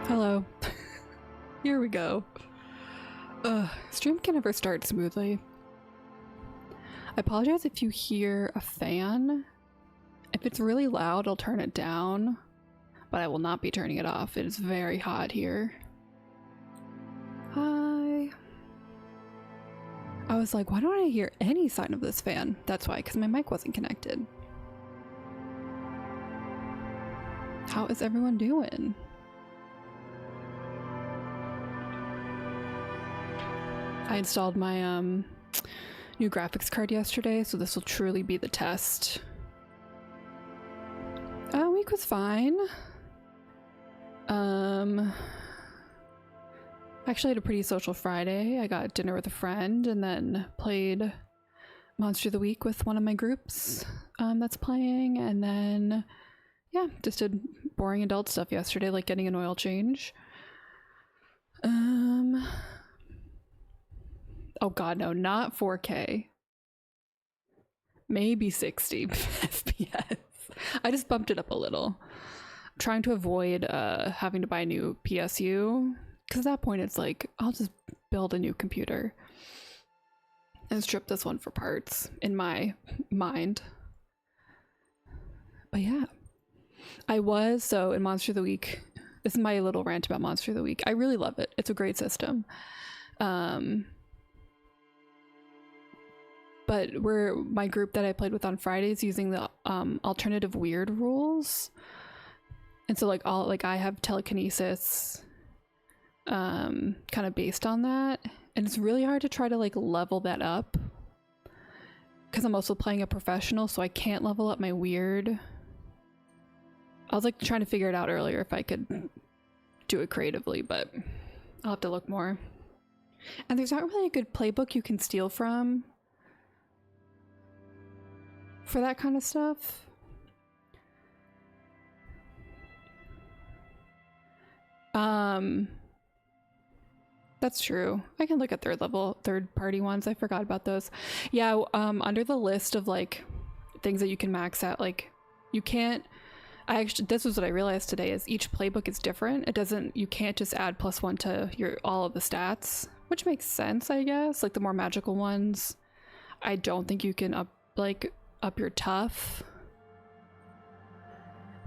Hello. Here we go. Stream can never start smoothly. I apologize if you hear a fan. If it's really loud, I'll turn it down, but I will not be turning it off. It is very hot here. Hi. I was like, why don't I hear any sign of this fan? That's why, because my mic wasn't connected. How is everyone doing? I installed my new graphics card yesterday, so this will truly be the test. Week was fine. Actually had a pretty social Friday. I got dinner with a friend and then played Monster of the Week with one of my groups that's playing, and then yeah, just did boring adult stuff yesterday, like getting an oil change. Oh god, no, not 4K. Maybe 60 FPS. I just bumped it up a little. I'm trying to avoid having to buy a new PSU, because at that point it's like, I'll just build a new computer and strip this one for parts in my mind. But yeah. So in Monster of the Week, this is my little rant about Monster of the Week. I really love it. It's a great system. But my group that I played with on Fridays using the alternative weird rules. And so like I have telekinesis kind of based on that. And it's really hard to try to like level that up, because I'm also playing a professional, so I can't level up my weird. I was like trying to figure it out earlier if I could do it creatively, but I'll have to look more. And there's not really a good playbook you can steal from for that kind of stuff. That's true. I can look at third party ones. I forgot about those. Yeah, under the list of like things that you can max out, like you can't, this was what I realized today, is each playbook is different. You can't just add +1 to all of the stats, which makes sense, I guess. Like the more magical ones, I don't think you can up your tough.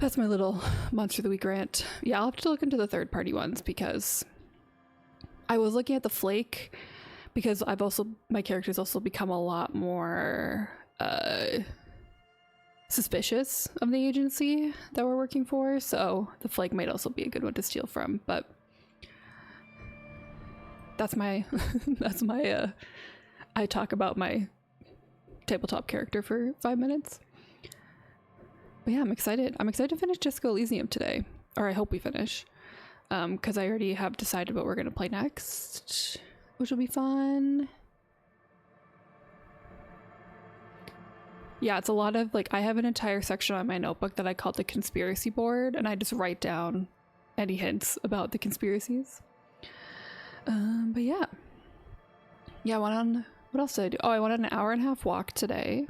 That's my little Monster of the Week rant. Yeah, I'll have to look into the third party ones, because I was looking at the flake, because my character's also become a lot more suspicious of the agency that we're working for, so the flake might also be a good one to steal from. But that's my I talk about my tabletop character for 5 minutes. But yeah, I'm excited to finish Disco Elysium today, or I hope we finish, because I already have decided what we're gonna play next, which will be fun. Yeah, it's a lot of like, I have an entire section on my notebook that I call the conspiracy board, and I just write down any hints about the conspiracies. But yeah, what else did I do? Oh, I went on an 1.5-hour walk today,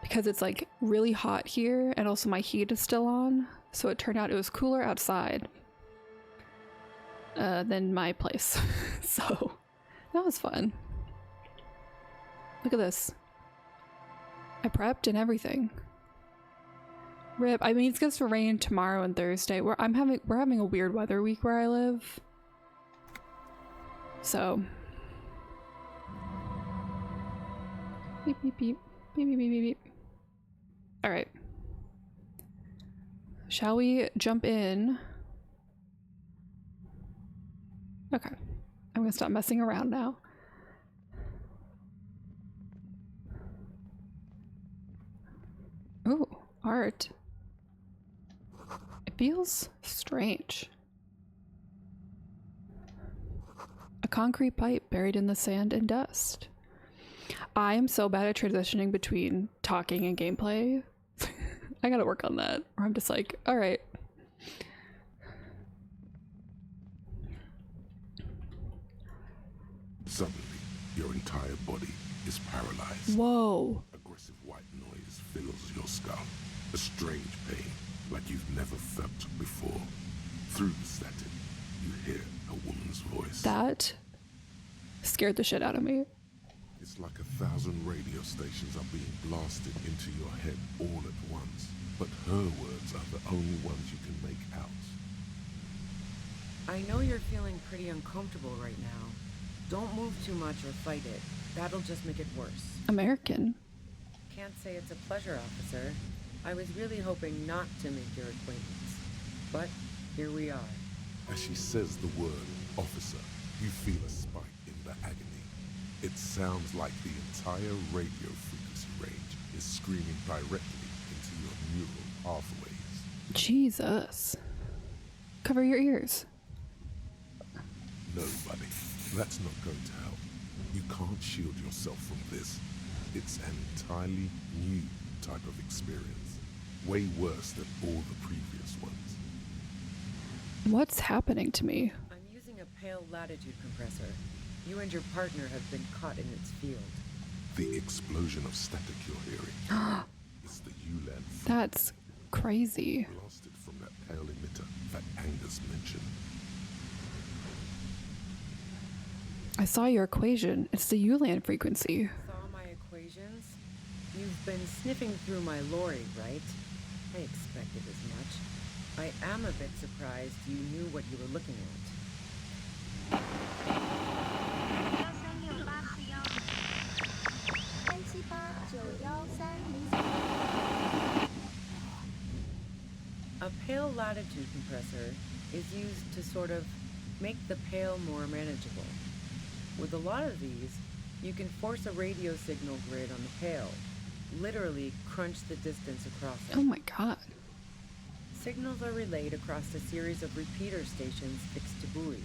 because it's like really hot here, and also my heat is still on, so it turned out it was cooler outside than my place. So that was fun. Look at this. I prepped and everything. Rip. I mean, it's supposed to rain tomorrow and Thursday. We're having a weird weather week where I live. So beep beep beep beep beep beep beep. All right. Shall we jump in? Okay. I'm gonna stop messing around now. Ooh, art. It feels strange. A concrete pipe buried in the sand and dust. I am so bad at transitioning between talking and gameplay. I gotta work on that. Or I'm just like, all right. Suddenly, your entire body is paralyzed. Whoa. Aggressive white noise fills your skull. A strange pain like you've never felt before. Through the static, You hear a woman's voice. That scared the shit out of me. It's like 1,000 radio stations are being blasted into your head all at once. But her words are the only ones you can make out. I know you're feeling pretty uncomfortable right now. Don't move too much or fight it. That'll just make it worse. American. Can't say it's a pleasure, officer. I was really hoping not to make your acquaintance. But here we are. As she says the word officer, you feel a spike in the agony. It sounds like the entire radio frequency range is screaming directly into your neural pathways. Jesus. Cover your ears. No, buddy, that's not going to help. You can't shield yourself from this. It's an entirely new type of experience. Way worse than all the previous ones. What's happening to me? I'm using a pale latitude compressor. You and your partner have been caught in its field. The explosion of static you're hearing. It's the ULAN That's crazy. blasted from that pale emitter that Angus mentioned. I saw your equation. It's the ULAN frequency. Saw my equations? You've been sniffing through my lorry, right? I expected as much. I am a bit surprised you knew what you were looking at. A pale latitude compressor is used to sort of make the pale more manageable. With a lot of these, you can force a radio signal grid on the pale, literally crunch the distance across it. Oh my god. Signals are relayed across a series of repeater stations fixed to buoys.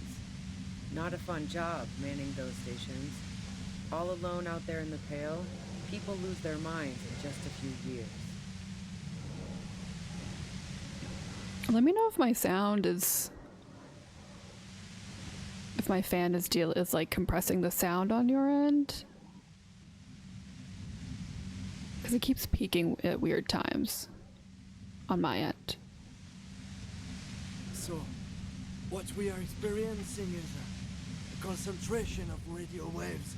Not a fun job manning those stations. All alone out there in the pale, people lose their minds in just a few years. Let me know if my sound is... if my fan is like compressing the sound on your end. Because it keeps peaking at weird times on my end. So, what we are experiencing is a concentration of radio waves.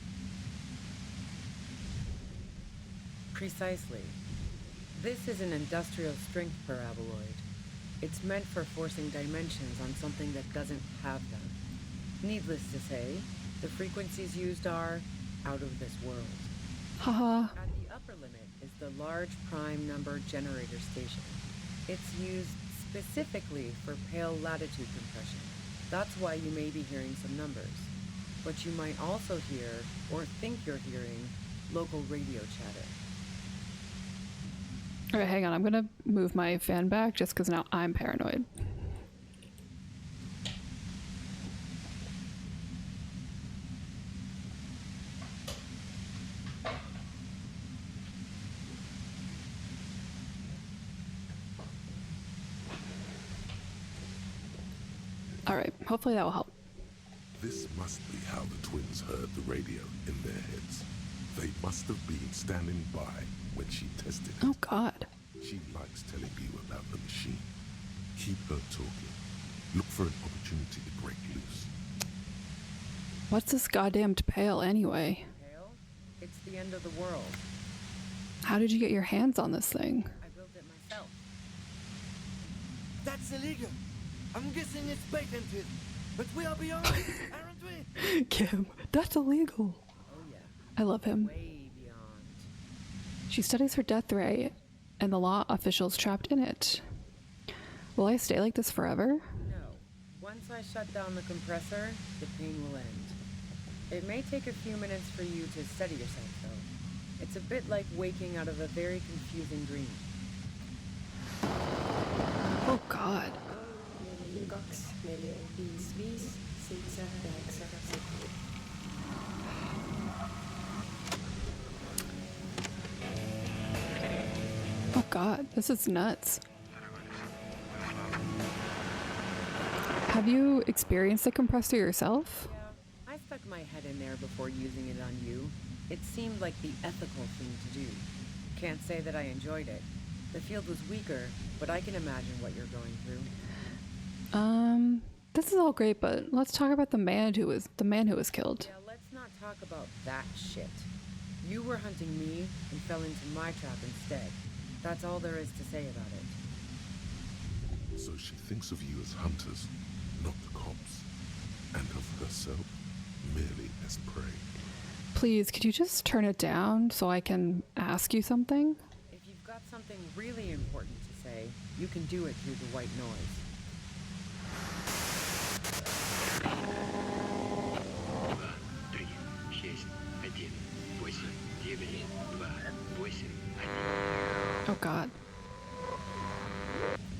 Precisely. This is an industrial strength paraboloid. It's meant for forcing dimensions on something that doesn't have them. Needless to say, the frequencies used are out of this world. Haha. At the upper limit is the large prime number generator station. It's used specifically for pale latitude compression. That's why you may be hearing some numbers. But you might also hear, or think you're hearing, local radio chatter. Alright, hang on. I'm gonna move my fan back just because now I'm paranoid. Alright, hopefully that will help. This must be how the twins heard the radio in their heads. They must have been standing by when she tested it. Oh god. She likes telling you about the machine. Keep her talking. Look for an opportunity to break loose. What's this goddamned pail anyway? Pale? It's the end of the world. How did you get your hands on this thing? I built it myself. That's illegal. I'm guessing it's patented. But we are beyond it, aren't we? Kim, that's illegal. Oh yeah, I love him. way beyond. She studies her death ray and the law officials trapped in it. Will I stay like this forever? No. Once I shut down the compressor, the pain will end. It may take a few minutes for you to steady yourself, though. It's a bit like waking out of a very confusing dream. Oh god. Oh god, this is nuts. Have you experienced the compressor yourself? Yeah, I stuck my head in there before using it on you. It seemed like the ethical thing to do. Can't say that I enjoyed it. The field was weaker, but I can imagine what you're going through. This is all great, but let's talk about the man who was killed. Yeah, let's not talk about that shit. You were hunting me and fell into my trap instead. That's all there is to say about it. So she thinks of you as hunters, not the cops, and of herself merely as prey. Please, could you just turn it down so I can ask you something? If you've got something really important to say, you can do it through the white noise. Oh God.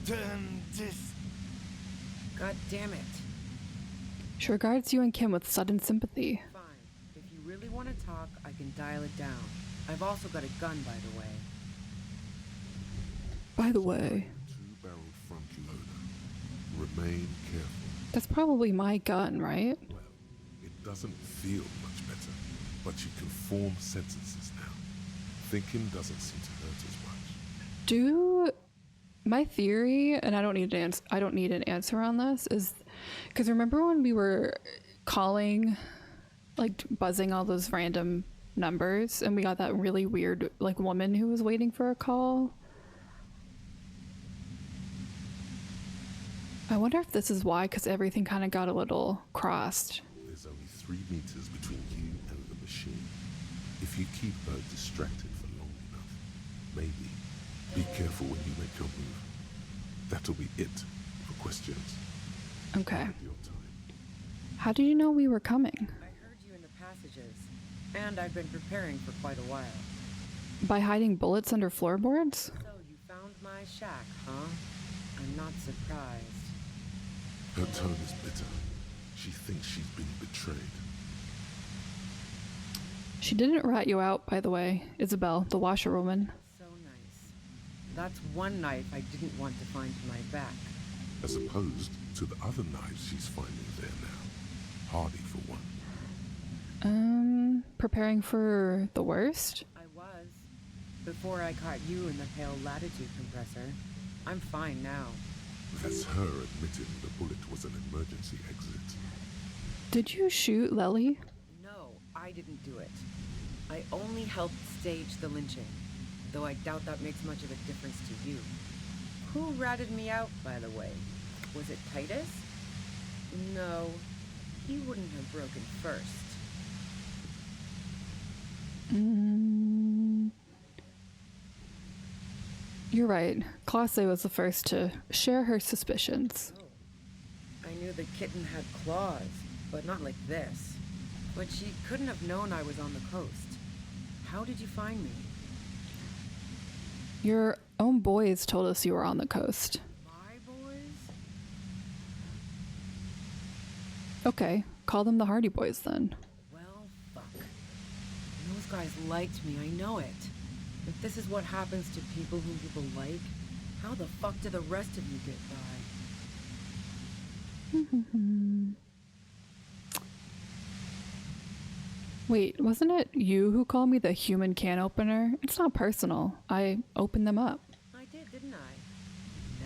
Turn this. God damn it. She regards you and Kim with sudden sympathy. Fine. If you really want to talk, I can dial it down. I've also got a gun, by the way. By the way, Two-barreled front loader. Remain careful. that's probably my gun, right? Well, it doesn't feel much better, but you can form sentences now. Thinking doesn't seem to hurt as much. My theory, and I don't need an answer on this, is because remember when we were calling, like buzzing all those random numbers, and we got that really weird like woman who was waiting for a call? I wonder if this is why, because everything kind of got a little crossed. There's only 3 meters between you and the machine. If you keep her distracted for long enough, maybe. Be careful when you make your move. That'll be it for questions. Okay. Your time. How did you know we were coming? I heard you in the passages, and I've been preparing for quite a while. By hiding bullets under floorboards? So you found my shack, huh? I'm not surprised. Her tone is bitter. She thinks she's been betrayed. She didn't rat you out, by the way, Isabel, the washerwoman. So nice. That's one knife I didn't want to find in my back. As opposed to the other knives she's finding there now. Hardy for one. Preparing for the worst? I was. Before I caught you in the pale latitude compressor. I'm fine now. That's her admitting the bullet was an emergency exit. Did you shoot Lely? No, I didn't do it. I only helped stage the lynching, though I doubt that makes much of a difference to you. Who ratted me out, by the way? Was it Titus? No, he wouldn't have broken first. You're right. Classe was the first to share her suspicions. Oh. I knew the kitten had claws, but not like this. But she couldn't have known I was on the coast. How did you find me? Your own boys told us you were on the coast. My boys? Okay, call them the Hardy Boys then. Well, fuck. Those guys liked me, I know it. If this is what happens to people whom people like, how the fuck do the rest of you get by? Wait, wasn't it you who called me the human can opener? It's not personal. I opened them up. I did, didn't I?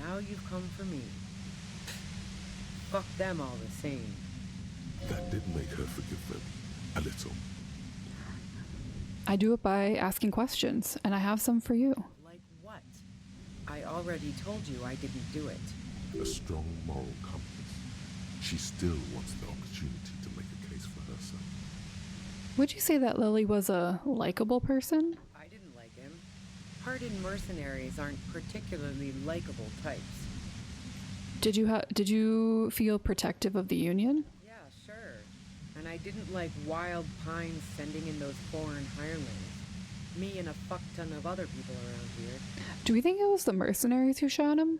Now you've come for me. Fuck them all the same. That did make her forgive them. A little. I do it by asking questions, and I have some for you. Like what? I already told you I didn't do it. A strong moral compass. She still wants the opportunity to make a case for herself. Would you say that Lily was a likable person? I didn't like him. Hardened mercenaries aren't particularly likable types. Did you feel protective of the Union? Yeah, sure. And I didn't like Wild Pines sending in those foreign hirelings. Me and a fuck ton of other people around here. Do we think it was the mercenaries who shot him?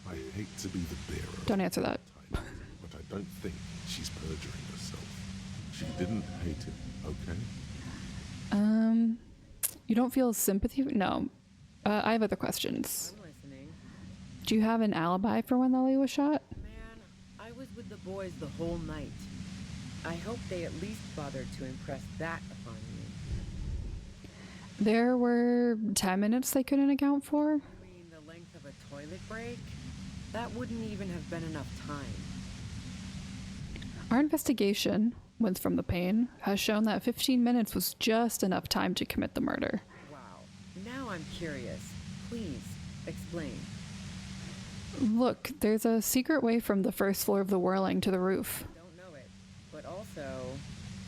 I hate to be the bearer. Don't answer that. But I don't think she's perjuring herself. She didn't hate him, okay? You don't feel sympathy? No. I have other questions. I'm listening. Do you have an alibi for when Lily was shot? Man, I was with the boys the whole night. I hope they at least bothered to impress that upon you. There were 10 minutes they couldn't account for? You mean the length of a toilet break? That wouldn't even have been enough time. Our investigation, wins from the pain, has shown that 15 minutes was just enough time to commit the murder. Wow. Now I'm curious. Please, explain. Look, there's a secret way from the first floor of the Whirling to the roof. Don't know it. But also,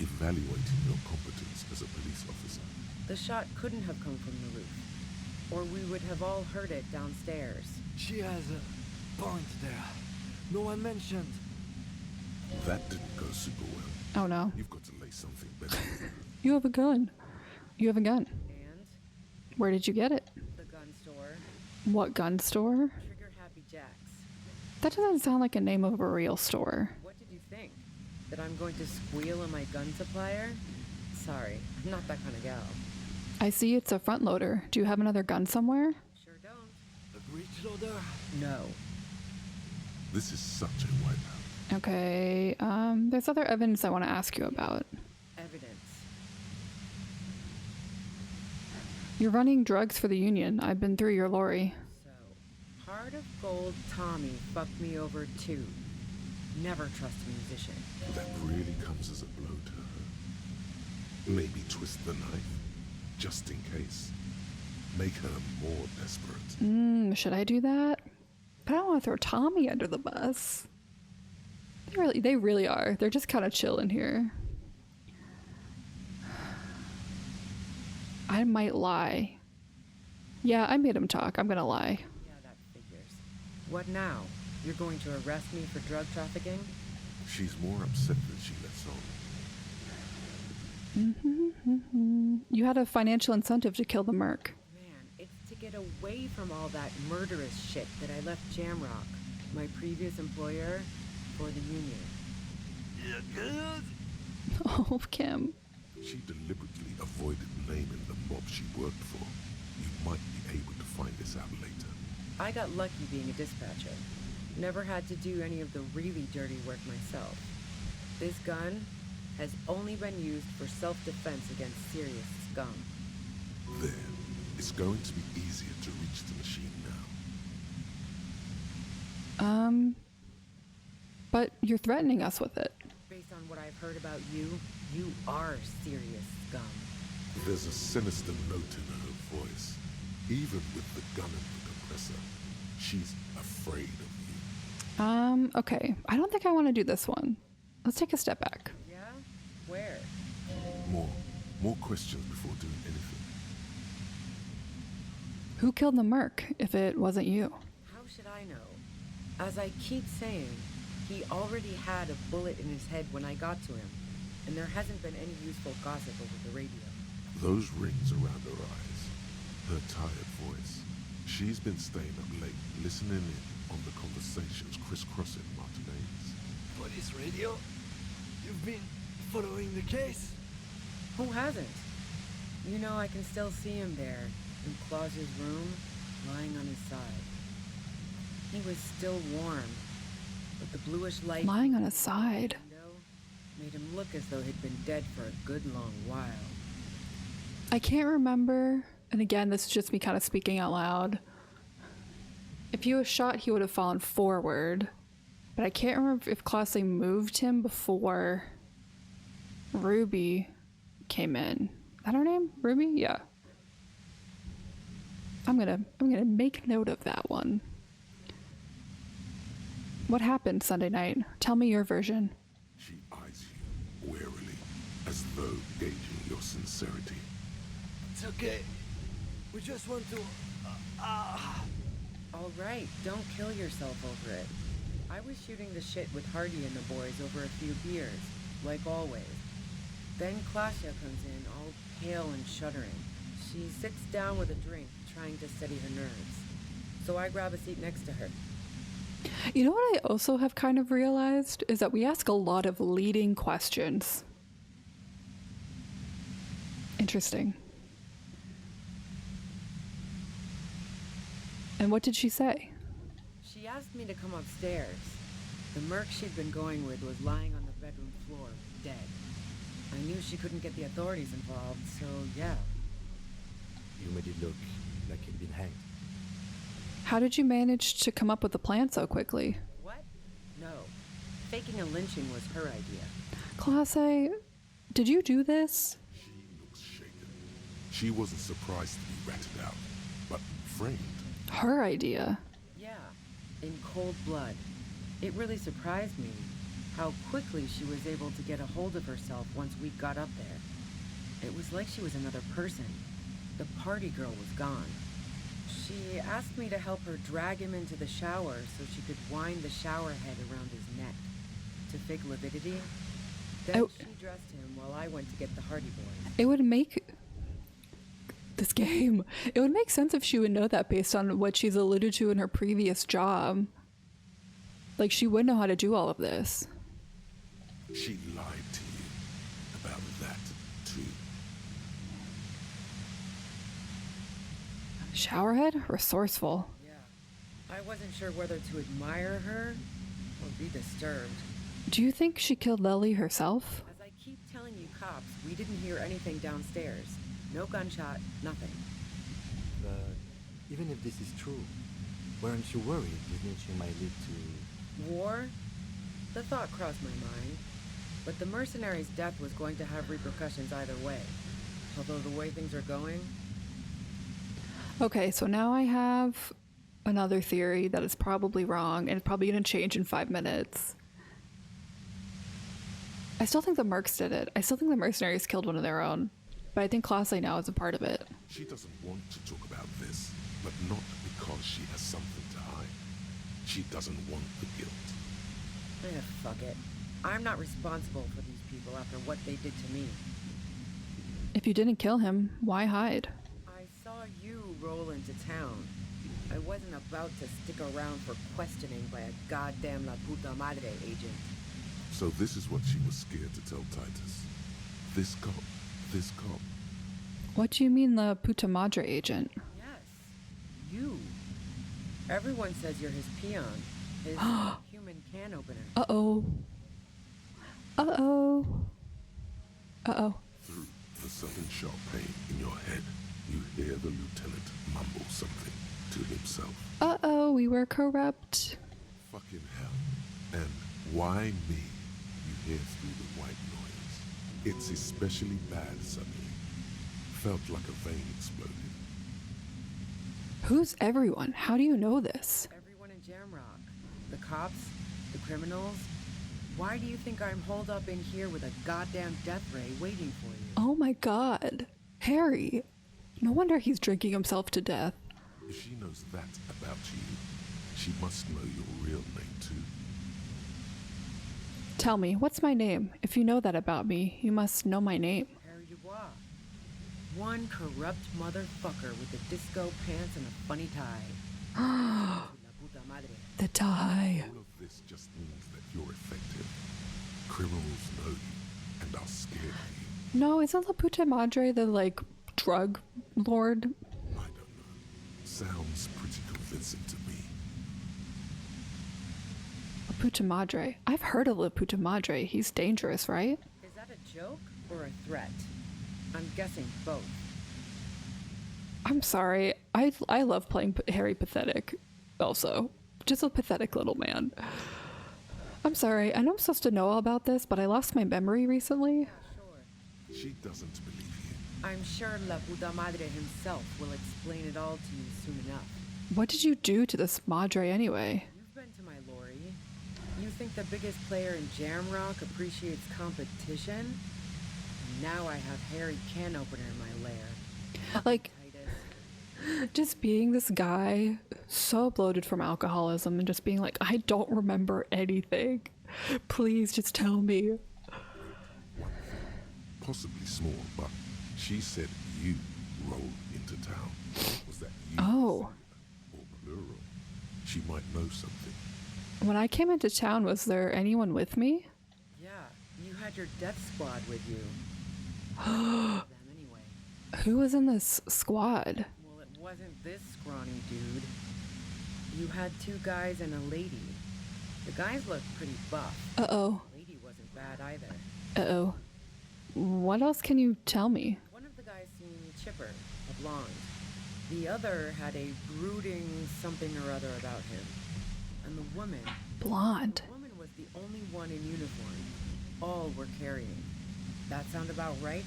Evaluating your competence as a police officer. the shot couldn't have come from the roof. Or we would have all heard it downstairs. She has a point there. No one mentioned. That didn't go super well. Oh no. You've got to lay something better. You have a gun. You have a gun. And Where did you get it? the gun store, What gun store? Trigger Happy Jacks. That doesn't sound like a name of a real store. What did you think? That I'm going to squeal on my gun supplier? Sorry, I'm not that kind of gal. I see it's a front loader. Do you have another gun somewhere? Sure don't. A breech loader? No. This is such a wipeout. Okay, there's other evidence I want to ask you about. Evidence. You're running drugs for the union. I've been through your lorry. So, Heart of Gold Tommy fucked me over too. Never trust a musician. That really comes as a blow to her. Maybe twist the knife, just in case. Make her more desperate. Should I do that? But I don't want to throw Tommy under the bus. They really are. They're just kind of chill in here. I might lie. Yeah, I made him talk. I'm gonna lie. Yeah, that figures. What now? You're going to arrest me for drug trafficking? She's more upset than she lets on. You had a financial incentive to kill the merc. Man, it's to get away from all that murderous shit that I left Jamrock, my previous employer, for the union. Oh, Kim. She deliberately avoided naming the mob she worked for. You might be able to find this out later. I got lucky being a dispatcher. Never had to do any of the really dirty work myself. This gun has only been used for self-defense against serious scum. There. It's going to be easier to reach the machine now. But you're threatening us with it. Based on what I've heard about you, you are serious scum. There's a sinister note in her voice. Even with the gun and the compressor, she's afraid of you. Okay. I don't think I want to do this one. Let's take a step back. Yeah? Where? More questions before doing anything. Who killed the merc if it wasn't you? How should I know? As I keep saying, he already had a bullet in his head when I got to him, and there hasn't been any useful gossip over the radio. Those rings around her eyes, her tired voice. She's been staying up late, listening in on the conversations crisscrossing Martinez. Police radio? You've been following the case? Who hasn't? You know, I can still see him there, in Claus's room, lying on his side. He was still warm, but the bluish light Lying on his side. window made him look as though he'd been dead for a good long while. I can't remember, and again, this is just me kind of speaking out loud. If he was shot, he would have fallen forward. But I can't remember if Klaus moved him before Ruby came in. Is that her name? Ruby? Yeah. I'm gonna make note of that one. What happened Sunday night? Tell me your version. She eyes you warily, as though gauging your sincerity. It's okay. We just want to... All right, don't kill yourself over it. I was shooting the shit with Hardy and the boys over a few beers, like always. Then Klasha comes in, all pale and shuddering. She sits down with a drink, trying to steady her nerves. So I grab a seat next to her. You know what I also have kind of realized is that we ask a lot of leading questions. Interesting. And what did she say? She asked me to come upstairs. The merc she'd been going with was lying on the bedroom floor, dead. I knew she couldn't get the authorities involved, so yeah. You made it look like he'd been hanged. How did you manage to come up with the plan so quickly? What? No. Faking a lynching was her idea. Class A, did you do this? She looks shaken. She wasn't surprised to be ratted out, but framed. Her idea. Yeah, in cold blood. It really surprised me how quickly she was able to get a hold of herself once we got up there. It was like she was another person. The party girl was gone. She asked me to help her drag him into the shower so she could wind the shower head around his neck to fake lividity. Then she dressed him while I went to get the Hardy Boys. It would make this game. It would make sense if she would know that based on what she's alluded to in her previous job. Like, she would know how to do all of this. She lied to you about that, too. Showerhead? Resourceful. Yeah. I wasn't sure whether to admire her or be disturbed. Do you think she killed Lily herself? As I keep telling you cops, we didn't hear anything downstairs. No gunshot, nothing. But even if this is true, weren't you worried this lynching might lead to... War? The thought crossed my mind. But the mercenary's death was going to have repercussions either way. Although the way things are going... Okay, so now I have another theory that is probably wrong and it's probably going to change in 5 minutes. I still think the mercs did it. I still think the mercenaries killed one of their own. But I think Class A now is a part of it. She doesn't want to talk about this, but not because she has something to hide. She doesn't want the guilt. Fuck it. I'm not responsible for these people after what they did to me. If you didn't kill him, why hide? I saw you roll into town. I wasn't about to stick around for questioning by a goddamn La Puta Madre agent. So this is what she was scared to tell Titus. This cop. What do you mean the Puta Madre agent? Yes. You. Everyone says you're his peon. His human can opener. Uh-oh. Uh-oh. Uh-oh. Through the sudden sharp pain in your head, you hear the lieutenant mumble something to himself. Uh-oh, we were corrupt. Fucking hell. And why me? You hear through the white noise. It's especially bad suddenly. Felt like a vein exploded. Who's everyone? How do you know this? Everyone in Jamrock. The cops, the criminals. Why do you think I'm holed up in here with a goddamn death ray waiting for you? Oh my god. Harry. No wonder he's drinking himself to death. If she knows that about you, she must know your real name too. Tell me, what's my name? If you know that about me, you must know my name. Harry Dubois. One corrupt motherfucker with the disco pants and a funny tie. La puta madre. The tie. All of this just means that you're effective. Criminals know you and are scared of you. No, isn't La Puta Madre the, like, drug lord? I don't know. Sounds pretty convincing to me. La Puta Madre. I've heard of La Puta Madre. He's dangerous, right? Is that a joke or a threat? I'm guessing both. I'm sorry. I love playing Harry Pathetic. Also, just a pathetic little man. I'm sorry. I know I'm supposed to know all about this, but I lost my memory recently. Yeah, sure. She doesn't believe you. I'm sure La Puta Madre himself will explain it all to you soon enough. What did you do to this Madre anyway? You've been to my lorry. You think the biggest player in Jamrock appreciates competition? And now I have Harry Can Opener in my lair. Like, Titus. just being this guy so bloated from alcoholism and just being like, I don't remember anything. Please just tell me. One thing, possibly small, but she said you rolled into town. Was that you? Oh. Or plural? She might know something. When I came into town, was there anyone with me? Yeah, you had your death squad with you. Them anyway. Who was in this squad? Well, it wasn't this scrawny dude. You had two guys and a lady. The guys looked pretty buff. Uh-oh. The lady wasn't bad either. Uh-oh. What else can you tell me? One of the guys seemed chipper, a blonde. The other had a brooding something or other about him. And the woman Blonde. was the only one in uniform. All were carrying. That sound about right?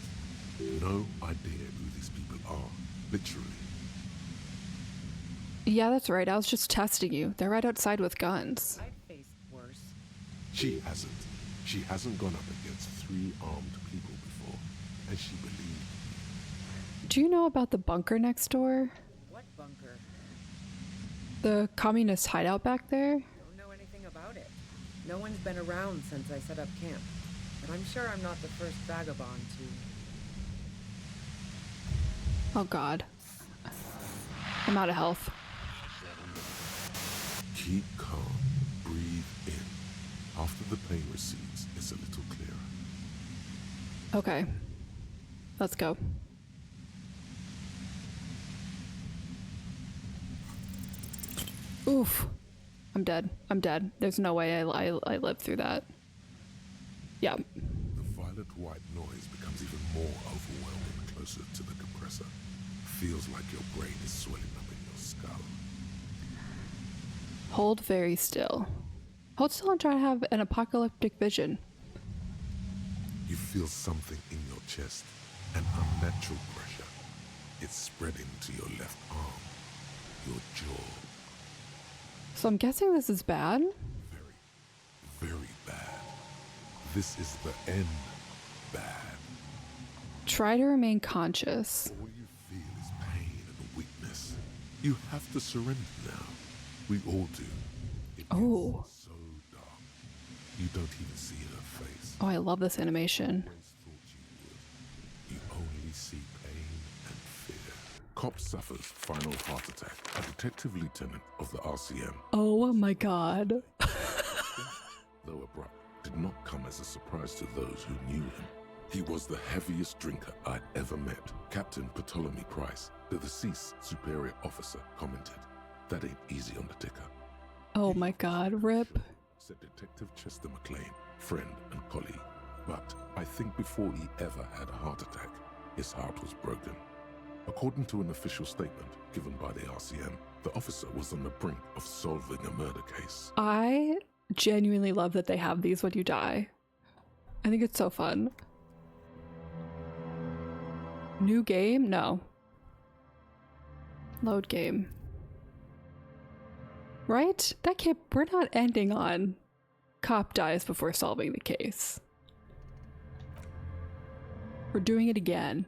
No idea who these people are. Literally. Yeah, that's right. I was just testing you. They're right outside with guns. I've faced worse. She hasn't. She hasn't gone up against 3 armed people before, and she believed. Do you know about the bunker next door? What bunker? The communist hideout back there? Don't know anything about it. No one's been around since I set up camp. But I'm sure I'm not the first vagabond to... Oh god. I'm out of health. Keep calm. Breathe in. After the pain recedes, it's a little clearer. Okay. Let's go. Oof. I'm dead. I'm dead. There's no way I lived through that. Yeah. The violet-white noise becomes even more overwhelming closer to the compressor. Feels like your brain is swelling up in your skull. Hold very still. Hold still and try to have an apocalyptic vision. You feel something in your chest, an unnatural pressure. It's spreading to your left arm, your jaw. So I'm guessing this is bad? Very, very bad. This is the end bad. Try to remain conscious. All you feel is pain and weakness. You have to surrender now. We all do. It Oh. is so dark. You don't even see her face. Oh, I love this animation. Always thought you would. You only see pain and fear. Cop suffers final heart attack. A detective lieutenant of the RCM, Oh my god. though abrupt, did not come as a surprise to those who knew him. He was the heaviest drinker I'd ever met. Captain Ptolemy Price, the deceased superior officer, commented, "That ain't easy on the ticker." Oh my god, rip. Said Detective Chester McLean, friend and colleague. But I think before he ever had a heart attack, his heart was broken. According to an official statement given by the RCM, the officer was on the brink of solving a murder case. I genuinely love that they have these when you die. I think it's so fun. New game? No. Load game. Right? That can't, we're not ending on cop dies before solving the case. We're doing it again.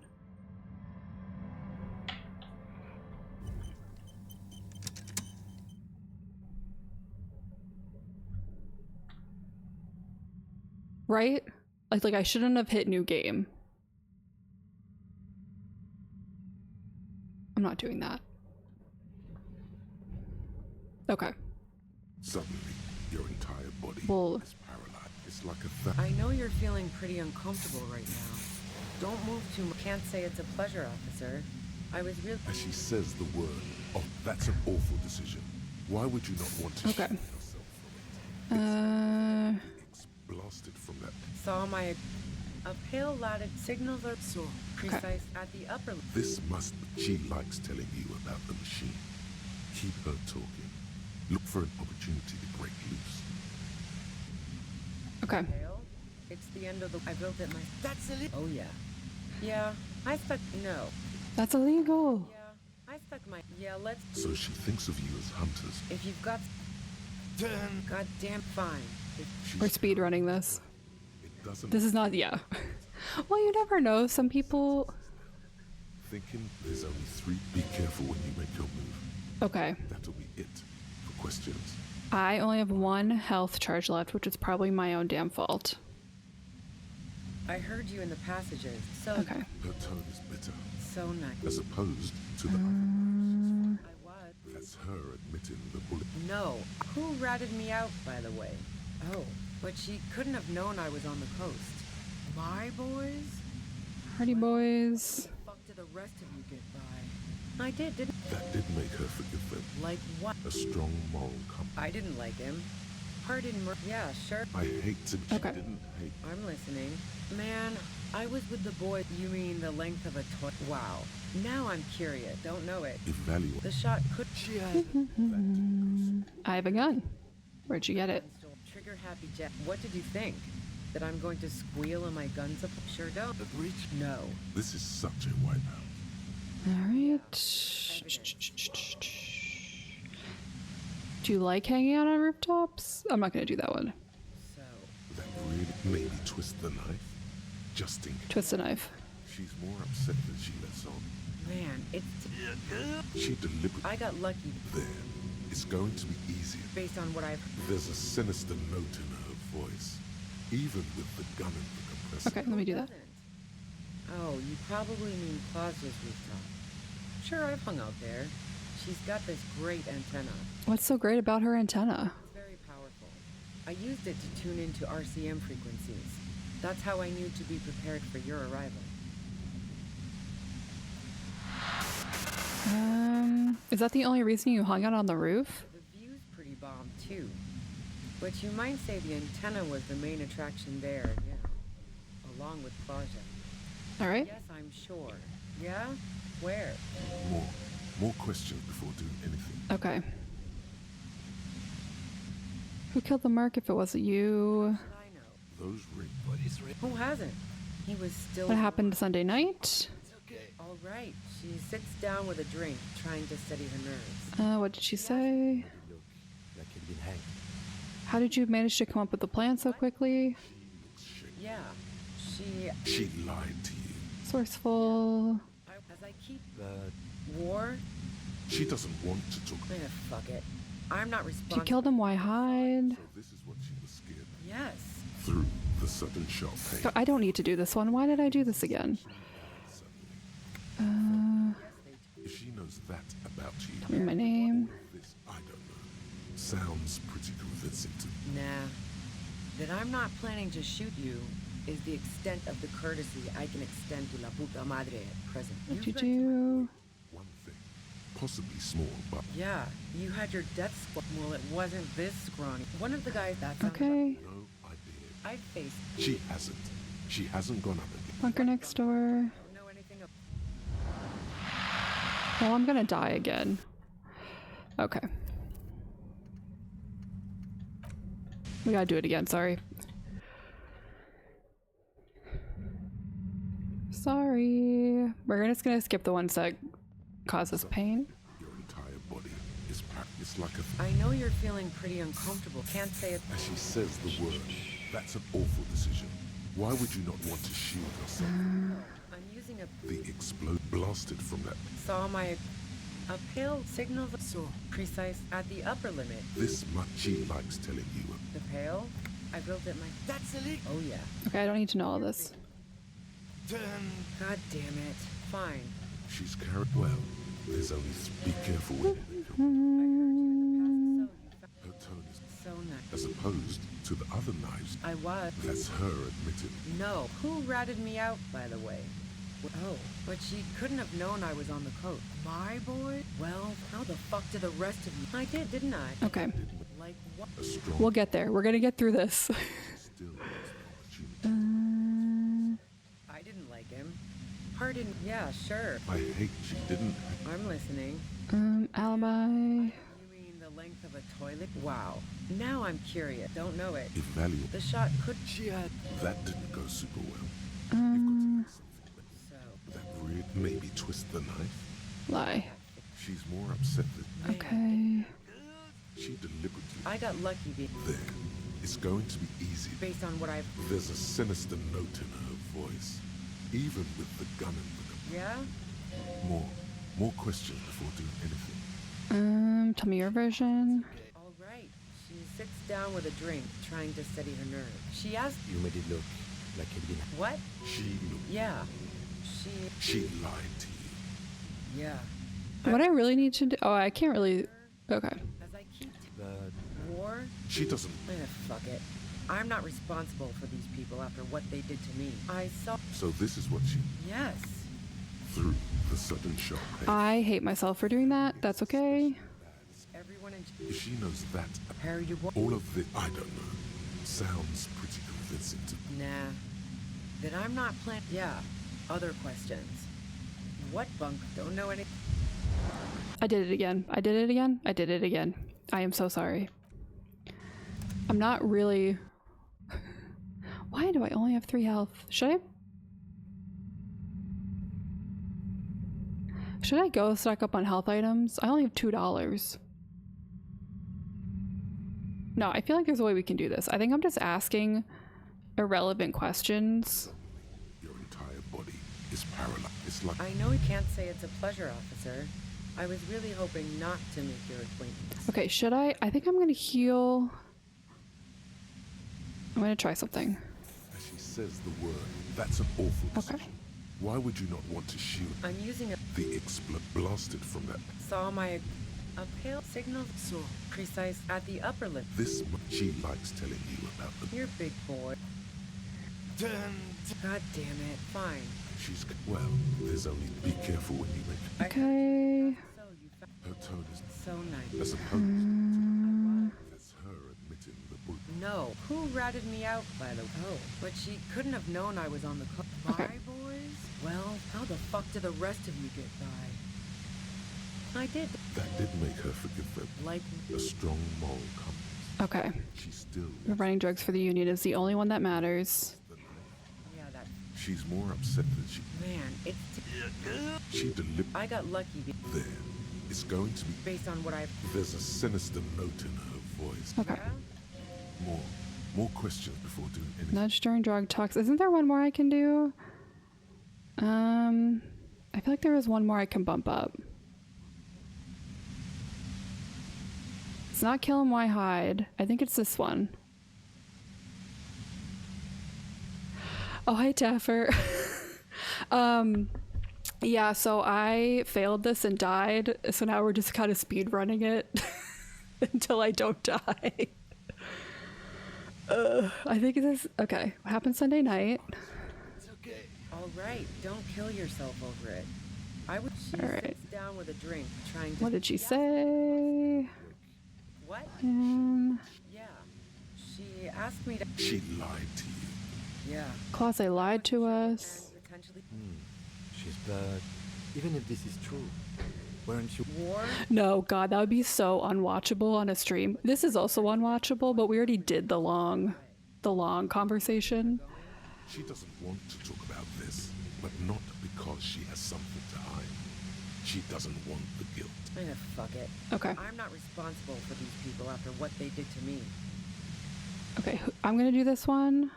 Right? Like I shouldn't have hit new game. I'm not doing that. Okay. Suddenly, your entire body Well- is paralyzed. It's like a I know you're feeling pretty uncomfortable right now. Don't move too much. Can't say it's a pleasure, officer. I was really... As she says the word, "Oh, that's an awful decision." Why would you not want to Okay. shield yourself from it? It's blasted from that. Saw my... A pale lighted signals are so precise at the upper... This must be. She likes telling you about the machine. Keep her talking. Look for an opportunity to break loose. Okay. Pale? It's the end of the... I built it my... That's illegal. Oh, yeah. Yeah, I stuck... No. That's illegal. Yeah, I stuck my... Yeah, let's... So she thinks of you as hunters. If you've got... Goddamn fine. She's We're speed running this. It doesn't. This is not, yeah. Well, you never know. Some people... Thinking there's only 3. Be careful when you make your move. Okay. That'll be it. For questions. I only have 1 health charge left, which is probably my own damn fault. I heard you in the passages. So... Okay. Her tone is bitter, So nice. as opposed to the. I was. That's her admitting the bullet. No. Who ratted me out, by the way? Oh, but she couldn't have known I was on the coast. My boys? Hardy boys. Fuck did the rest of you get by? I did, didn't... That did make her forgive them. Like what? A strong moral compass. I didn't like him. Pardon yeah, sure. I hate to. She Okay. didn't hate. I'm listening. Man, I was with the boy. You mean the length of a toy? Wow. Now I'm curious. Don't know it. Evaluate. The shot could... I have a gun. Where'd you get it? Trigger happy Jack. What did you think? That I'm going to squeal and my guns up? Sure don't. The breach? No. This is such a wipeout. Alright. Do you like hanging out on rooftops? I'm not gonna do that one. So, That really made me twist the knife. Just in case. Twist the knife. She's more upset than she lets on. man, it's... She deliberately... I got lucky There. It's going to be easier. based on what I've... There's a sinister note in her voice. Even with the gun and the compressor. Okay, let me do that. Oh, you probably mean Claudia's rooftop. Sure, I've hung out there. She's got this great antenna. What's so great about her antenna? It's very powerful. I used it to tune into RCM frequencies. That's how I knew to be prepared for your arrival. Is that the only reason you hung out on the roof? The view's pretty bomb, too. But you might say the antenna was the main attraction there, yeah. Along with Claudia. Alright. Yes, I'm sure. Yeah? Where? More questions before doing anything. Okay. Who killed the Merc if it wasn't you? I know. Those rings. What is Rick? Who hasn't? He was still... What happened Sunday night? It's okay. All right. She sits down with a drink, trying to steady her nerves. What did she say? It looked like he'd been hanged. How did you manage to come up with the plan so quickly? Yeah. She lied to you. Sourceful. As I keep... But War? She doesn't want to talk. Fuck it. I'm not If responsible. you killed him, why hide? So this is what she was scared of. Yes. Through the sudden sharp pain. So I don't need to do this one. Why did I do this again? If she knows that about you, Tell me my name. this, I don't know. Sounds pretty convincing to me. Nah. That I'm not planning to shoot you is the extent of the courtesy I can extend to La Puta Madre at present. What'd You've you been to my- do? One thing. Possibly small, but Yeah, you had your death squad. Well, it wasn't this scrawny. One of the guys that sounds Okay. no idea. I faced. She hasn't. She hasn't gone up again. Bunker next door. Don't know anything about. Well, I'm gonna die again. Okay. We gotta do it again, sorry. Sorry. We're just gonna skip the ones that cause us pain. Your entire body is packed. It's like a... I know you're feeling pretty uncomfortable. Can't say it. As she says the word, that's an awful decision. Why would you not want to shield yourself? I'm using a. The explode blasted from that. Saw my. A pale signal. So precise at the upper limit. This much she likes telling you. The pale. I wrote it my. that's a leak. Oh yeah. Okay, I don't need to know all this. Then God damn it. Fine. She's carried well. There's only be careful with it. Her tone is So nice. as opposed to the other knives. I was. That's her admitted. No. Who ratted me out, by the way? Oh, but she couldn't have known I was on the coast. My boy? Well, how the fuck did the rest of you? I did, didn't I? Okay. Like what? A strong We'll get there. We're gonna get through this. still lost the opportunity. I didn't like him. Pardon? Yeah, sure. I hate she didn't. I'm listening. Alibi. You mean the length of a toilet? Wow. Now I'm curious. Don't know it. If valuable, The shot could. she had that didn't go super well. You've got to make something. So. That really maybe twist the knife. Lie. She's more upset than Okay. she deliberately. I got lucky There. It's going to be easier. based on what I've. There's a sinister note in her voice. Even with the gun and the Yeah? more questions before doing anything. Tell me your version. All right. She sits down with a drink, trying to steady her nerves. She asked. you made it look like he'd been What? She looked. Yeah. She lied to you. Yeah. What I really need to do. Oh, I can't really. Okay. As I keep. but War? She doesn't. Fuck it. I'm not responsible for these people after what they did to me. I saw. So this is what she Yes. through the sudden sharp pain. I hate myself for doing that. That's okay. Everyone in. If she knows that, Harry, you what? all of this, I don't know, sounds pretty convincing to me. Nah. That I'm not planning. Yeah. Other questions. What bunk? Don't know any. I did it again. I did it again. I did it again. I am so sorry. I'm not really... Why do I only have 3 health? Should I go stock up on health items? I only have $2. No, I feel like there's a way we can do this. I think I'm just asking irrelevant questions. Your entire body is paralyzed. It's like I know you can't say it's a pleasure, officer. I was really hoping not to make your acquaintance. Okay, should I? I think I'm gonna heal. I'm gonna try something. as she says the word. That's an awful decision. Okay. Why would you not want to shield I'm using a the blasted from that? saw my a pale signal so precise at the upper lip. She likes telling you about the. You're big boy. God damn it. Fine. She's well. There's only be careful when you make. Okay. So you found Her tone is so nice. as opposed. That's her admitting the book. No. Who ratted me out, by the way? Oh, but she couldn't have known I was on the call. Okay. My boys? Well, how the fuck did the rest of you get by? I did. That did make her forgive them. Like A strong moral compass. Okay. She still. Running drugs for the Union is the only one that matters. yeah, that She's more upset than she. man, it's She deliberately. I got lucky There. It's going to be. based on what I've There's a sinister note in her voice. Okay. More questions before doing anything. Nudge during drug talks. Isn't there one more I can do? I feel like there is one more I can bump up. It's not kill him, why hide? I think it's this one. Oh, hi, Taffer. Yeah, so I failed this and died, so now we're just kind of speed running it until I don't die. I think it is okay. What happened Sunday night? It's okay. all right, don't kill yourself over it. I would she All right. sits down with a drink trying to What did she say? What? Yeah. She asked me to She lied to you. yeah. Claus, they lied to us. And potentially But even if this is true, weren't you? war. No, God, that would be so unwatchable on a stream. This is also unwatchable, but we already did the long conversation. She doesn't want to talk about this, but not because she has something to hide. She doesn't want the guilt. Fuck it. Okay. I'm not responsible for these people after what they did to me. Okay, I'm gonna do this one.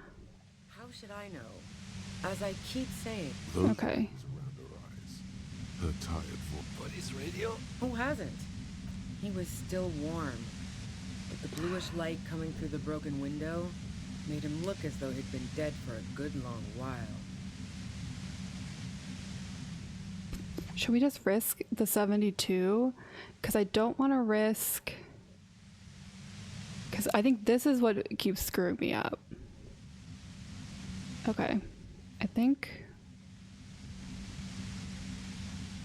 How should I know? As I keep saying, Those Okay. rings around her eyes. Her tired voice. What is radio? who hasn't? He was still warm, but the bluish light coming through the broken window made him look as though he'd been dead for a good long while. Should we just risk the 72? Because I don't want to risk... Because I think this is what keeps screwing me up. Okay. I think...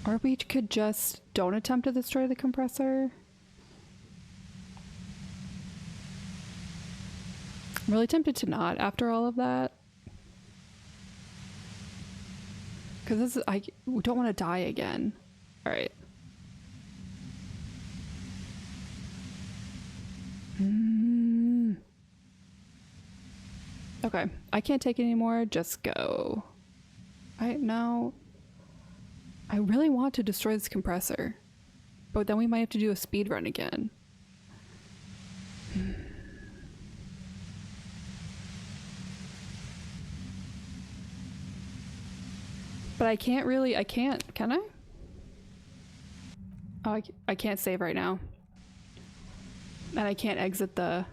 Or we could just don't attempt to destroy the compressor. I'm really tempted to not after all of that. Because this is, we don't want to die again. All right. Okay, I can't take it anymore. Just go. No. I really want to destroy this compressor, but then we might have to do a speed run again. But I can't really, can I? Oh, I can't save right now. And I can't exit the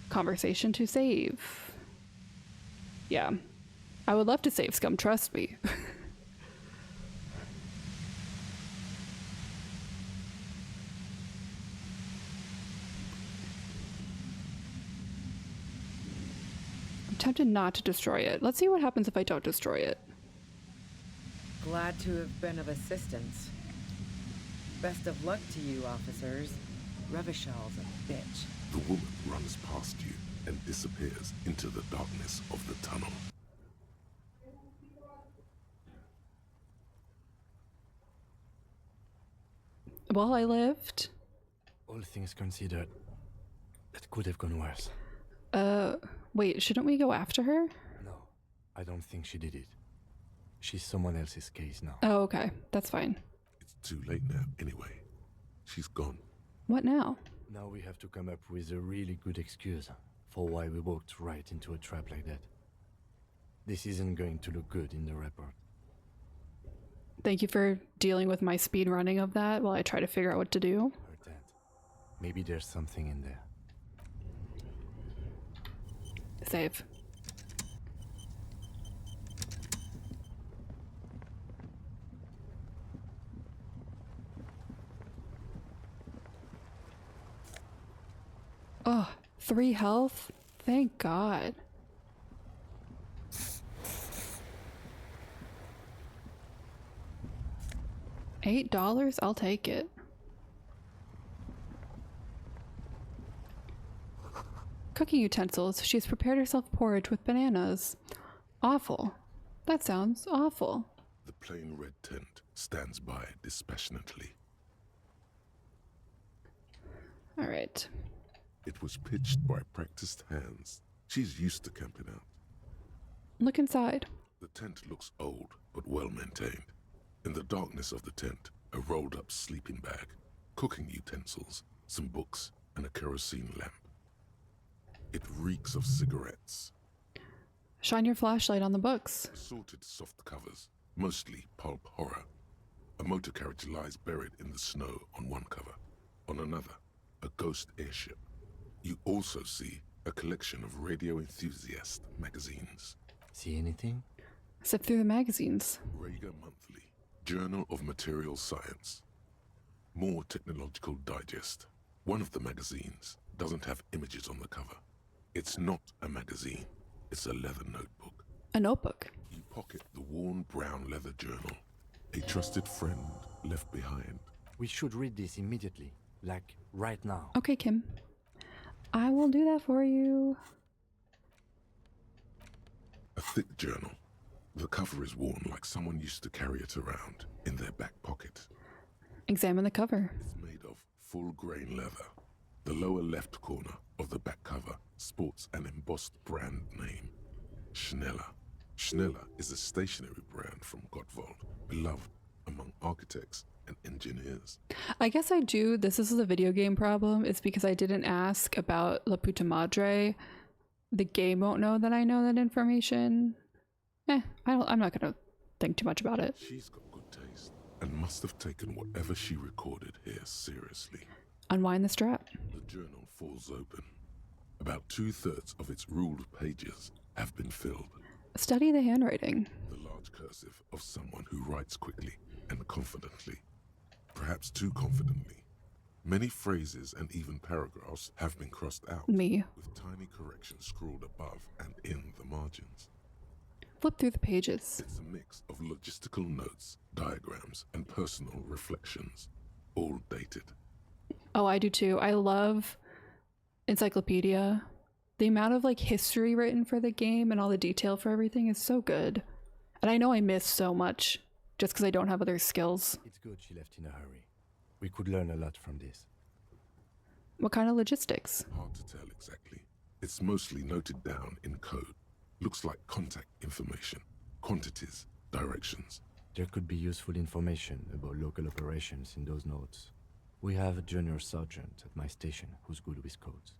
conversation to save. Yeah. I would love to save Scum, trust me. I'm tempted not to destroy it. Let's see what happens if I don't destroy it. Glad to have been of assistance. Best of luck to you, officers. Revishal's a bitch. The woman runs past you and disappears into the darkness of the tunnel. Well, I lived. All things considered, That could have gone worse. Wait, shouldn't we go after her? No, I don't think she did it. She's someone else's case now. Oh, okay. That's fine. It's too late now, anyway. She's gone. What now? Now we have to come up with a really good excuse for why we walked right into a trap like that. This isn't going to look good in the report. Thank you for dealing with my speed running of that while I try to figure out what to do. Heard that. Maybe there's something in there. Save. Oh, 3 health? Thank God. $8? I'll take it. Cooking utensils. She's prepared herself porridge with bananas. Awful. That sounds awful. The plain red tent stands by dispassionately. All right. It was pitched by practiced hands. She's used to camping out. Look inside. The tent looks old, but well maintained. In the darkness of the tent, a rolled up sleeping bag, cooking utensils, some books, and a kerosene lamp. It reeks of cigarettes. Shine your flashlight on the books. Assorted soft covers, mostly pulp horror. A motor carriage lies buried in the snow on one cover. On another, a ghost airship. You also see a collection of radio enthusiast magazines. See anything? Sift through the magazines. Rager Monthly, Journal of Material Science. More Technological Digest. One of the magazines doesn't have images on the cover. It's not a magazine, it's a leather notebook. A notebook. You pocket the worn brown leather journal. A trusted friend left behind. We should read this immediately. Like, right now. Okay, Kim. I will do that for you. A thick journal. The cover is worn like someone used to carry it around in their back pocket. Examine the cover. It's made of full grain leather. The lower left corner of the back cover sports an embossed brand name. Schneller. Schneller is a stationery brand from Gottwald, beloved among architects and engineers. I guess I do. This is a video game problem. It's because I didn't ask about La Puta Madre. The game won't know that I know that information. I'm not gonna think too much about it. She's got good taste and must have taken whatever she recorded here seriously. Unwind the strap. The journal falls open. About 2/3 of its ruled pages have been filled. Study the handwriting. The large cursive of someone who writes quickly and confidently. Perhaps too confidently. Many phrases and even paragraphs have been crossed out. Me. With tiny corrections scrawled above and in the margins. Flip through the pages. It's a mix of logistical notes, diagrams, and personal reflections, all dated. Oh, I do too. I love encyclopedia. The amount of history written for the game and all the detail for everything is so good. And I know I miss so much just because I don't have other skills. It's good she left in a hurry. We could learn a lot from this. What kind of logistics? Hard to tell exactly. It's mostly noted down in code. Looks like contact information, quantities, directions. There could be useful information about local operations in those notes. We have a junior sergeant at my station who's good with codes.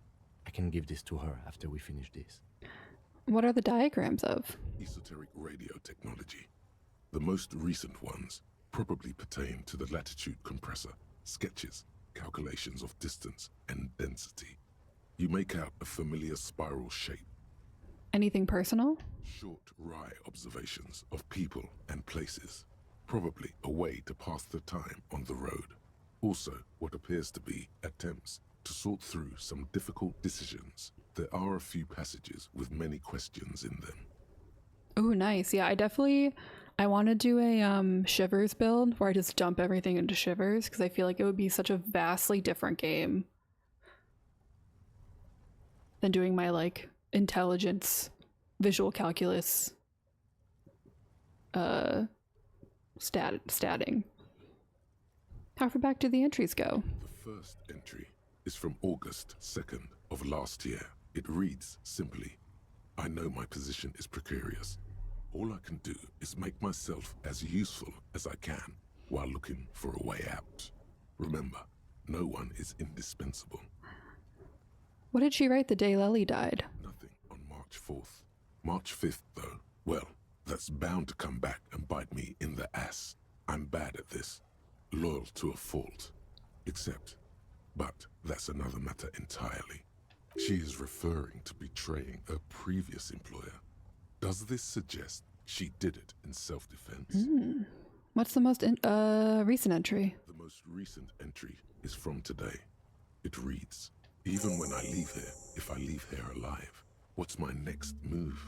I can give this to her after we finish this. What are the diagrams of? Esoteric radio technology. The most recent ones probably pertain to the latitude compressor, sketches, calculations of distance and density. You make out a familiar spiral shape. Anything personal? Short, wry observations of people and places. Probably a way to pass the time on the road. Also, what appears to be attempts to sort through some difficult decisions. There are a few passages with many questions in them. Oh, nice. Yeah, I want to do a Shivers build where I just dump everything into Shivers because I feel like it would be such a vastly different game than doing my intelligence, visual calculus, statting. How far back do the entries go? The first entry is from August 2nd, of last year. It reads simply, I know my position is precarious. All I can do is make myself as useful as I can while looking for a way out. Remember, no one is indispensable. What did she write the day Lely died? Nothing on March 4th. March 5th, though, well, that's bound to come back and bite me in the ass. I'm bad at this. Loyal to a fault. But that's another matter entirely. She is referring to betraying her previous employer. Does this suggest she did it in self-defense? What's the most recent entry? The most recent entry is from today. It reads, even when I leave here, if I leave here alive, what's my next move?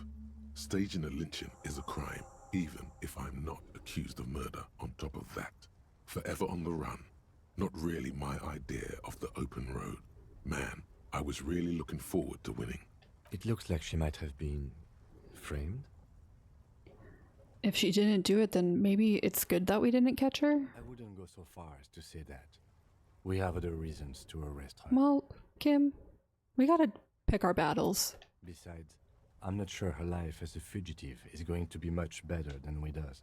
Staging a lynching is a crime, even if I'm not accused of murder on top of that. Forever on the run. Not really my idea of the open road. Man, I was really looking forward to winning. It looks like she might have been framed. If she didn't do it, then maybe it's good that we didn't catch her? I wouldn't go so far as to say that. We have other reasons to arrest her. Well, Kim, we gotta pick our battles. Besides, I'm not sure her life as a fugitive is going to be much better than we does.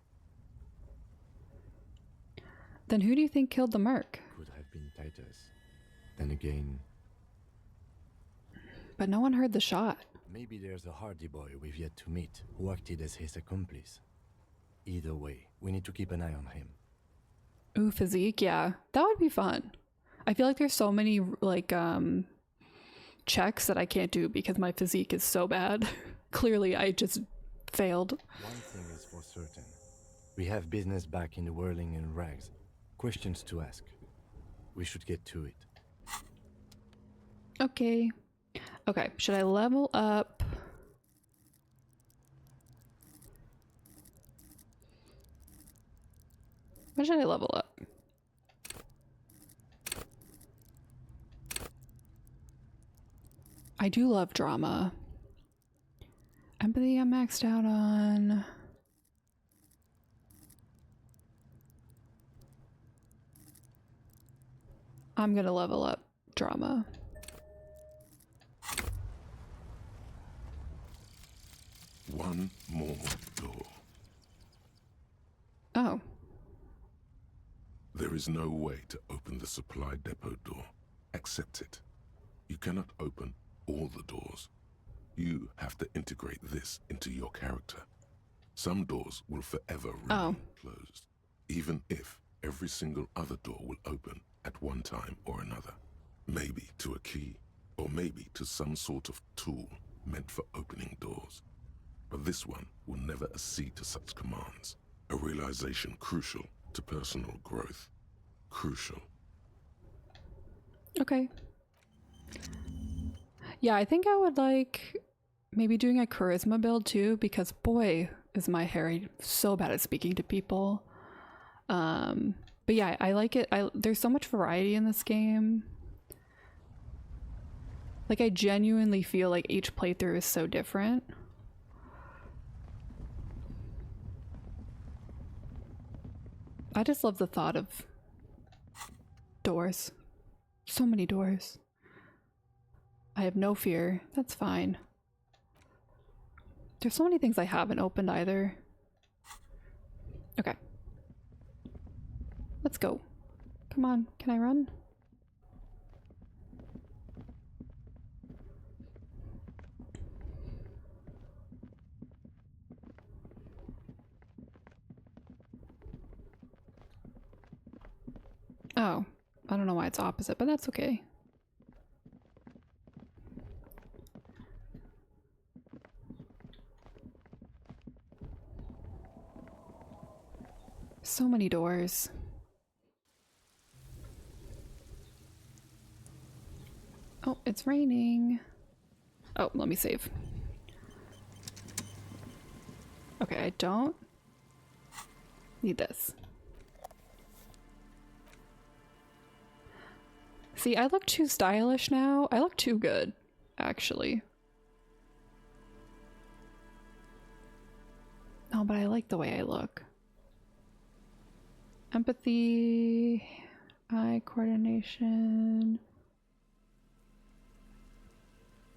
Then who do you think killed the merc? Could have been Titus. Then again, But no one heard the shot. maybe there's a hardy boy we've yet to meet who acted as his accomplice. Either way, we need to keep an eye on him. Ooh, physique, yeah. That would be fun. I feel like there's so many, like, checks that I can't do because my physique is so bad. Clearly, I just failed. One thing is for certain. We have business back in the whirling and rags. Questions to ask. We should get to it. Okay. Okay, should I level up? What should I level up? I do love drama. Empathy I'm maxed out on. I'm gonna level up drama. One more door. Oh. There is no way to open the supply depot door. Accept it. You cannot open all the doors. You have to integrate this into your character. Some doors will forever remain closed, even if every single other door will open at one time or another. Maybe to a key, or maybe to some sort of tool meant for opening doors. But this one will never accede to such commands. A realization crucial to personal growth. Crucial. Okay. Yeah, I think I would like maybe doing a charisma build too, because boy, is my Harry so bad at speaking to people. But yeah, I like it. There's so much variety in this game. Like, I genuinely feel like each playthrough is so different. I just love the thought of doors. So many doors. I have no fear. That's fine. There's so many things I haven't opened either. Okay. Let's go. Come on, can I run? Oh, I don't know why it's opposite, but that's okay. So many doors. Oh, it's raining. Oh, let me save. Okay, I don't need this. See, I look too stylish now. I look too good, actually. No, but I like the way I look. Empathy, eye coordination.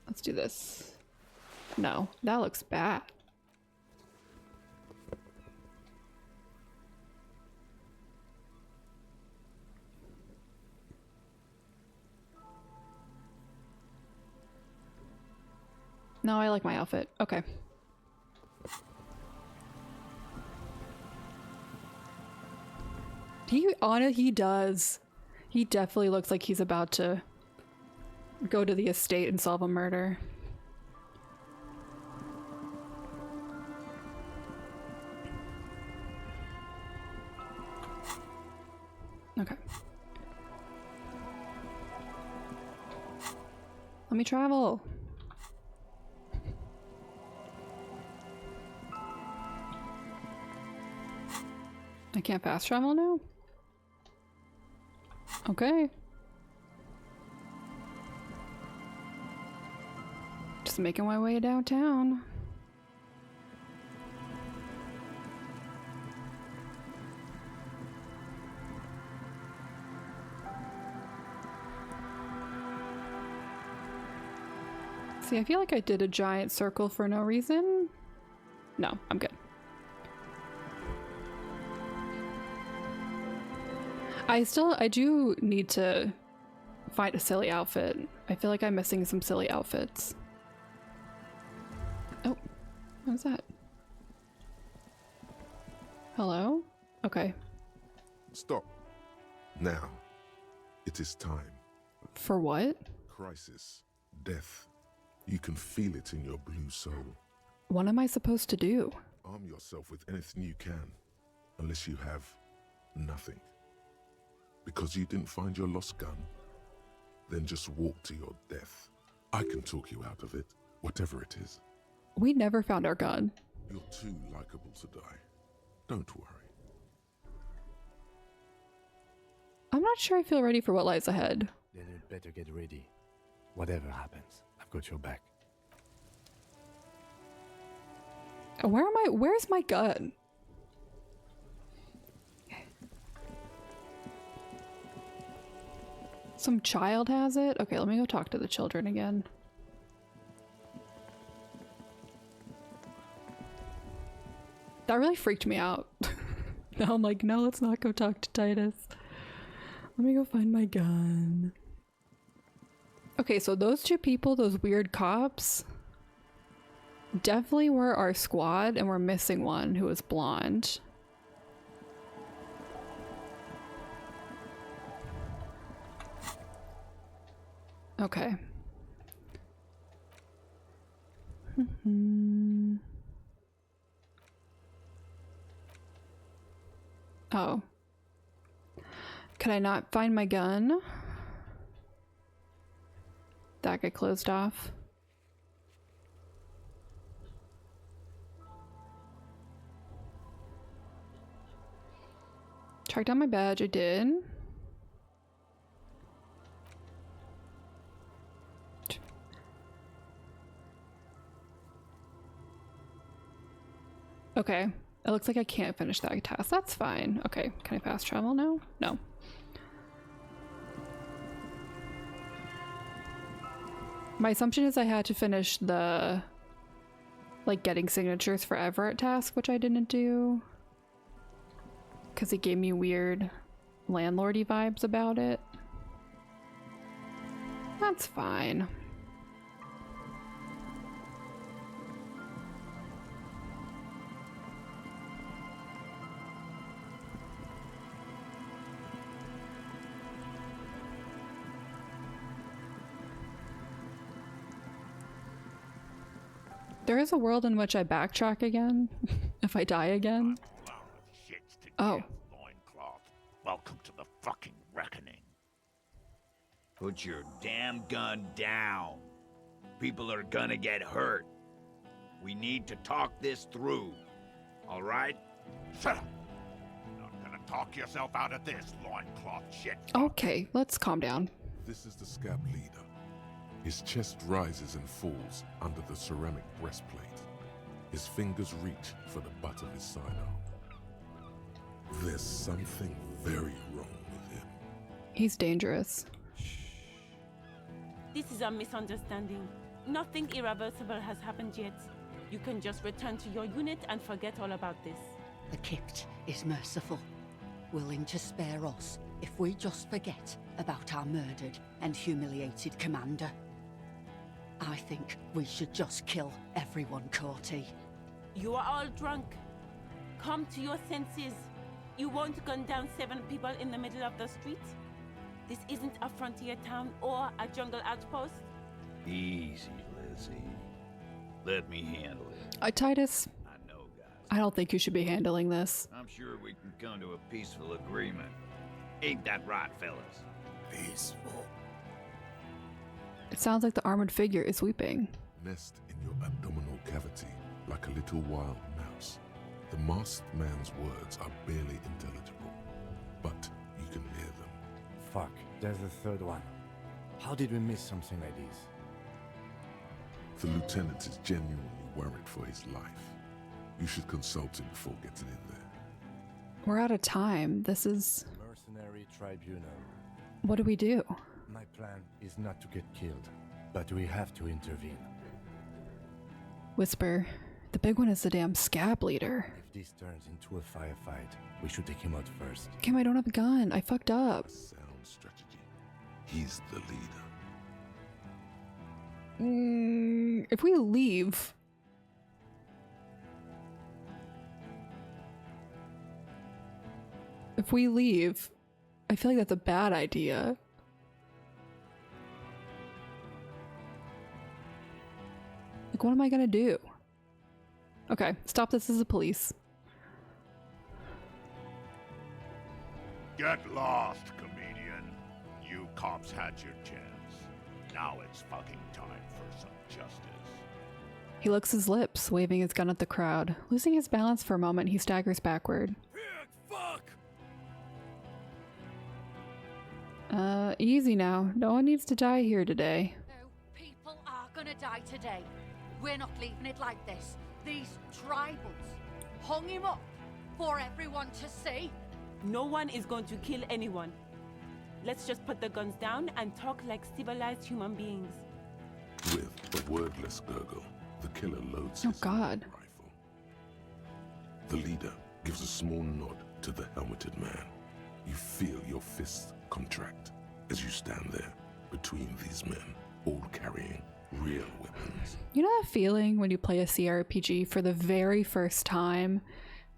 Let's do this. No, that looks bad. No, I like my outfit. Okay. He does. He definitely looks like he's about to go to the estate and solve a murder. Okay. Let me travel. I can't fast travel now? Okay. Just making my way downtown. See, I feel like I did a giant circle for no reason. No, I'm good. I do need to find a silly outfit. I feel like I'm missing some silly outfits. Oh, what was that? Hello? Okay. Stop. Now. It is time. For what? Crisis. Death. You can feel it in your blue soul. What am I supposed to do? Arm yourself with anything you can. Unless you have nothing. Because you didn't find your lost gun? Then just walk to your death. I can talk you out of it, whatever it is. We never found our gun. You're too likable to die. Don't worry. I'm not sure I feel ready for what lies ahead. Then you'd better get ready. Whatever happens, I've got your back. Where's my gun? Some child has it? Okay, let me go talk to the children again. That really freaked me out. Now I'm like, no, let's not go talk to Titus. Let me go find my gun. Okay, so those two people, those weird cops, definitely were our squad, and we're missing one who was blonde. Okay. Oh. Can I not find my gun? That got closed off. Track down my badge, I did. Okay, it looks like I can't finish that task. That's fine. Okay, can I fast travel now? No. My assumption is I had to finish the, like, getting signatures for Everett task, which I didn't do. Because it gave me weird landlordy vibes about it. That's fine. There is a world in which I backtrack again, if I die again. Oh. Loincloth. Welcome to the fucking reckoning. Put your damn gun down. People are gonna get hurt. We need to talk this through. All right? Shut up. You're not gonna talk yourself out of this, loincloth shit. Okay, let's calm down. This is the scab leader. His chest rises and falls under the ceramic breastplate. His fingers reach for the butt of his sidearm. There's something very wrong with him. He's dangerous. This is a misunderstanding. Nothing irreversible has happened yet. You can just return to your unit and forget all about this. The Kipt is merciful, willing to spare us if we just forget about our murdered and humiliated commander. I think we should just kill everyone, Corty. You are all drunk. Come to your senses. You won't gun down 7 people in the middle of the street? This isn't a frontier town or a jungle outpost. Easy, Lizzie. Let me handle it. Titus, I know, guys. I don't think you should be handling this. I'm sure we can come to a peaceful agreement. Ain't that right, fellas? Peaceful. It sounds like the armored figure is weeping. Nest in your abdominal cavity like a little wild mouse. The masked man's words are barely intelligible, but you can hear them. Fuck, there's a third one. How did we miss something like this? The lieutenant is genuinely worried for his life. You should consult him before getting in there. We're out of time. This is... Mercenary tribunal. What do we do? My plan is not to get killed, but we have to intervene. Whisper. The big one is the damn scab leader. If this turns into a firefight, we should take him out first. Kim, I don't have a gun. I fucked up. A sound strategy. He's the leader. If we leave... If we leave, I feel like that's a bad idea. Like, what am I gonna do? Okay, stop this as the police. Get lost, comedian. You cops had your chance. Now it's fucking time for some justice. He licks his lips, waving his gun at the crowd. Losing his balance for a moment, he staggers backward. Fuck! Easy now. No one needs to die here today. No, people are gonna die today. We're not leaving it like this. These tribals hung him up for everyone to see. No one is going to kill anyone. Let's just put the guns down and talk like civilized human beings. With a wordless gurgle, the killer loads Oh, his God. rifle. The leader gives a small nod to the helmeted man. You feel your fists contract as you stand there between these men, all carrying real weapons. You know that feeling when you play a CRPG for the very first time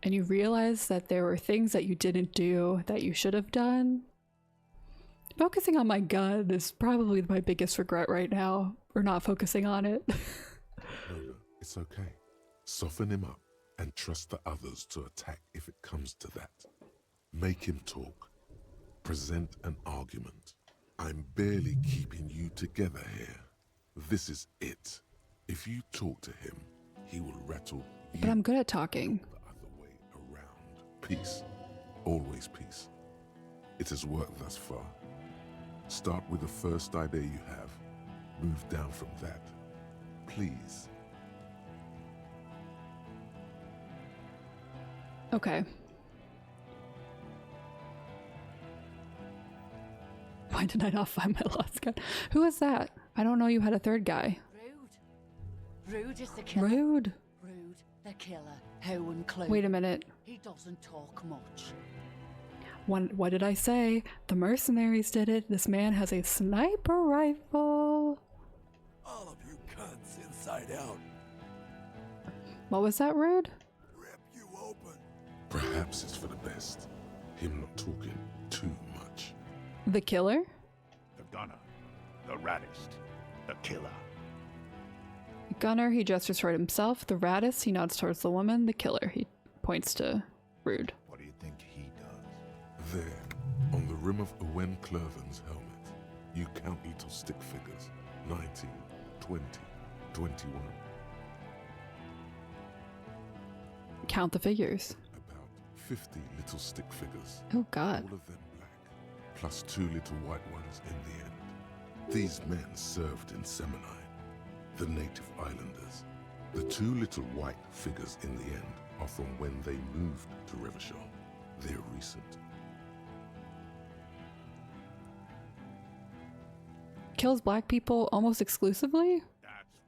and you realize that there were things that you didn't do that you should have done? Focusing on my gun is probably my biggest regret right now, or not focusing on it. Lola, it's okay. Soften him up and trust the others to attack if it comes to that. Make him talk. Present an argument. I'm barely keeping you together here. This is it. If you talk to him, he will rattle you. But I'm good at talking. The other way around. Peace. Always peace. It has worked thus far. Start with the first idea you have. Move down from that. Please. Okay. Why did I not find my last gun? Who is that? I don't know you had a third guy. Rude is the killer. Rude. Rude, the killer. Who and Clue. Wait a minute. He doesn't talk much. What did I say? The mercenaries did it. This man has a sniper rifle. All of you cunts inside out. What was that, Rude? Rip you open. Perhaps it's for the best. Him not talking too much. The killer? The gunner. The raddest. The killer. Gunner, he gestures toward himself. The raddest, he nods towards the woman. The killer, he points to Rude. What do you think he does? There, on the rim of Owen Clerven's helmet, you count little stick figures. 19, 20, 21. Count the figures. About 50 little stick figures. Oh, God. All of them black, plus 2 little white ones in the end. These men served in Seminine, the native islanders. The 2 little white figures in the end are from when they moved to Revachol. They're recent. Kills black people almost exclusively? That's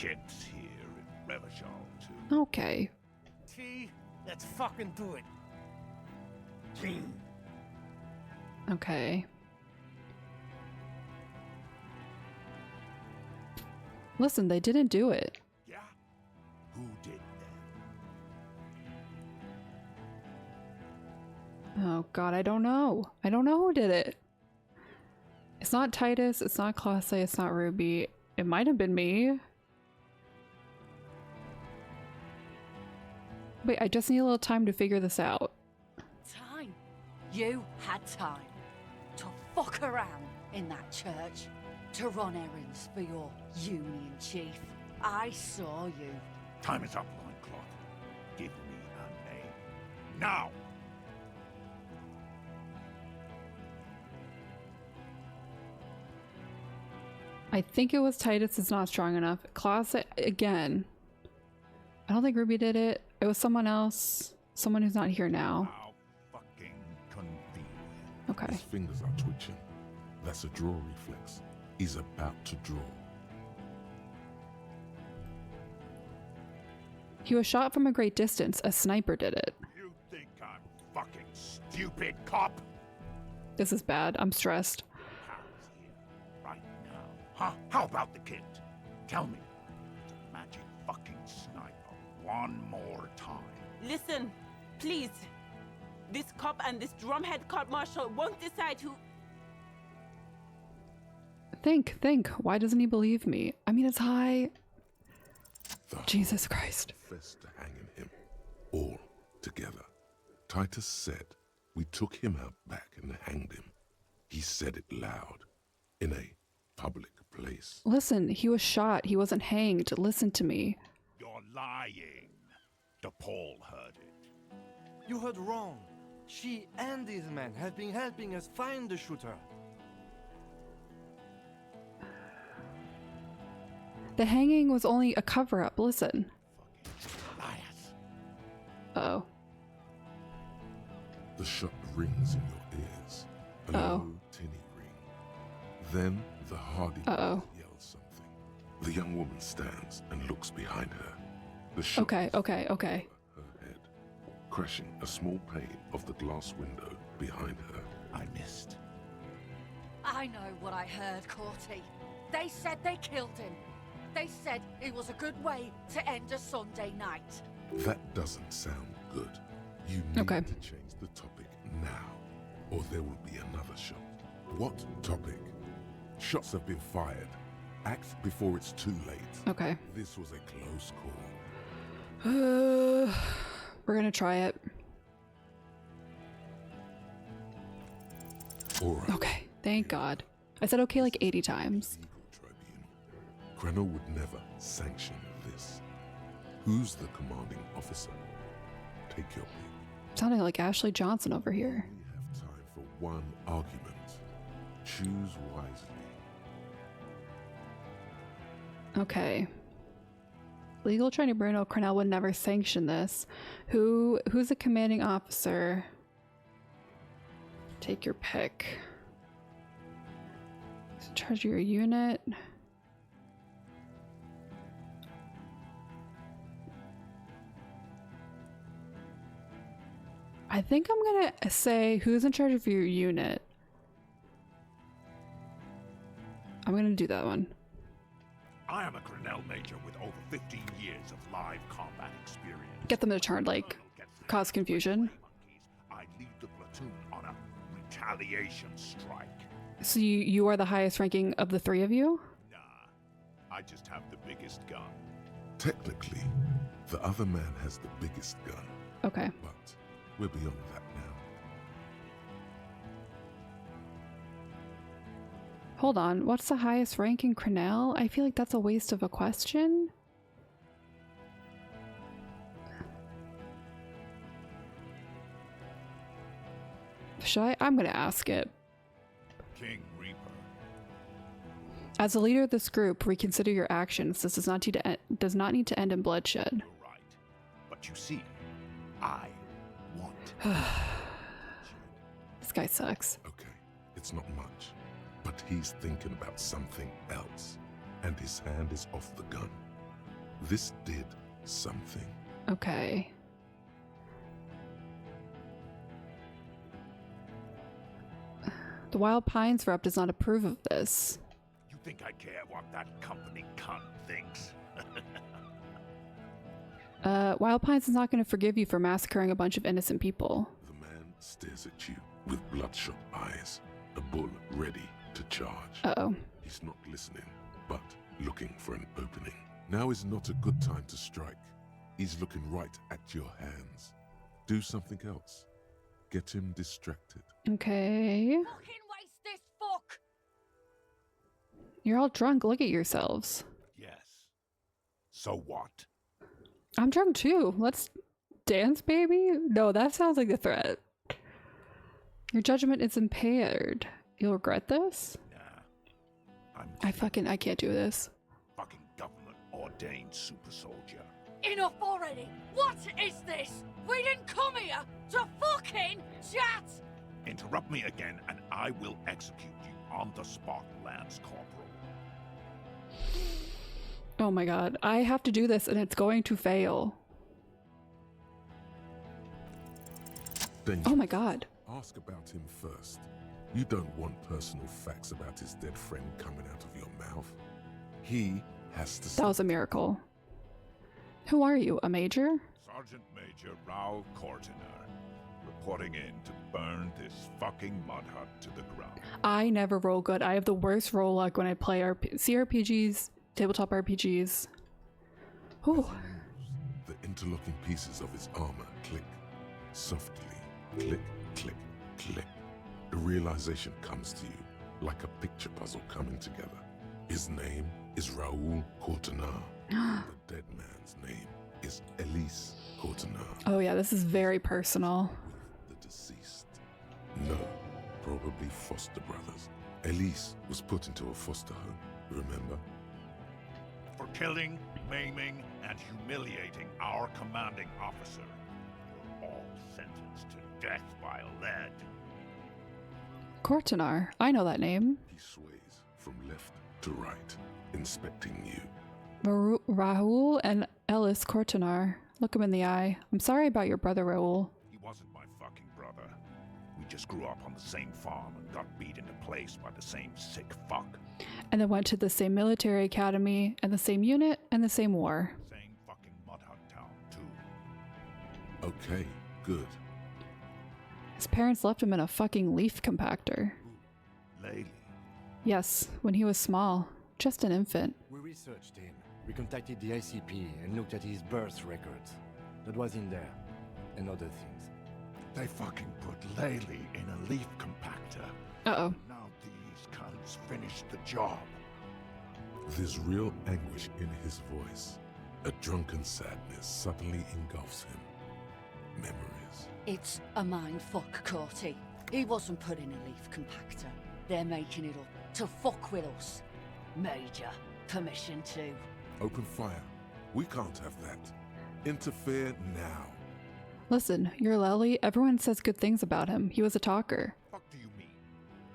Kip's here in Revachol, too. Okay. T, let's fucking do it. Team. Okay. Listen, they didn't do it. Yeah? Who did then? Oh god, I don't know. I don't know who did it. It's not Titus, it's not Classe, it's not Ruby. It might have been me. Wait, I just need a little time to figure this out. Time? You had time to fuck around in that church, to run errands for your union chief. I saw you. Time is up, Loincloth. Give me a name. Now! I think it was Titus is not strong enough. Classe, again. I don't think Ruby did it. It was someone else. Someone who's not here now. How fucking convenient. Okay. His fingers are twitching. That's a draw reflex. He's about to draw. He was shot from a great distance. A sniper did it. You think I'm fucking stupid, cop? This is bad. I'm stressed. Hal's here, right now. Huh? How about the kid? Tell me. It's a magic fucking sniper. One more time. Listen, please. This cop and this drumhead cop marshal won't decide who. Think. Why doesn't he believe me? I mean, it's high. The Jesus Christ. confessed to hanging him, all together. Titus said we took him out back and hanged him. He said it loud, in a public place. Listen, he was shot. He wasn't hanged. Listen to me. You're lying. DePaul heard it. You heard wrong. She and these men have been helping us find the shooter. The hanging was only a cover-up. Listen. Liars. Uh-oh. The shot rings in your ears. A Uh-oh. low, tinny ring. Then the hardy Uh-oh. yells something. The young woman stands and looks behind her. The shot Okay. her head, crashing a small pane of the glass window behind her. I missed. I know what I heard, Corty. They said they killed him. They said it was a good way to end a Sunday night. That doesn't sound good. You need Okay. to change the topic now, or there will be another shot. What topic? Shots have been fired. Act before it's too late. Okay. This was a close call. We're gonna try it. All right. Okay. Thank God. I said okay like 80 times. Legal tribunal. Krenner would never sanction this. Who's the commanding officer? Take your pick. Sounding like Ashley Johnson over here. We have time for one argument. Choose wisely. Okay. Legal Tribunal Cornell would never sanction this. Who's the commanding officer? Take your pick. Who's in charge of your unit? I think I'm gonna say who's in charge of your unit. I'm gonna do that one. I am a Grinnell major with over 15 years of live combat experience. Get them to turn, like, cause confusion. I lead the platoon on a retaliation strike. So you are the highest ranking of the three of you? Nah, I just have the biggest gun. Technically, the other man has the biggest gun, Okay. but we're beyond that now. Hold on. What's the highest rank in Cornell? I feel like that's a waste of a question. Should I? I'm going to ask it. King Reaper. As a leader of this group, reconsider your actions. This does not need to end in bloodshed. You're right. But you see, I want This guy sucks. Okay, it's not much, but he's thinking about something else, and his hand is off the gun. This did something. Okay. The Wild Pines rep does not approve of this. You think I care what that company cunt thinks? Wild Pines is not going to forgive you for massacring a bunch of innocent people. The man stares at you with bloodshot eyes, a bull ready to charge. Uh-oh. He's not listening, but looking for an opening. Now is not a good time to strike. He's looking right at your hands. Do something else. Get him distracted. Okay. Fucking waste this fuck! You're all drunk. Look at yourselves. Yes. So what? I'm drunk too. Let's dance, baby? No, that sounds like a threat. Your judgment is impaired. You'll regret this? Nah. I can't do this. Fucking government ordained super soldier. Enough already! What is this? We didn't come here to fucking chat! Interrupt me again and I will execute you on the spot, Lance Corporal. Oh my god. I have to do this and it's going to fail. Danger. Oh my god. Ask about him first. You don't want personal facts about his dead friend coming out of your mouth. He has to... That was a miracle. Who are you? A major? Sergeant Major Raul Cortiner, reporting in to burn this fucking mud hut to the ground. I never roll good. I have the worst roll luck when I play CRPGs, tabletop RPGs. Ooh. The interlocking pieces of his armor click. Softly. Click, click, click. The realization comes to you like a picture puzzle coming together. His name is Raul Cortiner. The dead man's name is Elise Cortiner. Oh yeah, this is very personal. With the deceased. No, probably foster brothers. Elise was put into a foster home, remember? For killing, maiming, and humiliating our commanding officer. You're all sentenced to death by lead. Cortinar. I know that name. He sways from left to right, inspecting you. Raul and Ellis Cortinar. Look him in the eye. I'm sorry about your brother, Raul. He wasn't my fucking brother. We just grew up on the same farm and got beat into place by the same sick fuck. And then went to the same military academy, and the same unit, and the same war. Same fucking mud hut town, too. Okay, good. His parents left him in a fucking leaf compactor. Lady. Yes, when he was small. Just an infant. We researched him. We contacted the ICP and looked at his birth records. That was in there. And other things. They fucking put Laylee in a leaf compactor. Uh-oh. Now these cunts finished the job. There's real anguish in his voice. A drunken sadness suddenly engulfs him. Memories. It's a mindfuck, Corty. He wasn't put in a leaf compactor. They're making it up to fuck with us. Major, permission to... Open fire. We can't have that. Interfere now. Listen, you're Lely. Everyone says good things about him. He was a talker. What do you mean?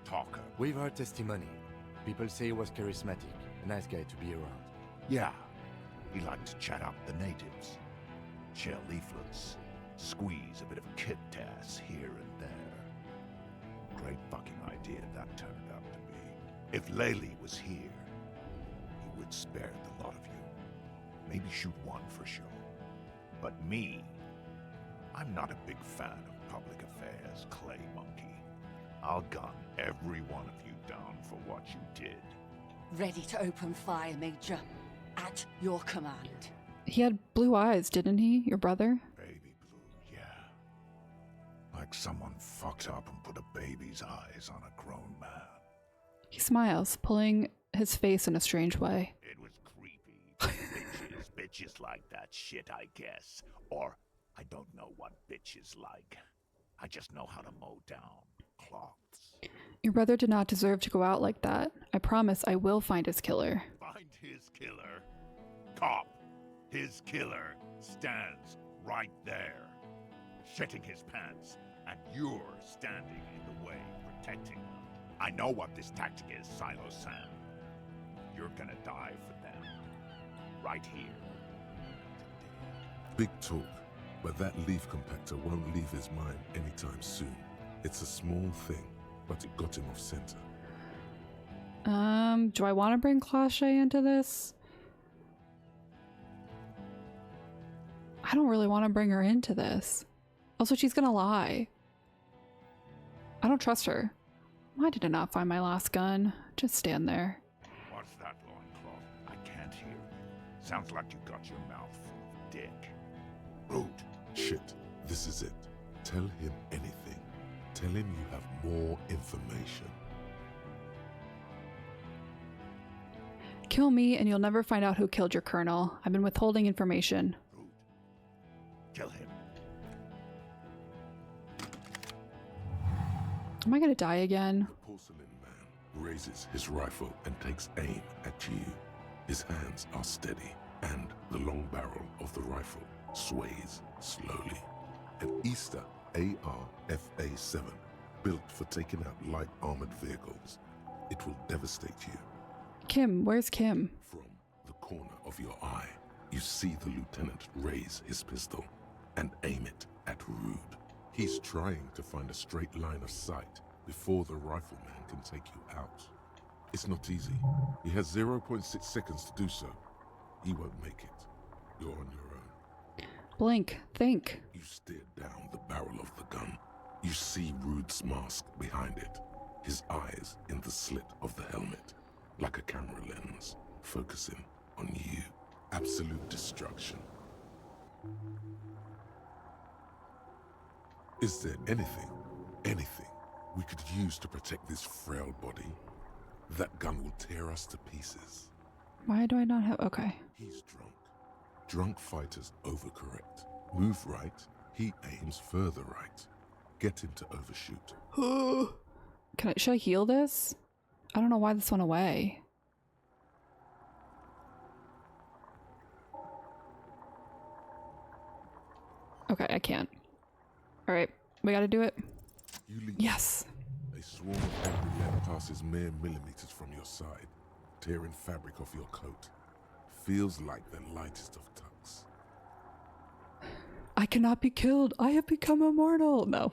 Talker? We've heard testimony. People say he was charismatic, a nice guy to be around. Yeah. He liked to chat up the natives. Share leaflets. Squeeze a bit of kit tass here and there. Great fucking idea that turned out to be. If Laylee was here, he would spare the lot of you. Maybe shoot one for show. But me, I'm not a big fan of public affairs, Clay Monkey. I'll gun every one of you down for what you did. Ready to open fire, Major. At your command. He had blue eyes, didn't he? Your brother? Baby blue, yeah. Like someone fucked up and put a baby's eyes on a grown man. He smiles, pulling his face in a strange way. It was creepy. Bitches like that shit, I guess. Or, I don't know what bitches like. I just know how to mow down cloths. Your brother did not deserve to go out like that. I promise I will find his killer. Find his killer. Cop. His killer stands right there. Shitting his pants. And you're standing in the way, protecting them. I know what this tactic is, Silo Sam. You're gonna die for them. Right here. Big talk, but that leaf compactor won't leave his mind anytime soon. It's a small thing, but it got him off center. Do I want to bring Clashe into this? I don't really want to bring her into this. Also, she's gonna lie. I don't trust her. Why did I not find my last gun? Just stand there. What's that, loincloth? I can't hear. Sounds like you got your mouth full of dick. Rude. Shit, this is it. Tell him anything. Tell him you have more information. Kill me and you'll never find out who killed your colonel. I've been withholding information. Rude. Kill him. Am I gonna die again? The porcelain man raises his rifle and takes aim at you. His hands are steady, and the long barrel of the rifle sways slowly. An Easter AR-FA-7, built for taking out light armored vehicles. It will devastate you. Kim, where's Kim? From the corner of your eye, you see the lieutenant raise his pistol and aim it at Rude. He's trying to find a straight line of sight before the rifleman can take you out. It's not easy. He has 0.6 seconds to do so. He won't make it. You're on your own. Blink, think. You stare down the barrel of the gun. You see Rude's mask behind it, his eyes in the slit of the helmet, like a camera lens, focusing on you. Absolute destruction. Is there anything we could use to protect this frail body? That gun will tear us to pieces. Why do I not have... Okay. He's drunk. Drunk fighters overcorrect. Move right, he aims further right. Get him to overshoot. Should I heal this? I don't know why this went away. Okay, I can't. Alright, we gotta do it. You leap. Yes! A swarm of angry lead passes mere millimeters from your side, tearing fabric off your coat. Feels like the lightest of tucks. I cannot be killed! I have become immortal! No.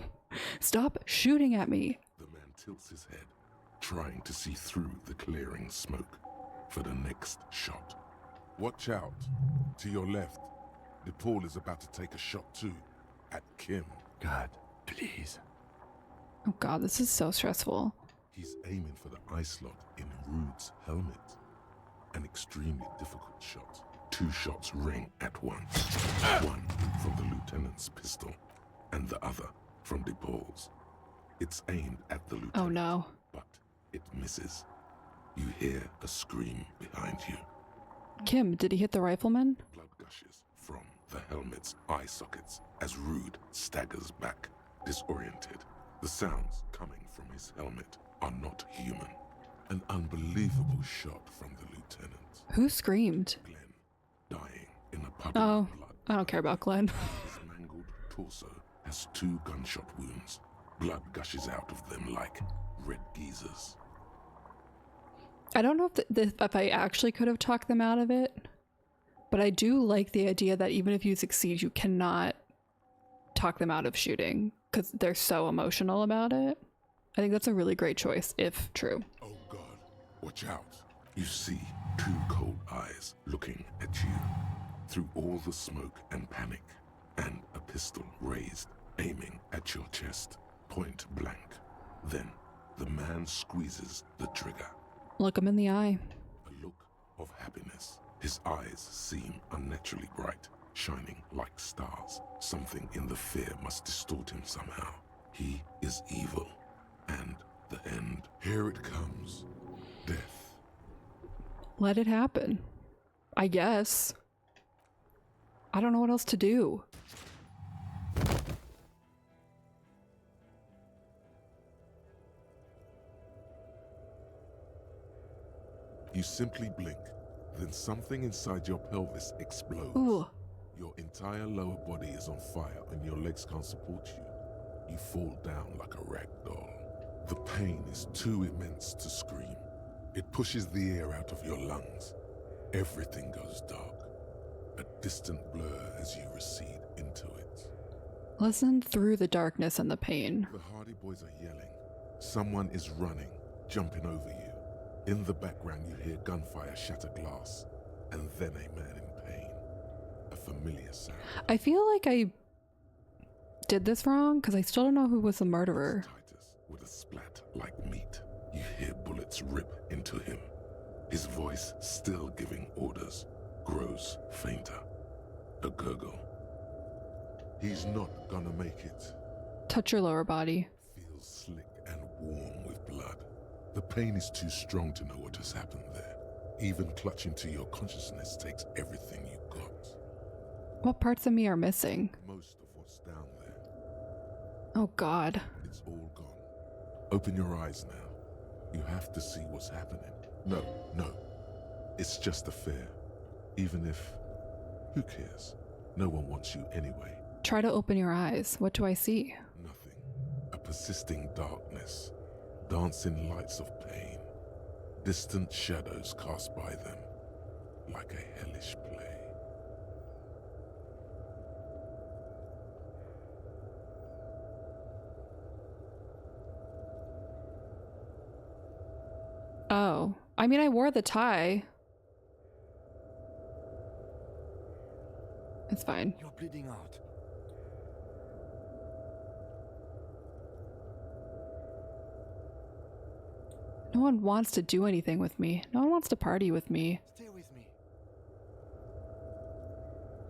Stop shooting at me! The man tilts his head, trying to see through the clearing smoke for the next shot. Watch out. To your left, DePaul is about to take a shot too, at Kim. God, please. Oh god, this is so stressful. He's aiming for the eye slot in Rude's helmet. An extremely difficult shot. 2 shots ring at once. One from the lieutenant's pistol, and the other from DePaul's. It's aimed at the lieutenant. Oh no. But it misses. You hear a scream behind you. Kim, did he hit the rifleman? Blood gushes from the helmet's eye sockets as Rude staggers back, disoriented. The sounds coming from his helmet are not human. An unbelievable shot from the lieutenant. Who screamed? Glenn, dying in a puddle Oh, of blood. I don't care about Glenn. His mangled torso has 2 gunshot wounds. Blood gushes out of them like red geysers. I don't know if I actually could have talked them out of it, but I do like the idea that even if you succeed, you cannot talk them out of shooting because they're so emotional about it. I think that's a really great choice, if true. Oh God, watch out. You see 2 cold eyes looking at you through all the smoke and panic, and a pistol raised, aiming at your chest, point blank. Then the man squeezes the trigger. Look him in the eye. A look of happiness. His eyes seem unnaturally bright, shining like stars. Something in the fear must distort him somehow. He is evil. And the end. Here it comes. Death. Let it happen. I guess. I don't know what else to do. You simply blink, then something inside your pelvis explodes. Ooh. Your entire lower body is on fire and your legs can't support you. You fall down like a rag doll. The pain is too immense to scream. It pushes the air out of your lungs. Everything goes dark. A distant blur as you recede into it. Listen through the darkness and the pain. The Hardy Boys are yelling. Someone is running, jumping over you. In the background you hear gunfire shatter glass, and then a man in pain. A familiar sound. I feel like I did this wrong because I still don't know who was the murderer. Titus, with a splat like meat, you hear bullets rip into him. His voice, still giving orders, grows fainter. A gurgle. He's not gonna make it. Touch your lower body. Feels slick and warm with blood. The pain is too strong to know what has happened there. Even clutching to your consciousness takes everything you got. What parts of me are missing? Most of what's down there. Oh God. It's all gone. Open your eyes now. You have to see what's happening. No. It's just a fear. Even if... Who cares? No one wants you anyway. Try to open your eyes. What do I see? Nothing. A persisting darkness. Dancing lights of pain. Distant shadows cast by them. Like a hellish play. Oh. I mean, I wore the tie. It's fine. You're bleeding out. No one wants to do anything with me. No one wants to party with me. Stay with me.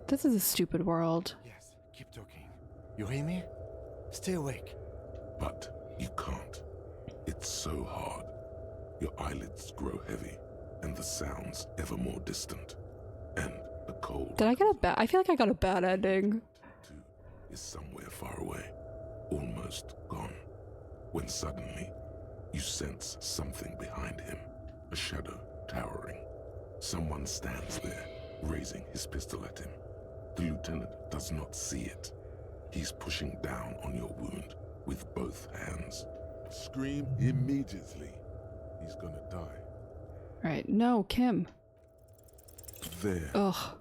This is a stupid world. Yes, keep talking. You hear me? Stay awake. But you can't. It's so hard. Your eyelids grow heavy, and the sounds ever more distant. And the cold... Did I get a bad... I feel like I got a bad ending. ...is somewhere far away, almost gone. When suddenly, you sense something behind him. A shadow towering. Someone stands there, raising his pistol at him. The lieutenant does not see it. He's pushing down on your wound with both hands. Scream immediately. He's gonna die. Right. No, Kim. There. Ugh.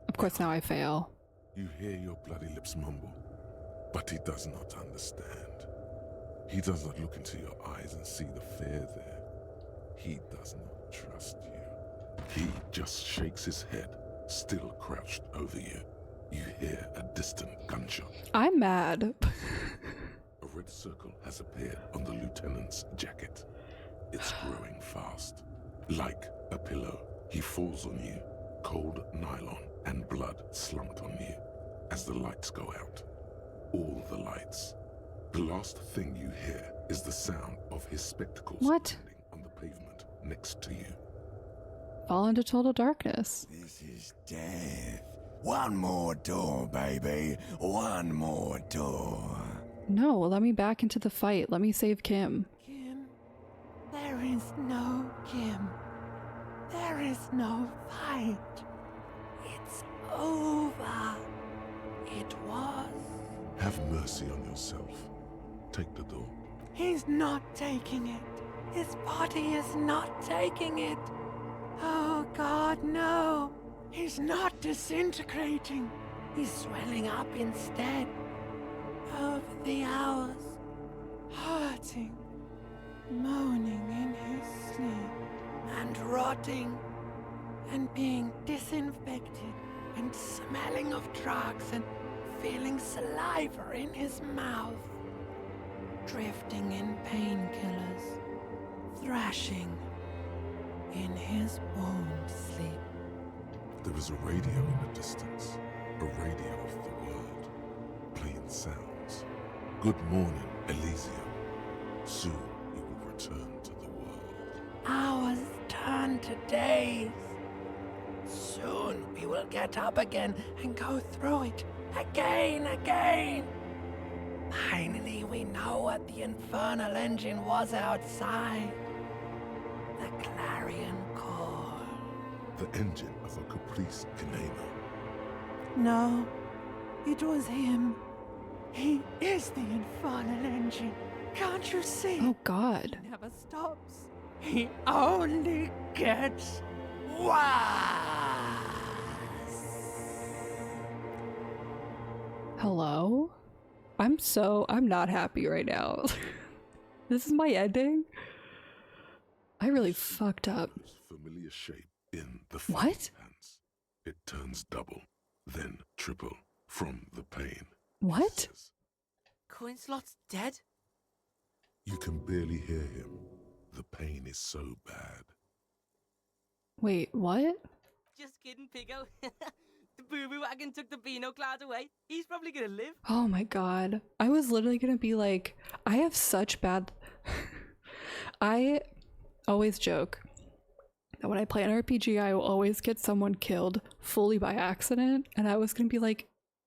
Of course now I fail. You hear your bloody lips mumble, but he does not understand. He does not look into your eyes and see the fear there. He does not trust you. He just shakes his head, still crouched over you. You hear a distant gunshot. I'm mad. A red circle has appeared on the lieutenant's jacket. It's growing fast. Like a pillow, he falls on you, cold nylon and blood slumped on you as the lights go out. All the lights. The last thing you hear is the sound of his spectacles What? landing on the pavement next to you. Fall into total darkness. This is death. One more door, baby. One more door. No, let me back into the fight. Let me save Kim. Kim, there is no Kim. There is no fight. It's over. It was. Have mercy on yourself. Take the door. He's not taking it. His body is not taking it. Oh God, no. He's not disintegrating. He's swelling up instead. Over the hours, hurting, moaning in his sleep, and rotting, and being disinfected, and smelling of drugs, and feeling saliva in his mouth, drifting in painkillers, thrashing in his wound sleep. There is a radio in the distance, a radio of the world, playing sounds. Good morning, Elysium. Soon you will return to the world. Hours turn to days. Soon we will get up again and go through it again. Finally, we know what the infernal engine was outside. The clarion call. The engine of a Caprice Canano. No, it was him. He is the infernal engine. Can't you see? Oh God. He never stops. He only gets worse. Hello? I'm not happy right now. This is my ending? I really fucked up. Familiar shape in the What? hands. It turns double, then triple from the pain. What? Coinslot's dead? You can barely hear him. The pain is so bad. Wait, what? Just kidding, Pigo. The boo-boo wagon took the Beano cloud away. He's probably gonna live. Oh my god. I was literally gonna be like, I have such bad... I always joke that when I play an RPG, I will always get someone killed fully by accident. And I was gonna be like,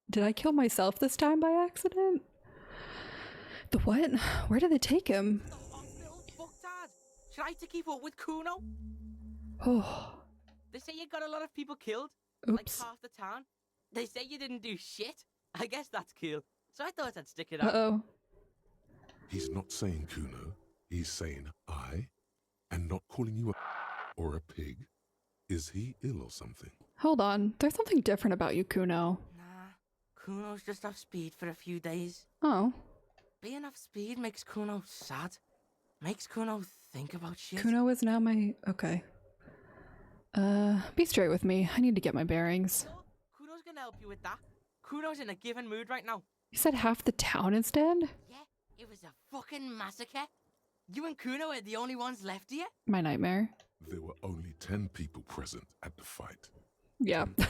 did I kill myself this time by accident? The what? Where did they take him? The hospital, fucktard. Should I to keep up with Kuno? Oh, They say you got a lot of people killed. Like oops. half the town. They say you didn't do shit. I guess that's cool. So I thought I'd stick it out. Uh-oh. He's not saying Kuno. He's saying I, and not calling you a or a pig. Is he ill or something? Hold on. There's something different about you, Kuno. Nah, Kuno's just off speed for a few days. Oh. Being off speed makes Kuno sad. Makes Kuno think about shit. Kuno is now my... Okay. Be straight with me. I need to get my bearings. So, Kuno's gonna help you with that. Kuno's in a given mood right now. You said half the town is dead? Yeah, it was a fucking massacre. You and Kuno are the only ones left here. My nightmare. There were only 10 people present at the fight. Yeah. More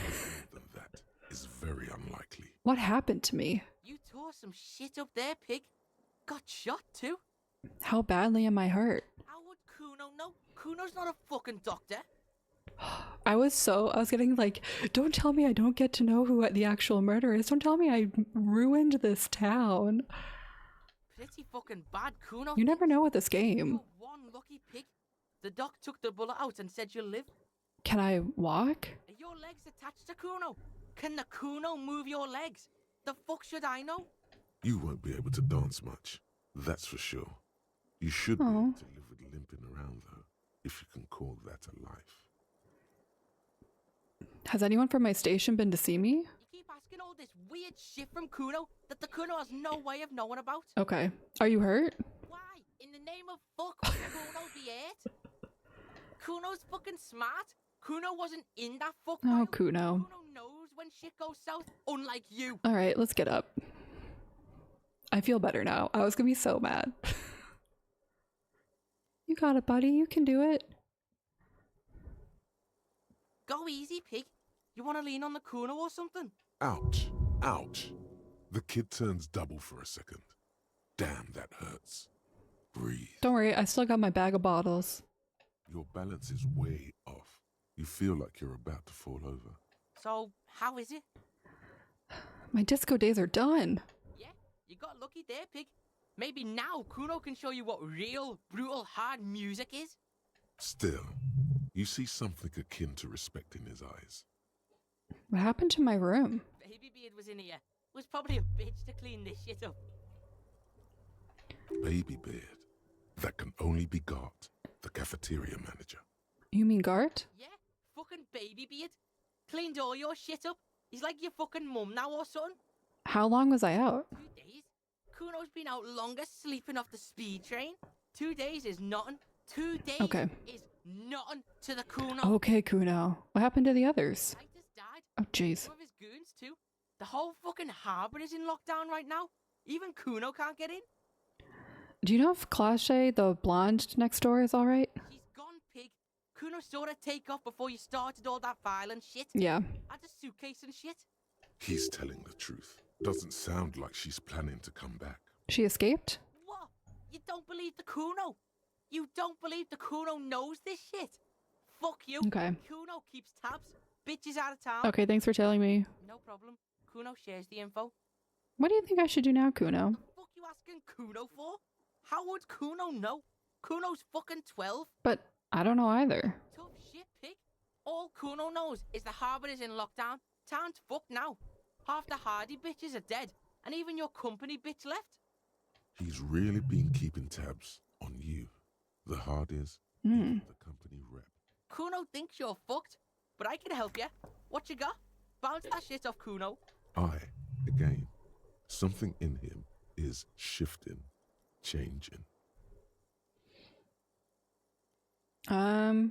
than that is very unlikely. What happened to me? You tore some shit up there, pig. Got shot too. How badly am I hurt? How would Kuno know? Kuno's not a fucking doctor. I was getting like, don't tell me I don't get to know who the actual murderer is. Don't tell me I ruined this town. Pretty fucking bad, Kuno. You never know with this game. You're one lucky pig. The doc took the bullet out and said you'll live. Can I walk? Are your legs attached to Kuno? Can the Kuno move your legs? The fuck should I know? You won't be able to dance much, that's for sure. You should be able to live with limping around, though, if you can call that a life. Has anyone from my station been to see me? You keep asking all this weird shit from Kuno that the Kuno has no way of knowing about. Okay. Are you hurt? Why? In the name of fuck would Kuno be hurt? Kuno's fucking smart. Kuno wasn't in that fuck pile. Oh, Kuno. Kuno knows when shit goes south, unlike you. All right, let's get up. I feel better now. I was gonna be so mad. You got it, buddy. You can do it. Go easy, pig. You want to lean on the Kuno or something? Ouch. Ouch. The kid turns double for a second. Damn, that hurts. Breathe. Don't worry, I still got my bag of bottles. Your balance is way off. You feel like you're about to fall over. So, how is it? My disco days are done. Yeah, you got lucky there, pig. Maybe now Kuno can show you what real, brutal, hard music is. Still, you see something akin to respect in his eyes. What happened to my room? Baby Beard was in here. Was probably a bitch to clean this shit up. Baby Beard. That can only be Gart, the cafeteria manager. You mean Gart? Yeah, fucking Baby Beard. Cleaned all your shit up. He's like your fucking mum now or something. How long was I out? 2 days. Kuno's been out longer sleeping off the speed train. 2 days is nothing. 2 days is nothing to the Kuno. Okay, Kuno. What happened to the others? Titus died. Oh, jeez. Some of his goons too. The whole fucking harbour is in lockdown right now. Even Kuno can't get in. Do you know if Clashe, the blonde next door, is alright? She's gone, pig. Kuno saw her take off before you started all that violent shit. Yeah. Had a suitcase and shit. He's telling the truth. Doesn't sound like she's planning to come back. She escaped? What? You don't believe the Kuno? You don't believe the Kuno knows this shit? Fuck you. Okay. Kuno keeps tabs. Bitch is out of town. Okay, thanks for telling me. No problem. Kuno shares the info. What do you think I should do now, Kuno? The fuck you asking Kuno for? How would Kuno know? Kuno's fucking 12. But I don't know either. Tough shit, pig. All Kuno knows is the harbour is in lockdown. Town's fucked now. Half the hardy bitches are dead. And even your company bitch left. He's really been keeping tabs on you. The Hardys, even the company rep. Kuno thinks you're fucked. But I can help you. What you got? Bounce that shit off Kuno. Again, Something in him is shifting, changing. The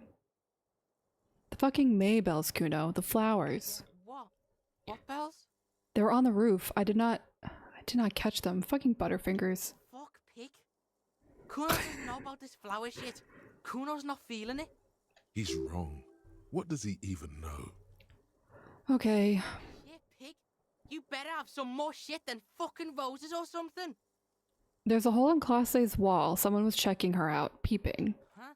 fucking May bells, Kuno. The flowers. What? What bells? They were on the roof. I did not catch them. Fucking butterfingers. Fuck, pig. Kuno doesn't know about this flower shit. Kuno's not feeling it. He's wrong. What does he even know? Okay. Shit, pig. You better have some more shit than fucking roses or something. There's a hole in Classe's wall. Someone was checking her out, peeping. Huh?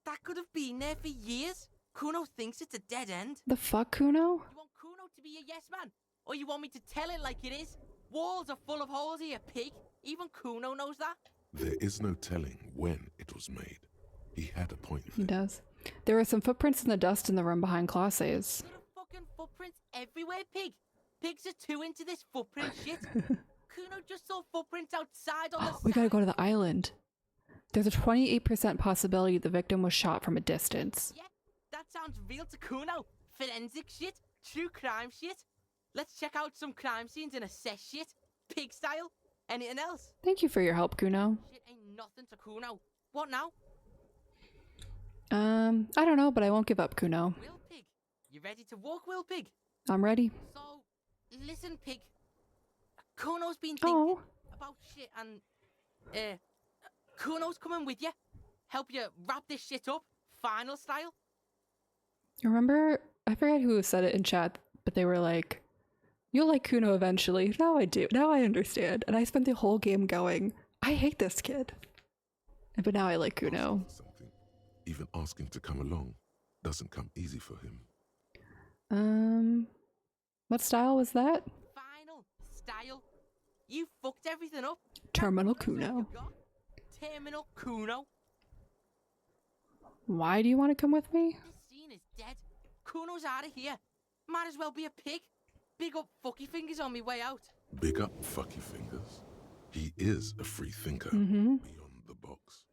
That could have been there for years. Kuno thinks it's a dead end. The fuck, Kuno? You want Kuno to be a yes man? Or you want me to tell it like it is? Walls are full of holes here, pig. Even Kuno knows that. There is no telling when it was made. He had a point He there. does. There were some footprints in the dust in the room behind Classe's. There are fucking footprints everywhere, pig. Pigs are too into this footprint shit. Kuno just saw footprints outside on the We gotta side. go to the island. There's a 28% possibility the victim was shot from a distance. Yeah, that sounds real to Kuno. Forensic shit. True crime shit. Let's check out some crime scenes and assess shit. Pig style. Anything else? Thank you for your help, Kuno. Shit ain't nothing to Kuno. What now? I don't know, but I won't give up, Kuno. Will Pig. You ready to walk, Will Pig? I'm ready. So, listen, Pig. Kuno's been thinking about shit and, Kuno's coming with you. Help you wrap this shit up. Final style. Remember, I forget who said it in chat, but they were like, you'll like Kuno eventually. Now I do. Now I understand. And I spent the whole game going, I hate this kid. But now I like Kuno. Something. Even asking to come along doesn't come easy for him. What style was that? Final style. You fucked everything up. Terminal That's all Kuno. you got. Terminal Kuno. Why do you want to come with me? This scene is dead. Kuno's out of here. Might as well be a pig. Big up fucky fingers on me way out. Big up fucky fingers. He is a free thinker Mm-hmm. beyond the box.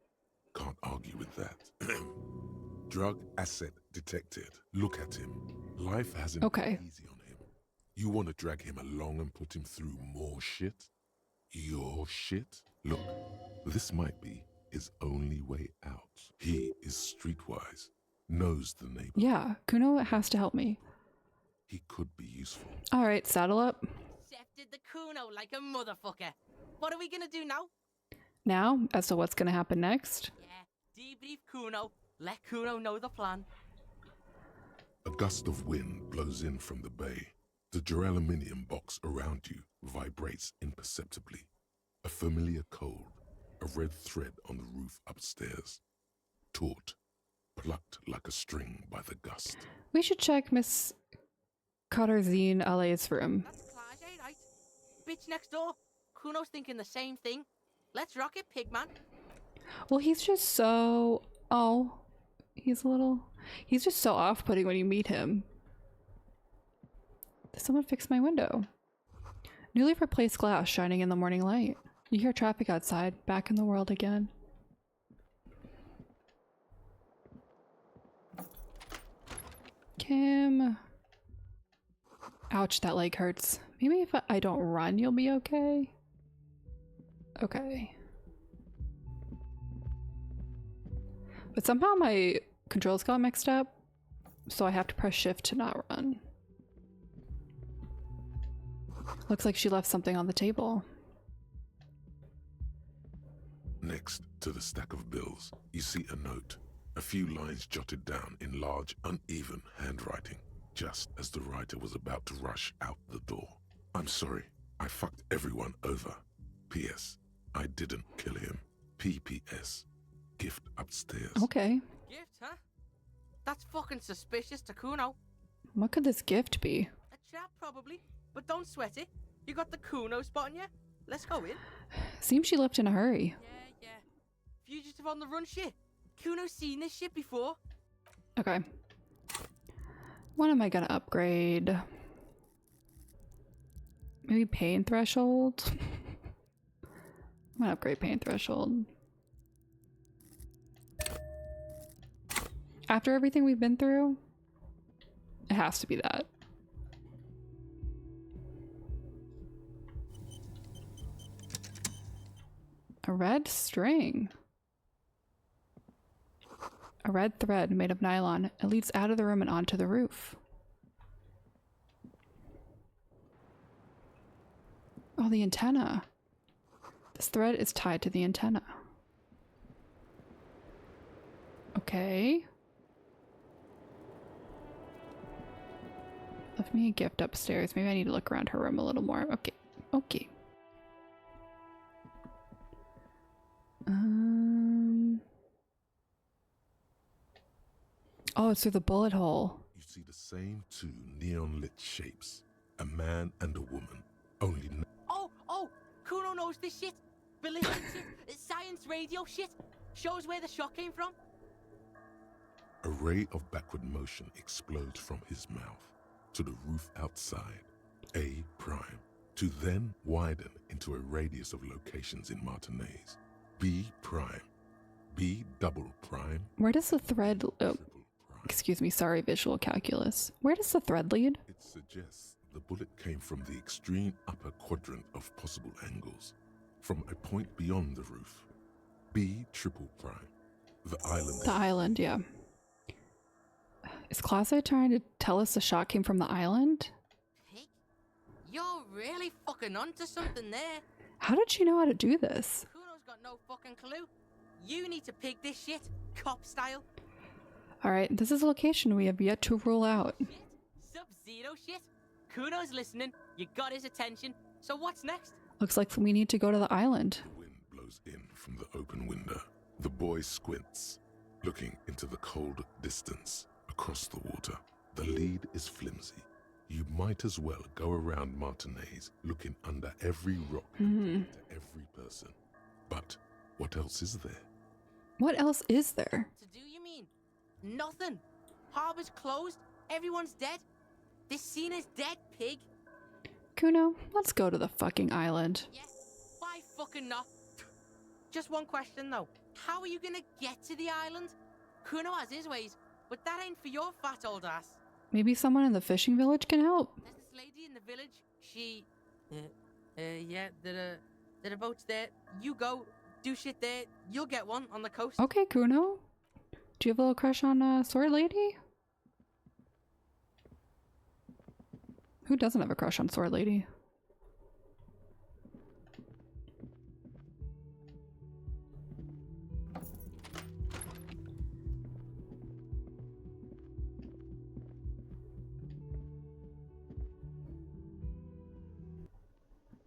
Can't argue with that. Drug asset detected. Look at him. Life hasn't Okay. been easy on him. You want to drag him along and put him through more shit? Your shit? Look, this might be his only way out. He is streetwise, knows the neighbor. Yeah, Kuno has to help me. He could be useful. All right, saddle up. Accepted the Kuno like a motherfucker. What are we gonna do now? Now, as to what's going to happen next. Yeah, debrief Kuno. Let Kuno know the plan. A gust of wind blows in from the bay. The duraluminum box around you vibrates imperceptibly. A familiar cold, a red thread on the roof upstairs. Taut, plucked like a string by the gust. We should check Miss Katarzyne Allay's room. That's Clyde, right? Bitch next door. Kuno's thinking the same thing. Let's rock it, pigman. Well, he's just so... Oh, he's just so off-putting when you meet him. Someone fix my window. Newly replaced glass shining in the morning light. You hear traffic outside, back in the world again. Kim. Ouch, that leg hurts. Maybe if I don't run, you'll be okay. Okay. But somehow my controls got mixed up, so I have to press shift to not run. Looks like she left something on the table. Next to the stack of bills, you see a note. A few lines jotted down in large, uneven handwriting, just as the writer was about to rush out the door. I'm sorry, I fucked everyone over. P.S. I didn't kill him. P.P.S. Gift upstairs. Okay. Gift, huh? That's fucking suspicious to Kuno. What could this gift be? A trap, probably. But don't sweat it. You got the Kuno spot on you. Let's go in. Seems she left in a hurry. Yeah. Fugitive on the run shit. Kuno's seen this shit before. Okay. What am I gonna upgrade? Maybe pain threshold? I'm gonna upgrade pain threshold. After everything we've been through, it has to be that. A red string. A red thread made of nylon. It leads out of the room and onto the roof. Oh, the antenna. This thread is tied to the antenna. Okay. Left me a gift upstairs. Maybe I need to look around her room a little more. Okay. Okay. Oh, it's through the bullet hole. You see the same two neon-lit shapes. A man and a woman. Only Oh, Kuno knows this shit. Ballistic shit. Science radio shit. Shows where the shot came from. a ray of backward motion explodes from his mouth to the roof outside, A prime, to then widen into a radius of locations in Martinez, B prime, B double prime. Where does the thread... Oh, excuse me, sorry, visual calculus. Where does the thread lead? It suggests the bullet came from the extreme upper quadrant of possible angles, from a point beyond the roof. B triple prime, the island. The island, yeah. Is Clausa trying to tell us the shot came from the island? Hey, you're really fucking onto something there. How did she know how to do this? Kuno's got no fucking clue. You need to pick this shit, cop style. Alright, this is a location we have yet to rule out. Shit, Sub-Zero shit. Kuno's listening, you got his attention, so what's next? Looks like we need to go to the island. The wind blows in from the open window. The boy squints, looking into the cold distance across the water. The lead is flimsy. You might as well go around Martinez looking under every rock to every person. But what else is there? What else is there? To do, you mean? Nothing. Harbor's closed, everyone's dead. This scene is dead, pig. Kuno, let's go to the fucking island. Yeah, why fucking not? Just one question though. How are you gonna get to the island? Kuno has his ways, but that ain't for your fat old ass. Maybe someone in the fishing village can help? There's this lady in the village. She... yeah, there are boats there. You go, do shit there. You'll get one on the coast. Okay, Kuno. Do you have a little crush on Sword Lady? Who doesn't have a crush on Sword Lady?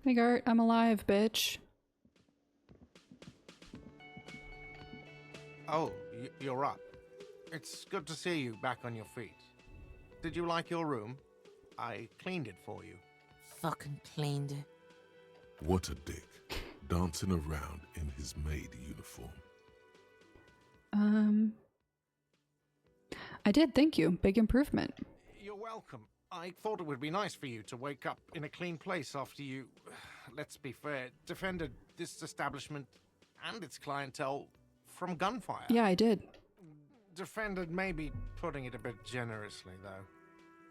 Hey Gert, I'm alive, bitch. Oh, you're up. It's good to see you back on your feet. Did you like your room? I cleaned it for you. Fucking cleaned it. What a dick, dancing around in his maid uniform. I did, thank you. Big improvement. You're welcome. I thought it would be nice for you to wake up in a clean place after you, let's be fair, defended this establishment and its clientele from gunfire. Yeah, I did. Defended maybe putting it a bit generously, though.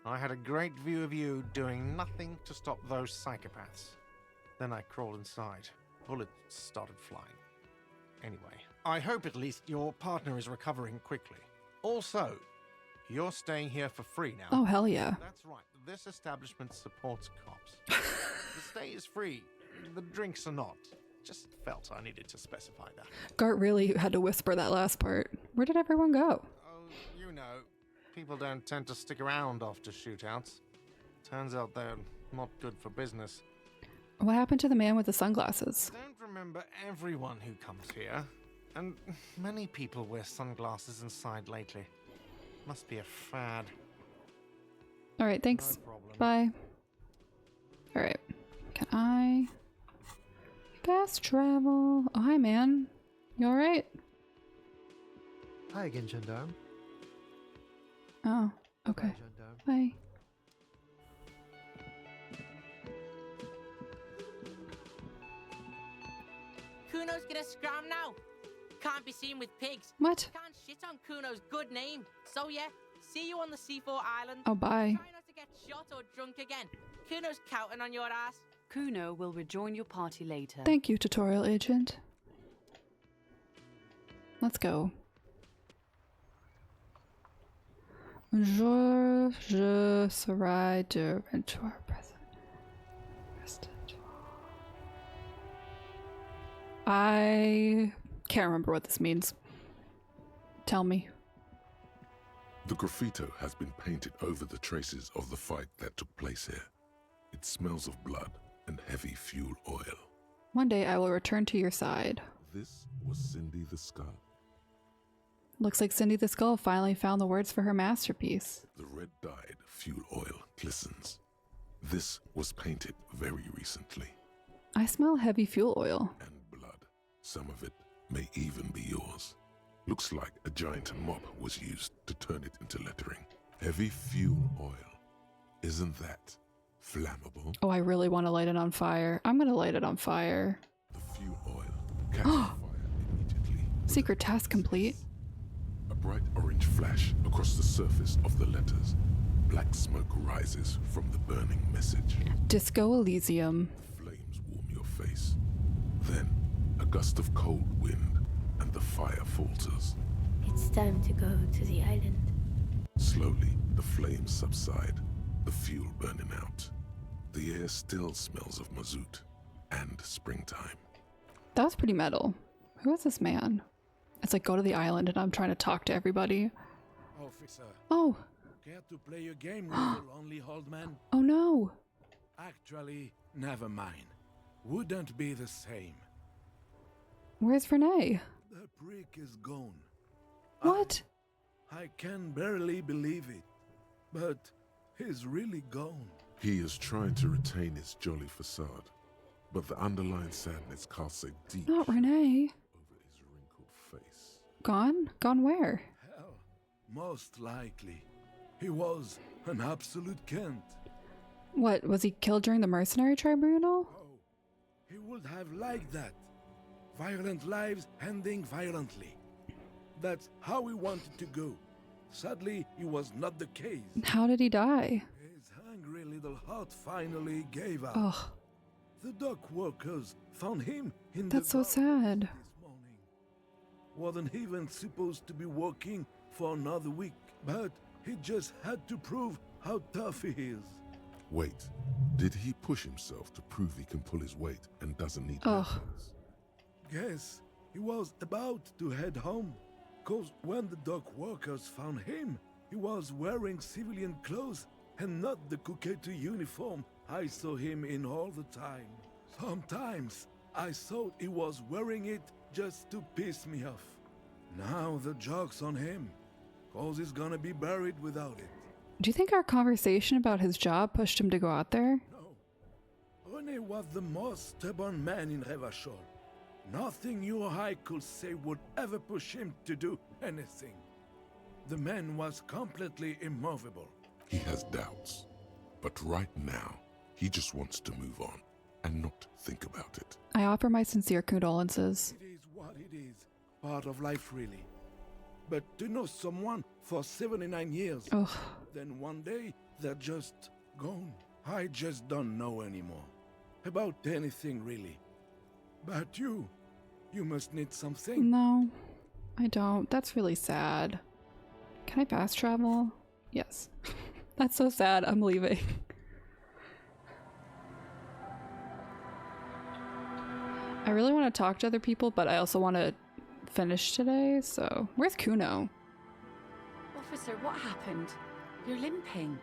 I had a great view of you doing nothing to stop those psychopaths. Then I crawled inside. Bullets started flying. Anyway, I hope at least your partner is recovering quickly. Also, you're staying here for free now. Oh, hell yeah. That's right. This establishment supports cops. The stay is free. The drinks are not. Just felt I needed to specify that. Gart really had to whisper that last part. Where did everyone go? Oh, you know, people don't tend to stick around after shootouts. Turns out they're not good for business. What happened to the man with the sunglasses? I don't remember everyone who comes here. And many people wear sunglasses inside lately. Must be a fad. Alright, thanks. No problem. Bye. Alright. Can I... fast travel? Oh, hi, man. You alright? Hi again, Gendarme. Oh, okay. Gendarme. Bye. Kuno's gonna scram now. Can't be seen with pigs. What? Can't shit on Kuno's good name. So yeah, see you on the C4 island. Oh, bye. Try not to get shot or drunk again. Kuno's counting on your ass. Kuno will rejoin your party later. Thank you, tutorial agent. Let's go. Je serai de retour present. I can't remember what this means. Tell me. The graffito has been painted over the traces of the fight that took place here. It smells of blood and heavy fuel oil. One day I will return to your side. This was Cindy the Skull. Looks like Cindy the Skull finally found the words for her masterpiece. The red-dyed fuel oil glistens. This was painted very recently. I smell heavy fuel oil. And blood. Some of it may even be yours. Looks like a giant mop was used to turn it into lettering. Heavy fuel oil. Isn't that flammable? Oh, I really want to light it on fire. I'm gonna light it on fire. The fuel oil catches fire immediately. Secret task complete. A bright orange flash across the surface of the letters. Black smoke rises from the burning message. Disco Elysium. The flames warm your face. Then, a gust of cold wind, and the fire falters. It's time to go to the island. Slowly, the flames subside, the fuel burning out. The air still smells of mazout and springtime. That was pretty metal. Who is this man? It's like, go to the island and I'm trying to talk to everybody. Officer. Oh. Care to play a game with the lonely old man? Oh no. Actually, never mind. Wouldn't be the same. Where's Renee? The prick is gone. What? I can barely believe it. But he's really gone. He is trying to retain his jolly facade, but the underlying sadness casts a deep Not Renee. over his wrinkled face. Gone? Gone where? Hell, most likely. He was an absolute Kent. What, was he killed during the mercenary tribunal? Oh, he would have liked that. Violent lives ending violently. That's how he wanted to go. Sadly, it was not the case. How did he die? His hungry little heart finally gave up. Ugh. The dock workers found him in That's the so sad. this morning. Wasn't even supposed to be working for another week, but he just had to prove how tough he is. Wait, did he push himself to prove he can pull his weight and doesn't need Ugh. weapons? Guess he was about to head home, cause when the dock workers found him, he was wearing civilian clothes and not the Kuketu uniform I saw him in all the time. Sometimes I thought he was wearing it just to piss me off. Now the joke's on him, cause he's gonna be buried without it. Do you think our conversation about his job pushed him to go out there? No. Rene was the most stubborn man in Revachol. Nothing you or I could say would ever push him to do anything. The man was completely immovable. He has doubts, but right now, he just wants to move on and not think about it. I offer my sincere condolences. It is what it is. Part of life, really. But to know someone for 79 years, Ugh. then one day they're just gone. I just don't know anymore. About anything, really. But you must need something. No, I don't. That's really sad. Can I fast travel? Yes. That's so sad. I'm leaving. I really want to talk to other people, but I also want to finish today, so... Where's Kuno? Officer, what happened? You're limping.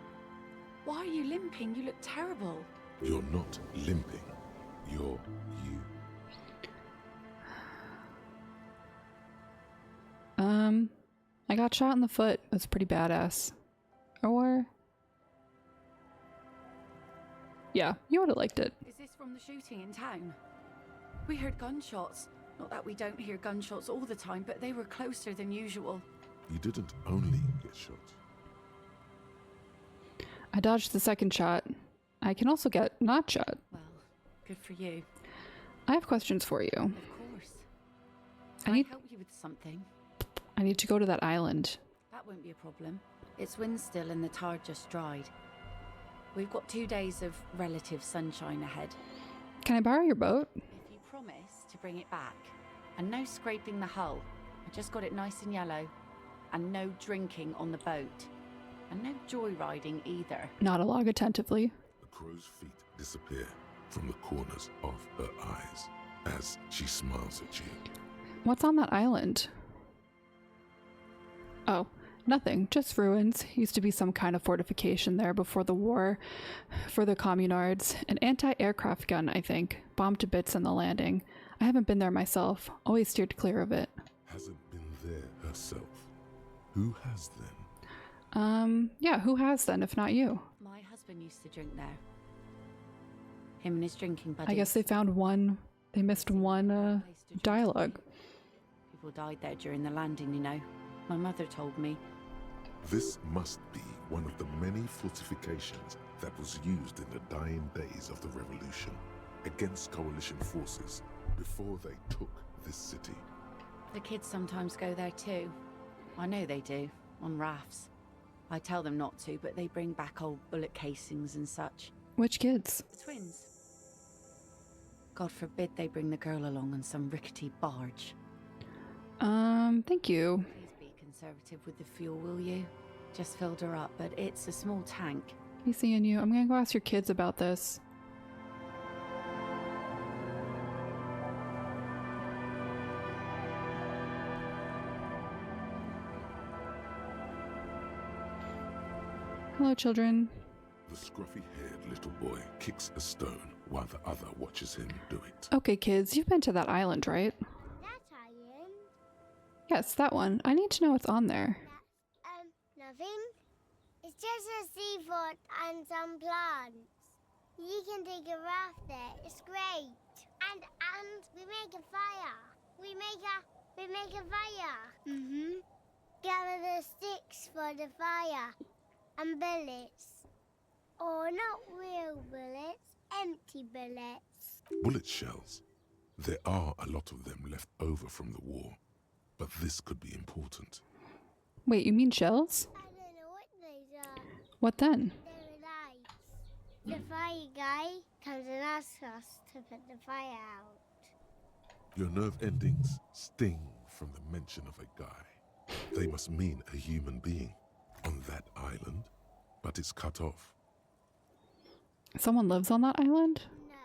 Why are you limping? You look terrible. You're not limping. You're you. I got shot in the foot. It was pretty badass. Or... Yeah, you would have liked it. Is this from the shooting in town? We heard gunshots. Not that we don't hear gunshots all the time, but they were closer than usual. You didn't only get shot. I dodged the second shot. I can also get not shot. Well, good for you. I have questions for you. Of course. Can I help you with something? I need to go to that island. That won't be a problem. It's wind still and the tar just dried. We've got 2 days of relative sunshine ahead. Can I borrow your boat? If you promise to bring it back, and no scraping the hull, I Just got it nice and yellow. And no drinking on the boat. And no joyriding either. Nod along attentively. The crow's feet disappear from the corners of her eyes as she smiles at you. What's on that island? Oh, nothing. Just ruins. Used to be some kind of fortification there before the war for the communards. An anti-aircraft gun, I think. Bombed to bits on the landing. I haven't been there myself. Always steered clear of it. Hasn't been there herself. Who has then? Yeah, who has then, if not you? My husband used to drink there. Him and his drinking buddies. I guess they found one. They missed one dialogue. People died there during the landing, you know. My mother told me. This must be one of the many fortifications that was used in the dying days of the revolution against coalition forces before they took this city. The kids sometimes go there too. I know they do, on rafts. I tell them not to, but they bring back old bullet casings and such. Which kids? The twins. God forbid they bring the girl along on some rickety barge. Thank you. Please be conservative with the fuel, will you? Just filled her up, but it's a small tank. Be seeing you. I'm gonna go ask your kids about this. Hello, children. The scruffy-haired little boy kicks a stone while the other watches him do it. Okay, kids, you've been to that island, right? That island? Yes, that one. I need to know what's on there. Nothing. It's just a seafort and some plants. You can take a raft there. It's great. And we make a fire. We make a fire. Mm-hmm. Gather the sticks for the fire. And bullets. Or not real bullets, empty bullets. Bullet shells. There are a lot of them left over from the war, but this could be important. Wait, you mean shells? I don't know what these are. What then? They're lights. The fire guy comes and asks us to put the fire out. Your nerve endings sting from the mention of a guy. They must mean a human being on that island, but it's cut off. Someone lives on that island? No.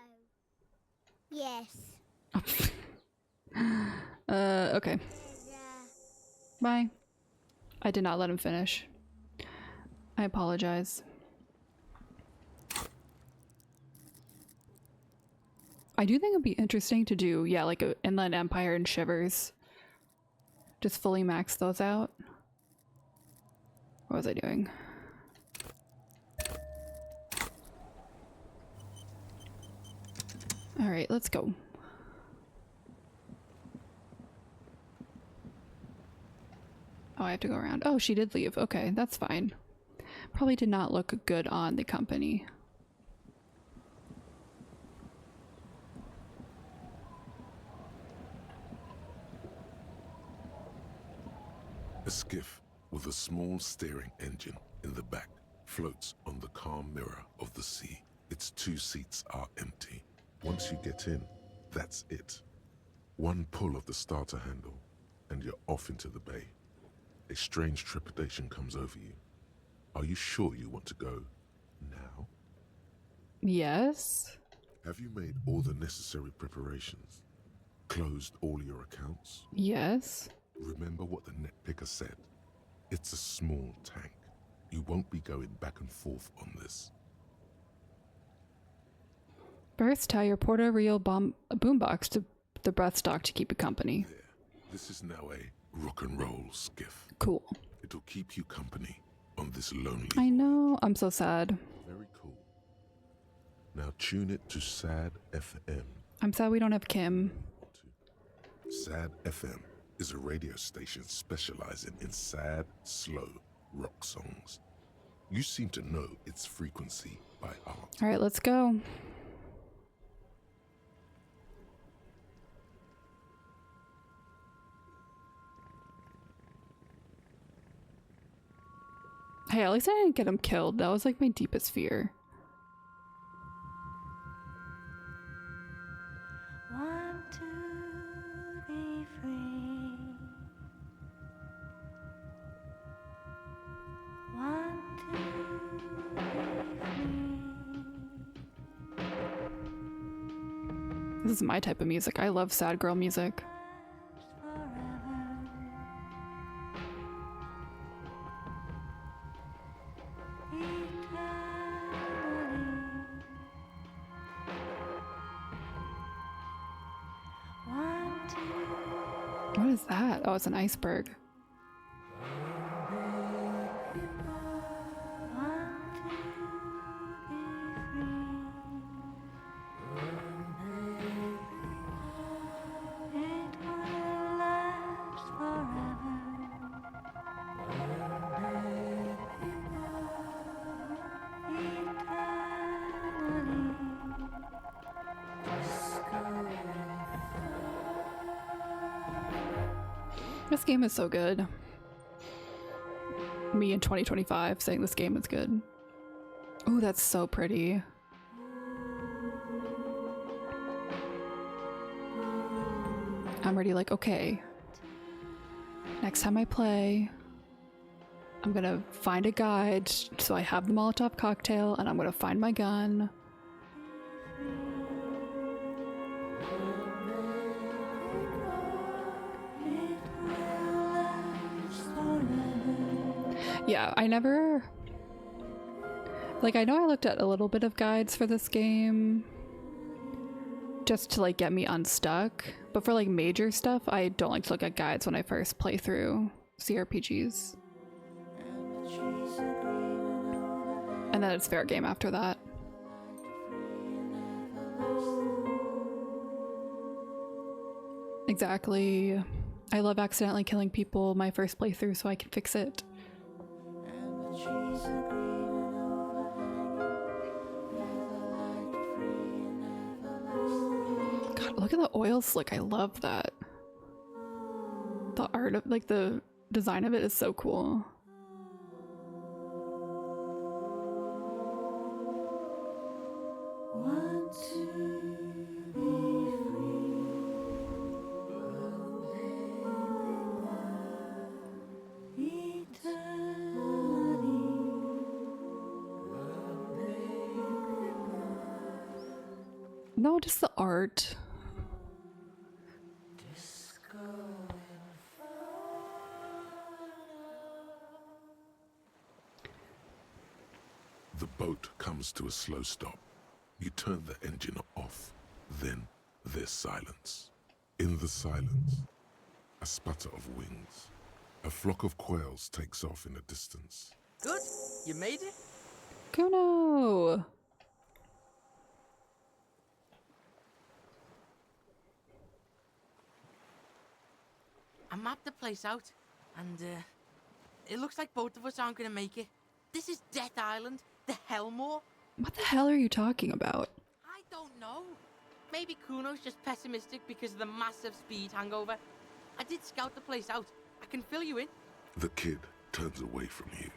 Yes. Okay. Bye. I did not let him finish. I apologize. I do think it'd be interesting to do, yeah, like a Inland Empire and Shivers. Just fully max those out. What was I doing? All right, let's go. Oh, I have to go around. Oh, she did leave. Okay, that's fine. Probably did not look good on the company. A skiff with a small steering engine in the back floats on the calm mirror of the sea. Its 2 seats are empty. Once you get in, that's it. One pull of the starter handle, and you're off into the bay. A strange trepidation comes over you. Are you sure you want to go now? Yes. Have you made all the necessary preparations? Closed all your accounts? Yes. Remember what the net picker said. It's a small tank. You won't be going back and forth on this. First, tie your Puerto Real boombox to the breathstock to keep you company. There. This is now a rock and roll skiff. Cool. It'll keep you company on this lonely. I know. I'm so sad. Very cool. Now tune it to Sad FM. I'm sad we don't have Kim. Sad FM is a radio station specializing in sad, slow rock songs. You seem to know its frequency by heart. All right, let's go. Hey, at least I didn't get him killed. That was like my deepest fear. Want to be free. This is my type of music. I love sad girl music. What is that? Oh, it's an iceberg. This game is so good. Me in 2025 saying this game is good. Oh, that's so pretty. I'm already like, okay. Next time I play, I'm gonna find a guide so I have the Molotov cocktail, and I'm gonna find my gun. Yeah, I never... Like, I know I looked at a little bit of guides for this game just to, like, get me unstuck. But for, like, major stuff, I don't like to look at guides when I first play through CRPGs. And then it's fair game after that. Exactly. I love accidentally killing people my first playthrough so I can fix it. God, look at the oil slick. I love that. The art of, like, the design of it is so cool. No, just the art. The boat comes to a slow stop. You turn the engine off. Then there's silence. In the silence, a sputter of wings. A flock of quails takes off in the distance. Good, you made it? Kuno! I mapped the place out, and it looks like both of us aren't gonna make it. This is Death Island, the Hellmore. What the hell are you talking about? I don't know. Maybe Kuno's just pessimistic because of the massive speed hangover. I did scout the place out. I can fill you in. The kid turns away from you,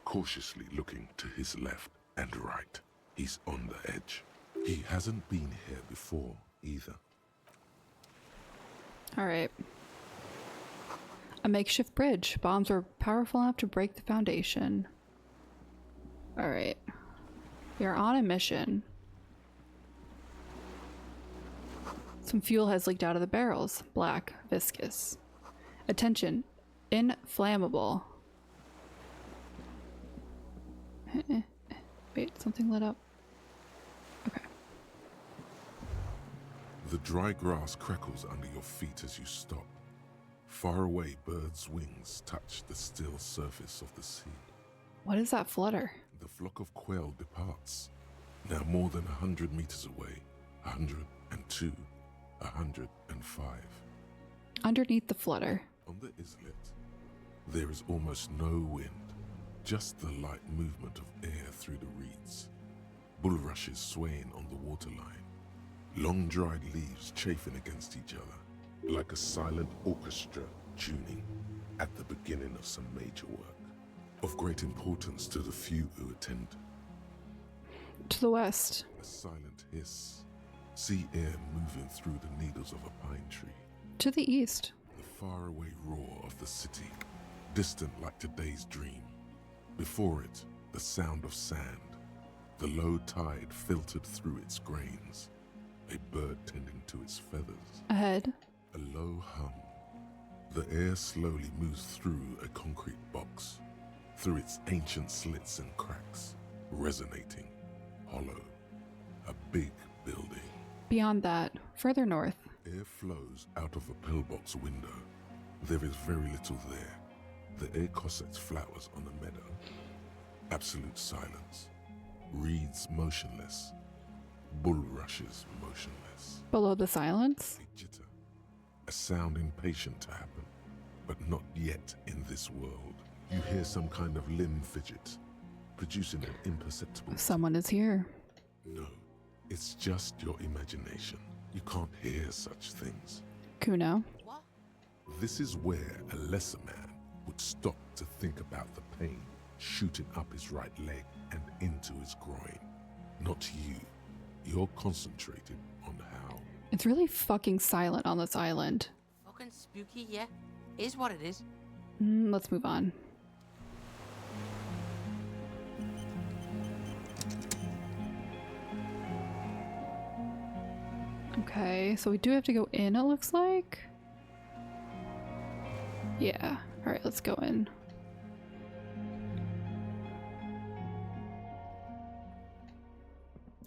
cautiously looking to his left and right. He's on the edge. He hasn't been here before, either. Alright. A makeshift bridge. Bombs were powerful enough to break the foundation. Alright. We are on a mission. Some fuel has leaked out of the barrels. Black, viscous. Attention, inflammable. Wait, something lit up. Okay. The dry grass crackles under your feet as you stop. Far away, birds' wings touch the still surface of the sea. What is that flutter? The flock of quail departs. Now more than 100 meters away. 102, 105. Underneath the flutter. On the islet, there is almost no wind, just the light movement of air through the reeds. Bulrushes swaying on the waterline. Long dried leaves chafing against each other, like a silent orchestra tuning at the beginning of some major work. Of great importance to the few who attend. To the west. A silent hiss. Sea air moving through the needles of a pine tree. To the east. The faraway roar of the city, distant like today's dream. Before it, the sound of sand. The low tide filtered through its grains. A bird tending to its feathers. Ahead. A low hum. The air slowly moves through a concrete box, through its ancient slits and cracks, resonating, hollow. A big building. Beyond that, further north. Air flows out of a pillbox window. There is very little there. The air cossets flowers on a meadow. Absolute silence. Reeds motionless. Bulrushes motionless. Below the silence? A jitter. A sound impatient to happen, but not yet in this world. You hear some kind of limb fidget, producing an imperceptible... Someone is here. No, it's just your imagination. You can't hear such things. Kuno. What? This is where a lesser man would stop to think about the pain shooting up his right leg and into his groin. Not you. You're concentrated on how. It's really fucking silent on this island. Fucking spooky, yeah. Is what it is. Let's move on. Okay, so we do have to go in, it looks like. Yeah. Alright, let's go in.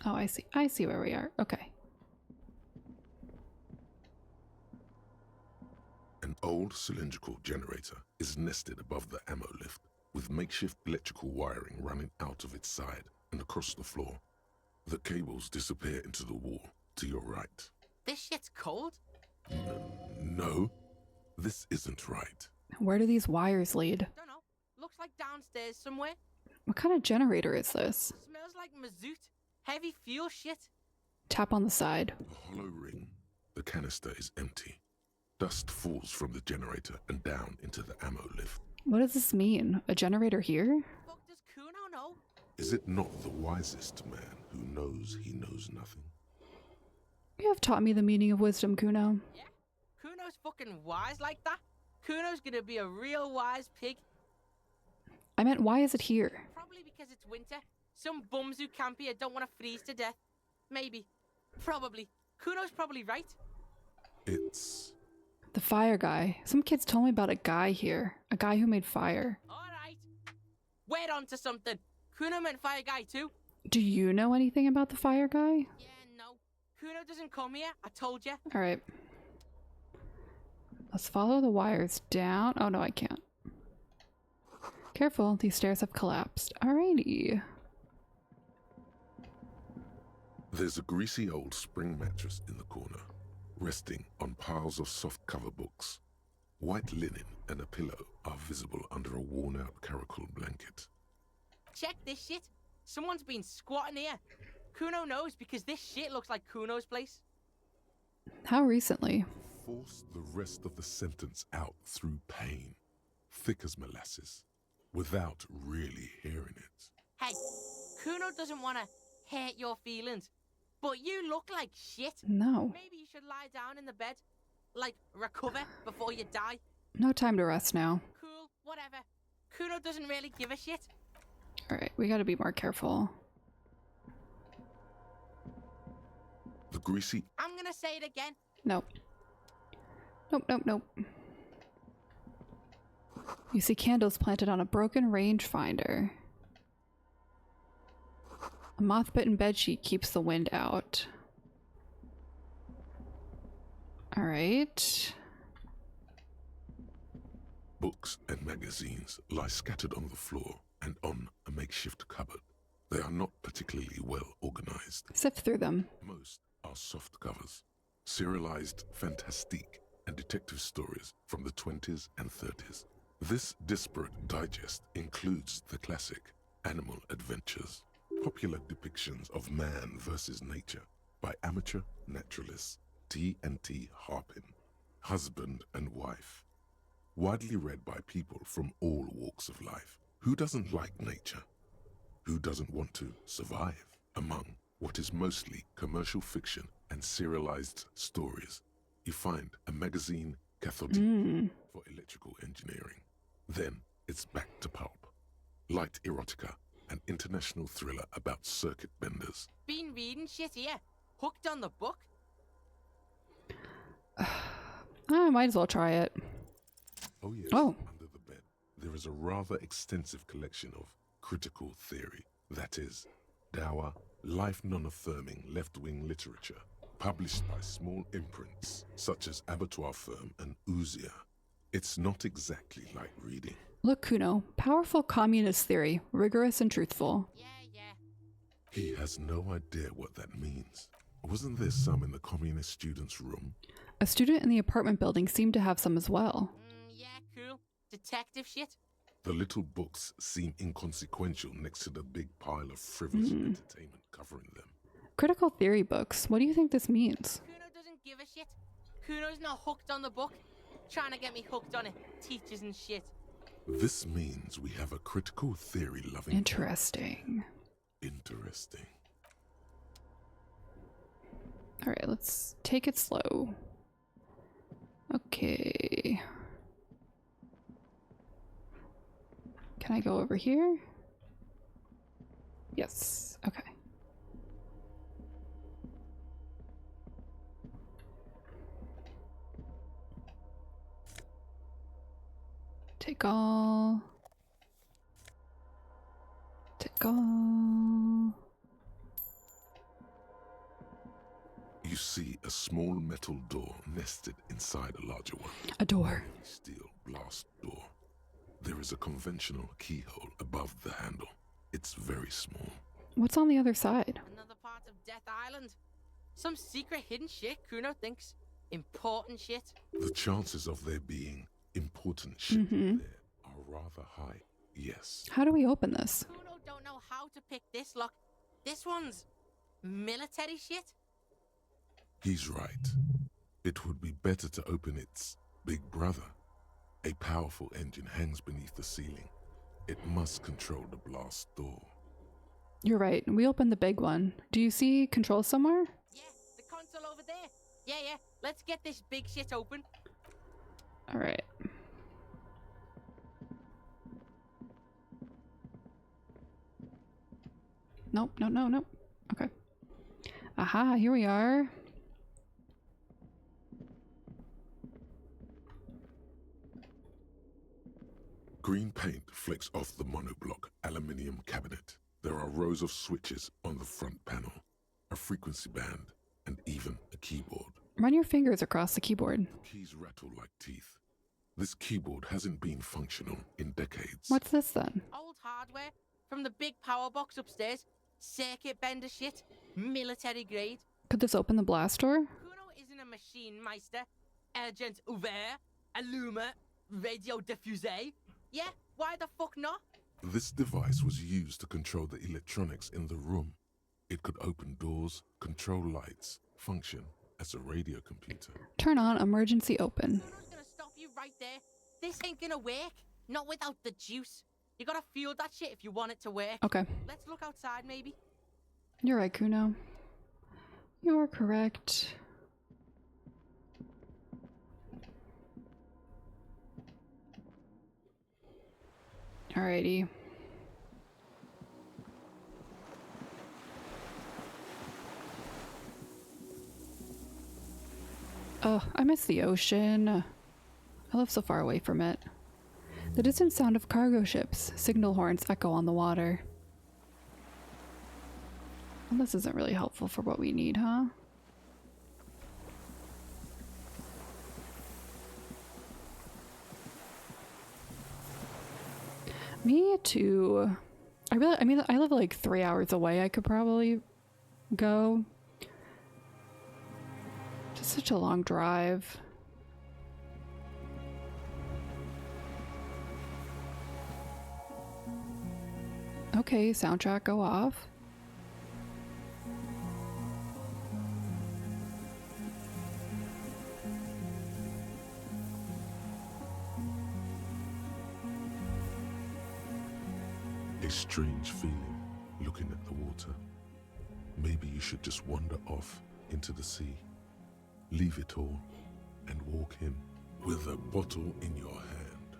Oh, I see. I see where we are. Okay. An old cylindrical generator is nested above the ammo lift, with makeshift electrical wiring running out of its side and across the floor. The cables disappear into the wall to your right. This shit's cold? No, this isn't right. Where do these wires lead? Don't know. Looks like downstairs somewhere. What kind of generator is this? Smells like mazout. Heavy fuel shit. Tap on the side. A hollow ring. The canister is empty. Dust falls from the generator and down into the ammo lift. What does this mean? A generator here? Fuck does Kuno know? Is it not the wisest man who knows he knows nothing? You have taught me the meaning of wisdom, Kuno. Yeah? Kuno's fucking wise like that? Kuno's gonna be a real wise pig. I meant, why is it here? Probably because it's winter. Some bums who camp here don't want to freeze to death. Maybe. Probably. Kuno's probably right. It's... the fire guy. Some kids told me about a guy here. A guy who made fire. Alright. We're on to something. Kuno meant fire guy too. Do you know anything about the fire guy? Yeah, no. Kuno doesn't come here. I told you. Alright. Let's follow the wires down. Oh no, I can't. Careful, these stairs have collapsed. Alrighty. There's a greasy old spring mattress in the corner, resting on piles of soft cover books. White linen and a pillow are visible under a worn-out caracol blanket. Check this shit. Someone's been squatting here. Kuno knows because this shit looks like Kuno's place. How recently? Force the rest of the sentence out through pain, thick as molasses, without really hearing it. Hey, Kuno doesn't want to hurt your feelings, but you look like shit. No. Maybe you should lie down in the bed. Like, recover before you die. No time to rest now. Cool, whatever. Kuno doesn't really give a shit. Alright, we gotta be more careful. The greasy... I'm gonna say it again. Nope. Nope, nope, nope. You see candles planted on a broken rangefinder. A moth-bitten bedsheet keeps the wind out. Alright. Books and magazines lie scattered on the floor and on a makeshift cupboard. They are not particularly well organized. Sift through them. Most are soft covers, serialized fantastique and detective stories from the 20s and 30s. This disparate digest includes the classic Animal Adventures, popular depictions of man versus nature by amateur naturalists T&T Harpin, husband and wife. Widely read by people from all walks of life. Who doesn't like nature? Who doesn't want to survive among what is mostly commercial fiction and serialized stories? You find a magazine cathodique for electrical engineering. Then it's back to pulp. Light erotica, an international thriller about circuit benders. Been reading shit here. Hooked on the book. I might as well try it. Oh yes, Oh. under the bed, there is a rather extensive collection of critical theory, that is, dour, life non-affirming left-wing literature, published by small imprints such as Abattoir Firm and Ouzia. It's not exactly like reading. Look, Kuno. Powerful communist theory. Rigorous and truthful. He has no idea what that means. Wasn't there some in the communist student's room? A student in the apartment building seemed to have some as well. Yeah, cool. Detective shit. The little books seem inconsequential next to the big pile of frivolous entertainment covering them. Critical theory books. What do you think this means? Kuno doesn't give a shit. Kuno's not hooked on the book. Trying to get me hooked on it. Teachers and shit. This means we have a critical theory loving. Interesting. Interesting. All right, let's take it slow. Okay. Can I go over here? Yes. Okay. Take all. Take all. You see a small metal door nested inside a larger one. A door. Steel blast door. There is a conventional keyhole above the handle. It's very small. What's on the other side? Another part of Death Island. Some secret hidden shit, Kuno thinks. Important shit. The chances of there being important shit there are rather high. Yes. How do we open this? Kuno don't know how to pick this lock. This one's military shit. He's right. It would be better to open its big brother. A powerful engine hangs beneath the ceiling. It must control the blast door. You're right. We opened the big one. Do you see controls somewhere? Yeah, the console over there. Yeah. Let's get this big shit open. All right. Nope. No. Okay. Aha, here we are. Green paint flecks off the monoblock aluminium cabinet. There are rows of switches on the front panel, a frequency band, and even a keyboard. Run your fingers across the keyboard. The keys rattle like teeth. This keyboard hasn't been functional in decades. What's this then? Old hardware from the big power box upstairs. Circuit bender shit. Military grade. Could this open the blast door? Kuno isn't a machine meister. Agent ouvert. Alluma. Radio diffusé. Yeah, why the fuck not? This device was used to control the electronics in the room. It could open doors, control lights, function as a radio computer. Turn on emergency open. Kuno's gonna stop you right there. This ain't gonna work. Not without the juice. You gotta feel that shit if you want it to work. Okay. Let's look outside, maybe. You're right, Kuno. You're correct. Alrighty. Oh, I miss the ocean. I live so far away from it. The distant sound of cargo ships, signal horns echo on the water. Well, this isn't really helpful for what we need, huh? Me too. I live like 3 hours away. I could probably go. Just such a long drive. Okay, soundtrack go off. A strange feeling looking at the water. Maybe you should just wander off into the sea. Leave it all and walk in with a bottle in your hand.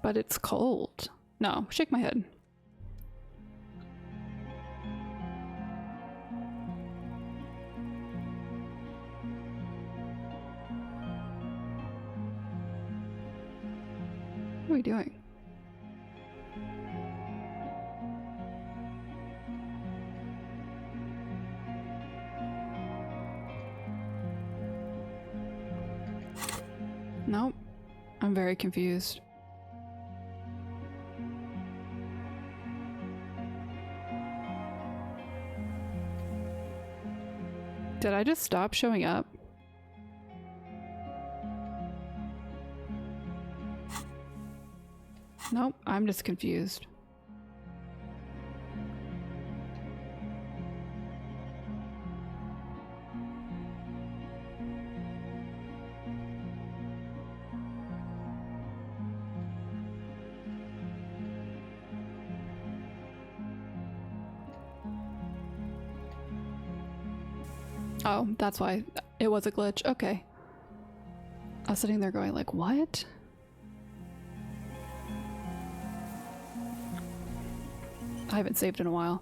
But it's cold. No, shake my head. What are we doing? Nope. I'm very confused. Did I just stop showing up? Nope, I'm just confused. Oh, that's why it was a glitch. Okay. I was sitting there going like, what? I haven't saved in a while.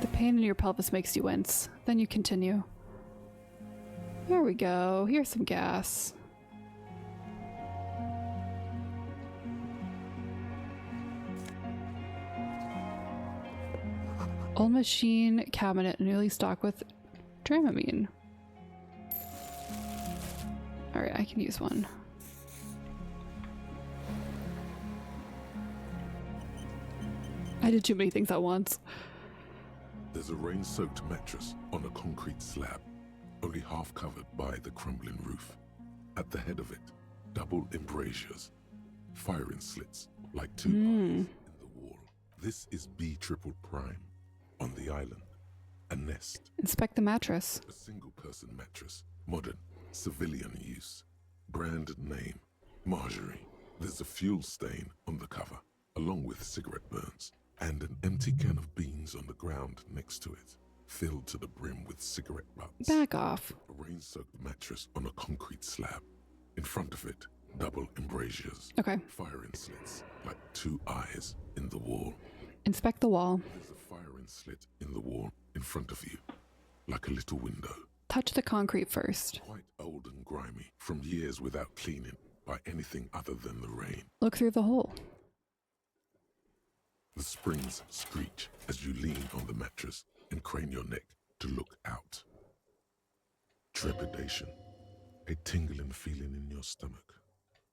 The pain in your pelvis makes you wince. Then you continue. Here we go. Here's some gas. Old machine cabinet newly stocked with Dramamine. Alright, I can use one. I did too many things at once. There's a rain-soaked mattress on a concrete slab, only half covered by the crumbling roof. At the head of it, double embrasures, firing slits like two eyes in the wall. This is B triple prime on the island. A nest. Inspect the mattress. A single-person mattress, modern, civilian use. Brand name, Marjorie. There's a fuel stain on the cover, along with cigarette burns, and an empty can of beans on the ground next to it, filled to the brim with cigarette butts. Back off. A rain-soaked mattress on a concrete slab. In front of it, double embrasures. Okay. Firing slits, like two eyes in the wall. Inspect the wall. There's a firing slit in the wall in front of you, like a little window. Touch the concrete first. Quite old and grimy, from years without cleaning by anything other than the rain. Look through the hole. The springs screech as you lean on the mattress and crane your neck to look out. Trepidation, a tingling feeling in your stomach.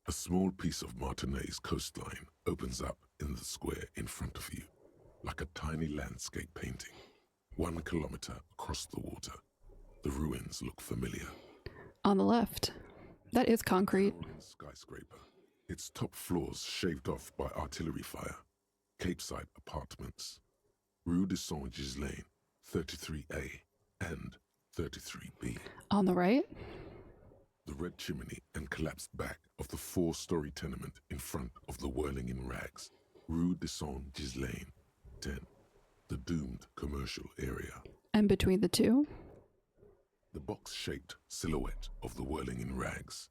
A small piece of Martinez coastline opens up in the square in front of you, like a tiny landscape painting. 1 kilometer across the water. The ruins look familiar. On the left. That is concrete. Skyscraper. Its top floors shaved off by artillery fire. Capeside apartments. Rue de Saint-Ghislain, 33A and 33B. On the right. The red chimney and collapsed back of the 4-story tenement in front of the Whirling in Rags. Rue de Saint-Ghislain, 10. The doomed commercial area. And between the two? The box-shaped silhouette of the Whirling in Rags.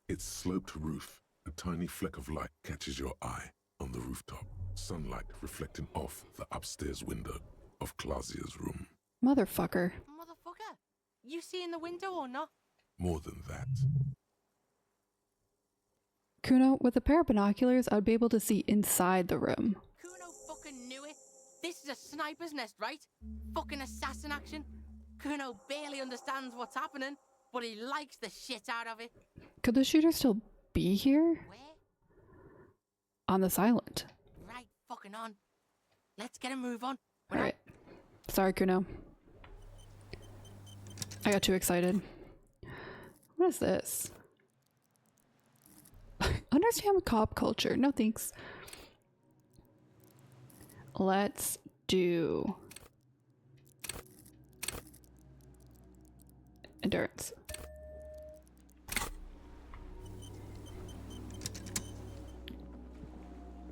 Its sloped roof, a tiny fleck of light catches your eye on the rooftop. Sunlight reflecting off the upstairs window of Clausia's room. Motherfucker. Motherfucker! You see in the window or not? More than that. Kuno, with a pair of binoculars, I would be able to see inside the room. Kuno fucking knew it. This is a sniper's nest, right? Fucking assassin action. Kuno barely understands what's happening, but he likes the shit out of it. Could the shooter still be here? Where? On this island. Right fucking on. Let's get a move on. Alright. Sorry, Kuno. I got too excited. What is this? Understand cop culture. No thanks. Let's do endurance.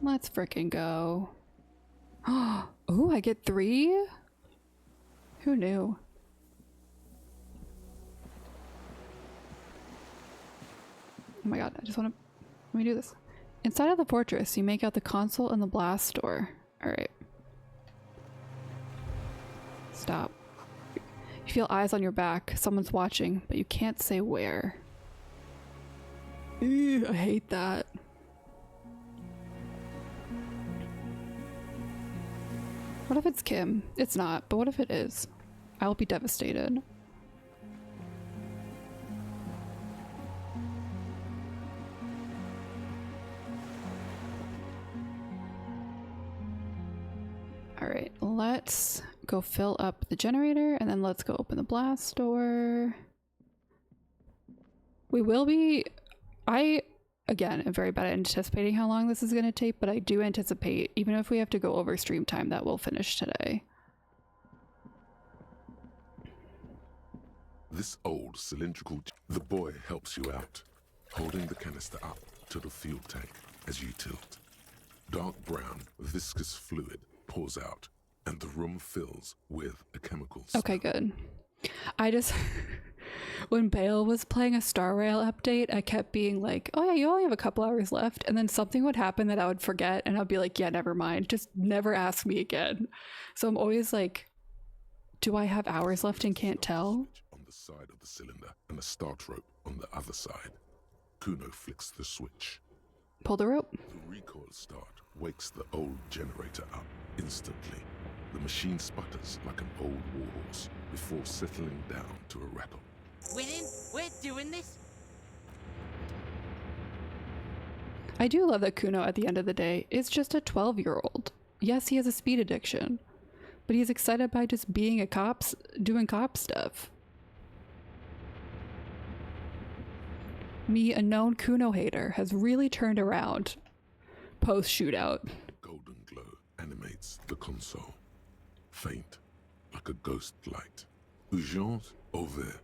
Let's frickin' go. Oh, I get 3? Who knew? Oh my god, I just want to... Let me do this. Inside of the fortress, you make out the console and the blast door. Alright. You feel eyes on your back. Someone's watching, but you can't say where. Ew, I hate that. What if it's Kim? It's not, but what if it is? I'll be devastated. Alright, let's go fill up the generator and then let's go open the blast door. We will be... I, again, am very bad at anticipating how long this is going to take, but I do anticipate, even if we have to go over stream time, that we'll finish today. This old cylindrical... The boy helps you out, holding the canister up to the fuel tank as you tilt. Dark brown, viscous fluid pours out, and the room fills with a chemical smell. Okay, good. I just... When Bale was playing a Star Rail update, I kept being like, oh yeah, you only have a couple hours left. And then something would happen that I would forget, and I'd be like, yeah, never mind. Just never ask me again. So I'm always like, do I have hours left and can't tell? On the side of the cylinder and a start rope on the other side. Kuno flicks the switch. Pull the rope. The recoil start wakes the old generator up instantly. The machine sputters like an old warhorse before settling down to a rattle. We're in. We're doing this. I do love that Kuno, at the end of the day, is just a 12-year-old. Yes, he has a speed addiction, but he's excited by just being a cop, doing cop stuff. Me, a known Kuno hater, has really turned around post-shootout. Golden glow animates the console. Faint, like a ghost light. Urgence ouvert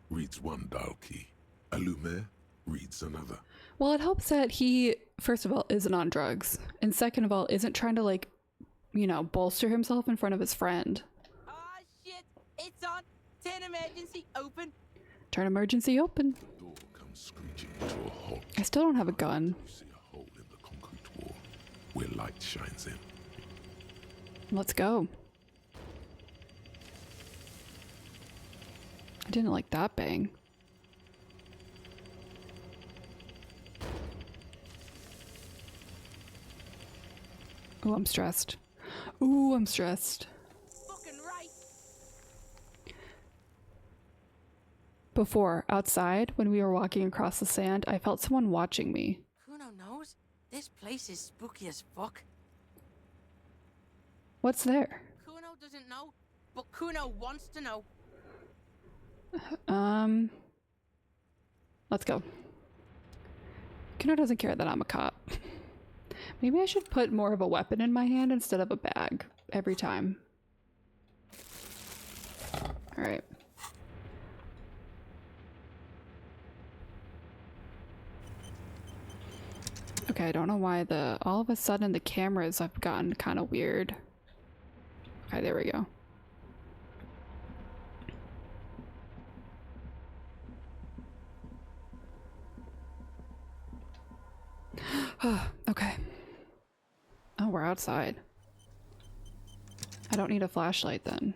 reads one dial key. Allumer reads another. Well, it helps that he, first of all, isn't on drugs, and second of all, isn't trying to, like, you know, bolster himself in front of his friend. Ah, shit! It's on. Turn emergency open. Turn emergency open. The door comes screeching to a halt. I still don't have a gun. You see a hole in the concrete wall where light shines in. Let's go. I didn't like that bang. Oh, I'm stressed. Ooh, I'm stressed. Fucking right. Before, outside, when we were walking across the sand, I felt someone watching me. Kuno knows. This place is spooky as fuck. What's there? Kuno doesn't know, but Kuno wants to know. Let's go. Kuno doesn't care that I'm a cop. Maybe I should put more of a weapon in my hand instead of a bag every time. Alright. Okay, I don't know why all of a sudden the cameras have gotten kind of weird. Okay, there we go. Okay. Oh, we're outside. I don't need a flashlight then.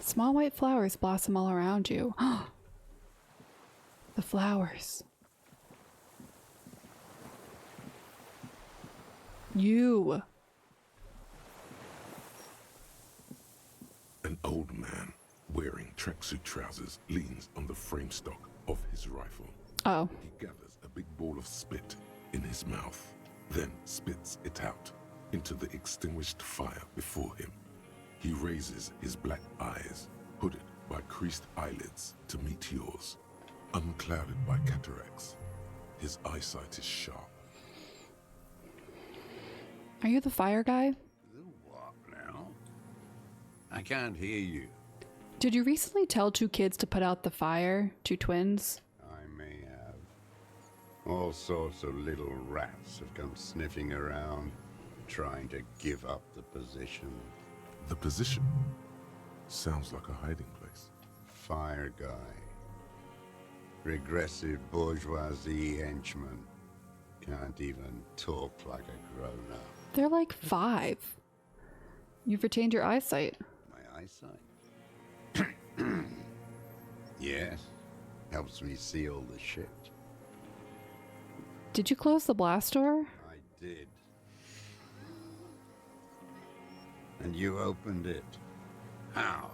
Small white flowers blossom all around you. The flowers. You. An old man wearing tracksuit trousers leans on the frame stock of his rifle. Oh. He gathers a big ball of spit in his mouth, then spits it out into the extinguished fire before him. He raises his black eyes, hooded by creased eyelids, to meet yours, unclouded by cataracts. His eyesight is sharp. Are you the fire guy? The what now? I can't hear you. Did you recently tell 2 kids to put out the fire? 2 twins? I may have. All sorts of little rats have come sniffing around, trying to give up the position. The position sounds like a hiding place. Fire guy. Regressive bourgeoisie henchman. Can't even talk like a grown-up. They're like 5. You've retained your eyesight. My eyesight? Yes. Helps me see all the shit. Did you close the blast door? I did. And you opened it. How?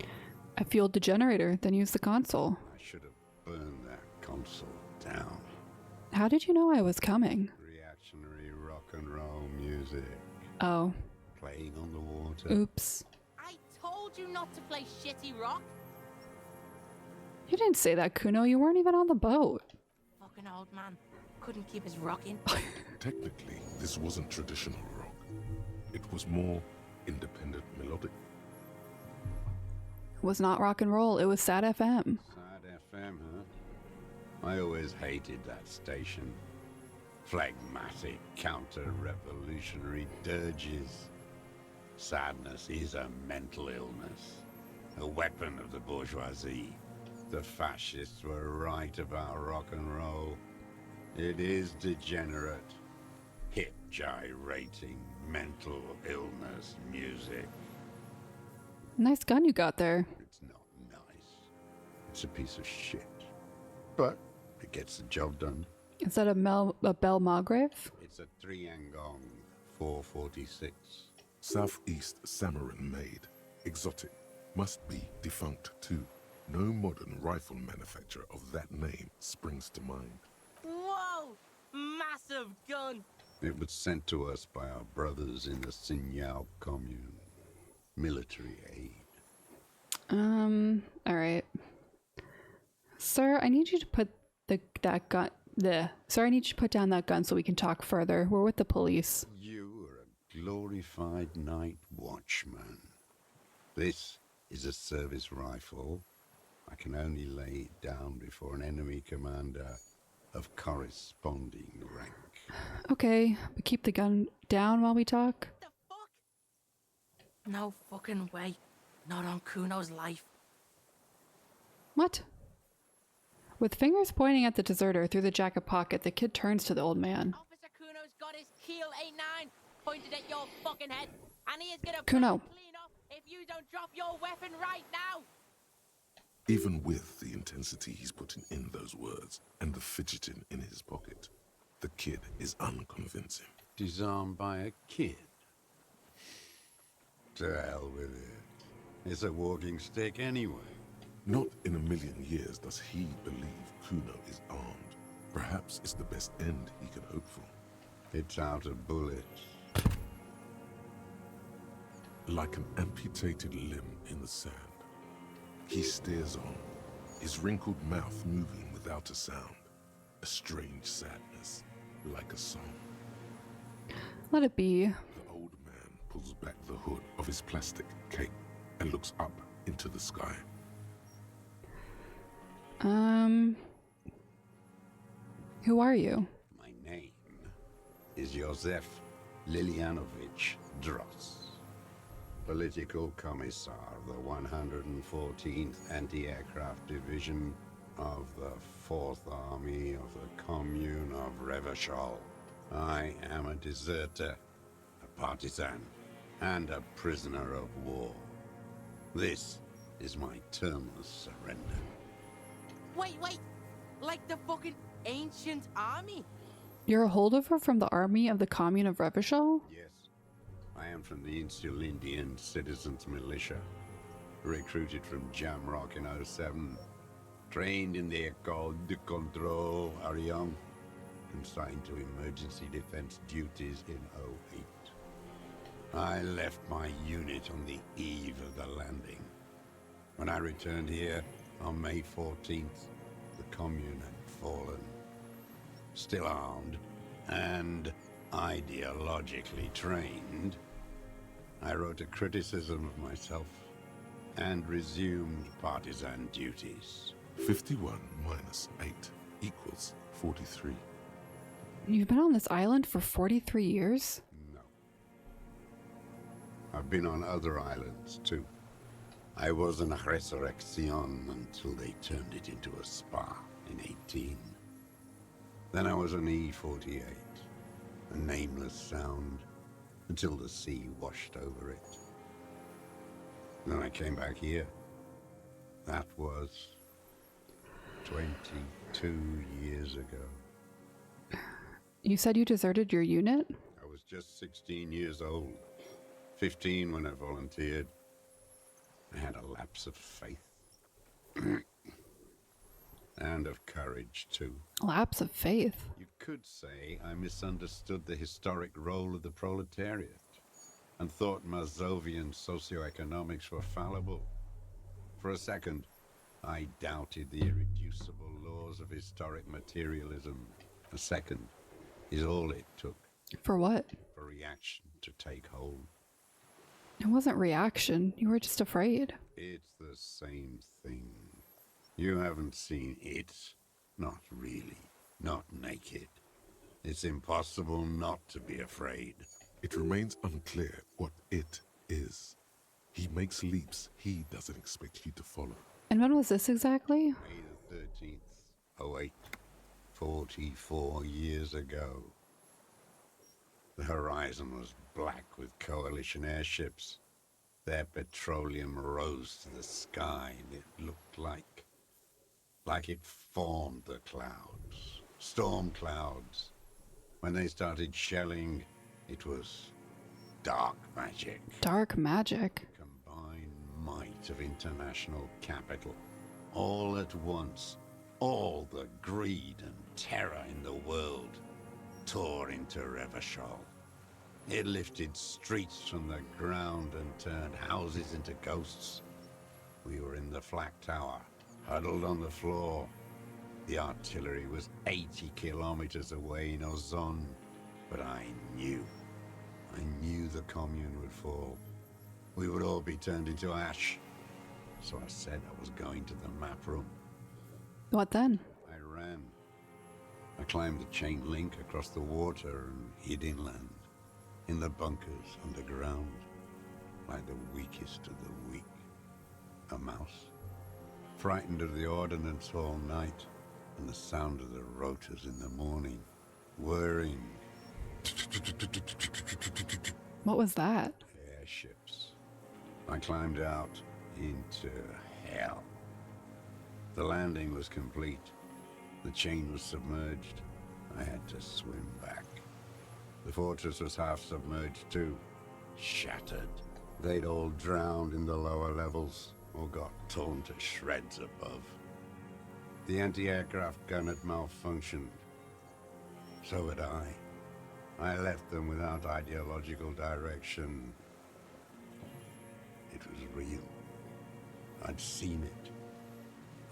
I fueled the generator, then used the console. I should have burned that console down. How did you know I was coming? Reactionary rock and roll music. Oh. Playing on the water. Oops. I told you not to play shitty rock. You didn't say that, Kuno. You weren't even on the boat. Fucking old man. Couldn't keep his rock in. Technically, this wasn't traditional rock. It was more independent melodic. It was not rock and roll. It was Sad FM. Sad FM, huh? I always hated that station. Phlegmatic, counter-revolutionary dirges. Sadness is a mental illness. A weapon of the bourgeoisie. The fascists were right about rock and roll. It is degenerate. Hip gyrating, mental illness music. Nice gun you got there. It's not nice. It's a piece of shit. But it gets the job done. Is that a Bell Magrave? It's a Triangong 446. Southeast Samarin made. Exotic. Must be defunct too. No modern rifle manufacturer of that name springs to mind. Whoa! Massive gun! It was sent to us by our brothers in the Signal commune. Military aid. Alright. Sir, I need you to put that gun... Sir, I need you to put down that gun so we can talk further. We're with the police. You are a glorified night watchman. This is a service rifle. I can only lay it down before an enemy commander of corresponding rank. Okay, but keep the gun down while we talk. The fuck? No fucking way. Not on Kuno's life. What? With fingers pointing at the deserter through the jacket pocket, the kid turns to the old man. Officer Kuno's got his keel 8-9 pointed at your fucking head, and he is gonna Kuno. clean up if you don't drop your weapon right now. Even with the intensity he's putting in those words and the fidgeting in his pocket, the kid is unconvincing. Disarmed by a kid? To hell with it. It's a walking stick anyway. Not in a million years does he believe Kuno is armed. Perhaps it's the best end he can hope for. It's out of bullets. Like an amputated limb in the sand, he stares on, his wrinkled mouth moving without a sound. A strange sadness, like a song. Let it be. The old man pulls back the hood of his plastic cape and looks up into the sky. Who are you? My name is Josef Lilianovich Dross, Political Commissar of the 114th Anti-Aircraft Division of the 4th Army of the Commune of Revachol. I am a deserter, a partisan, and a prisoner of war. This is my termless surrender. Wait. Like the fucking ancient army? You're a holdover from the army of the Commune of Revachol? Yes. I am from the Insular Indian Citizens Militia. Recruited from Jamrock in 07. Trained in the École de Contrôle Arion. Consigned to emergency defense duties in 08. I left my unit on the eve of the landing. When I returned here on May 14th, the commune had fallen. Still armed and ideologically trained, I wrote a criticism of myself and resumed partisan duties. 51 minus 8 equals 43. You've been on this island for 43 years? No. I've been on other islands, too. I was in a resurrection until they turned it into a spa in 18. Then I was an E-48, a nameless sound, until the sea washed over it. Then I came back here. That was 22 years ago. You said you deserted your unit? I was just 16 years old. 15 when I volunteered. I had a lapse of faith. And of courage, too. Lapse of faith? You could say I misunderstood the historic role of the proletariat and thought Mazovian socioeconomics were fallible. For a second, I doubted the irreducible laws of historic materialism. A second is all it took. For what? For reaction to take hold. It wasn't reaction. You were just afraid. It's the same thing. You haven't seen it. Not really. Not naked. It's impossible not to be afraid. It remains unclear what it is. He makes leaps he doesn't expect you to follow. And when was this exactly? May the 13th, 08, 44 years ago. The horizon was black with coalition airships. Their petroleum rose to the sky, and it looked like it formed the clouds. Storm clouds. When they started shelling, it was dark magic. Dark magic? Combined might of international capital. All at once, all the greed and terror in the world tore into Revachol. It lifted streets from the ground and turned houses into ghosts. We were in the flak tower, huddled on the floor. The artillery was 80 kilometers away in Ozon, but I knew the commune would fall. We would all be turned into ash. So I said I was going to the map room. What then? I ran. I climbed the chain link across the water and hid inland, in the bunkers underground, like the weakest of the weak. A mouse, frightened of the ordnance all night, and the sound of the rotors in the morning, whirring. What was that? Airships. I climbed out into hell. The landing was complete. The chain was submerged. I had to swim back. The fortress was half submerged too. Shattered. They'd all drowned in the lower levels, or got torn to shreds above. The anti-aircraft gun had malfunctioned. So had I. I left them without ideological direction. It was real. I'd seen it.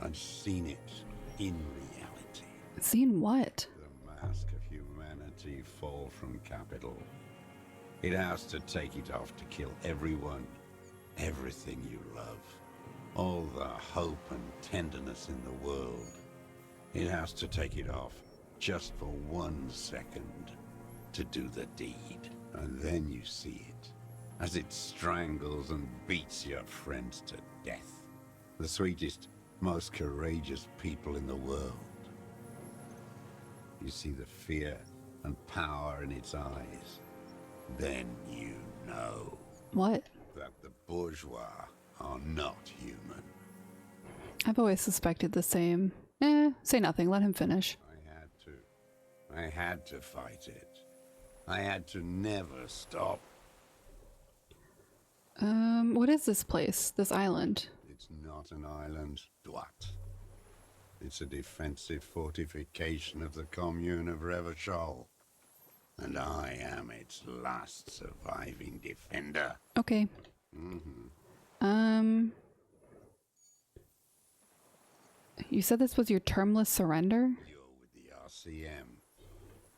I'd seen it in reality. Seen what? The mask of humanity fall from capital. It has to take it off to kill everyone, everything you love. All the hope and tenderness in the world. It has to take it off just for 1 second to do the deed. And then you see it as it strangles and beats your friends to death. The sweetest, most courageous people in the world. You see the fear and power in its eyes. Then you know. What? That the bourgeois are not human. I've always suspected the same. Say nothing, let him finish. I had to fight it. I had to never stop. What is this place? This island? It's not an island, Dwat. It's a defensive fortification of the commune of Revachol. And I am its last surviving defender. Okay. You said this was your termless surrender? You're with the RCM,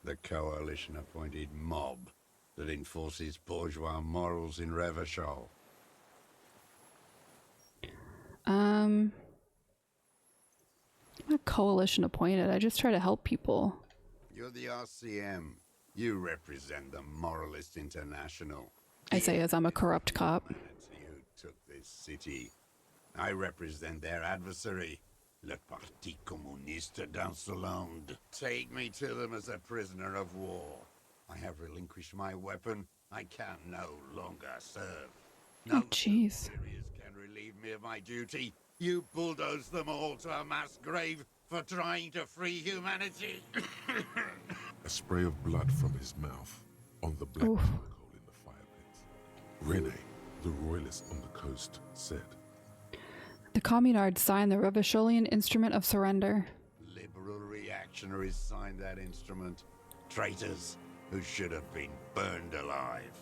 the coalition-appointed mob that enforces bourgeois morals in Revachol. I'm not coalition appointed. I just try to help people. You're the RCM. You represent the Moralist International. I say as I'm a corrupt cop. Who took this city. I represent their adversary, Le Parti Communiste dans le monde. Take me to them as a prisoner of war. I have relinquished my weapon. I can no longer serve. No Oh, jeez. superiors can relieve me of my duty. You bulldoze them all to a mass grave for trying to free humanity. A spray of blood from his mouth on the black charcoal in the fire pit. Rene, the royalist on the coast, said, The communards signed the Revacholian Instrument of Surrender. Liberal reactionaries signed that instrument. Traitors who should have been burned alive.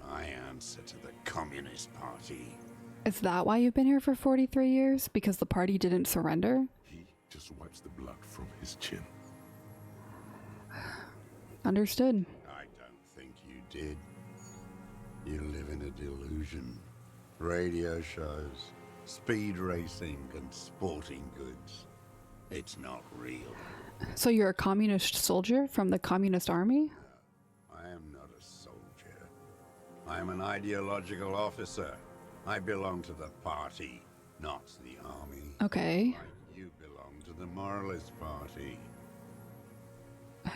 I answer to the Communist Party. Is that why you've been here for 43 years? Because the party didn't surrender? He just wipes the blood from his chin. Understood. I don't think you did. You live in a delusion. Radio shows, speed racing, and sporting goods. It's not real. So you're a communist soldier from the communist army? I am not a soldier. I am an ideological officer. I belong to the party, not the army. Okay. You belong to the moralist party.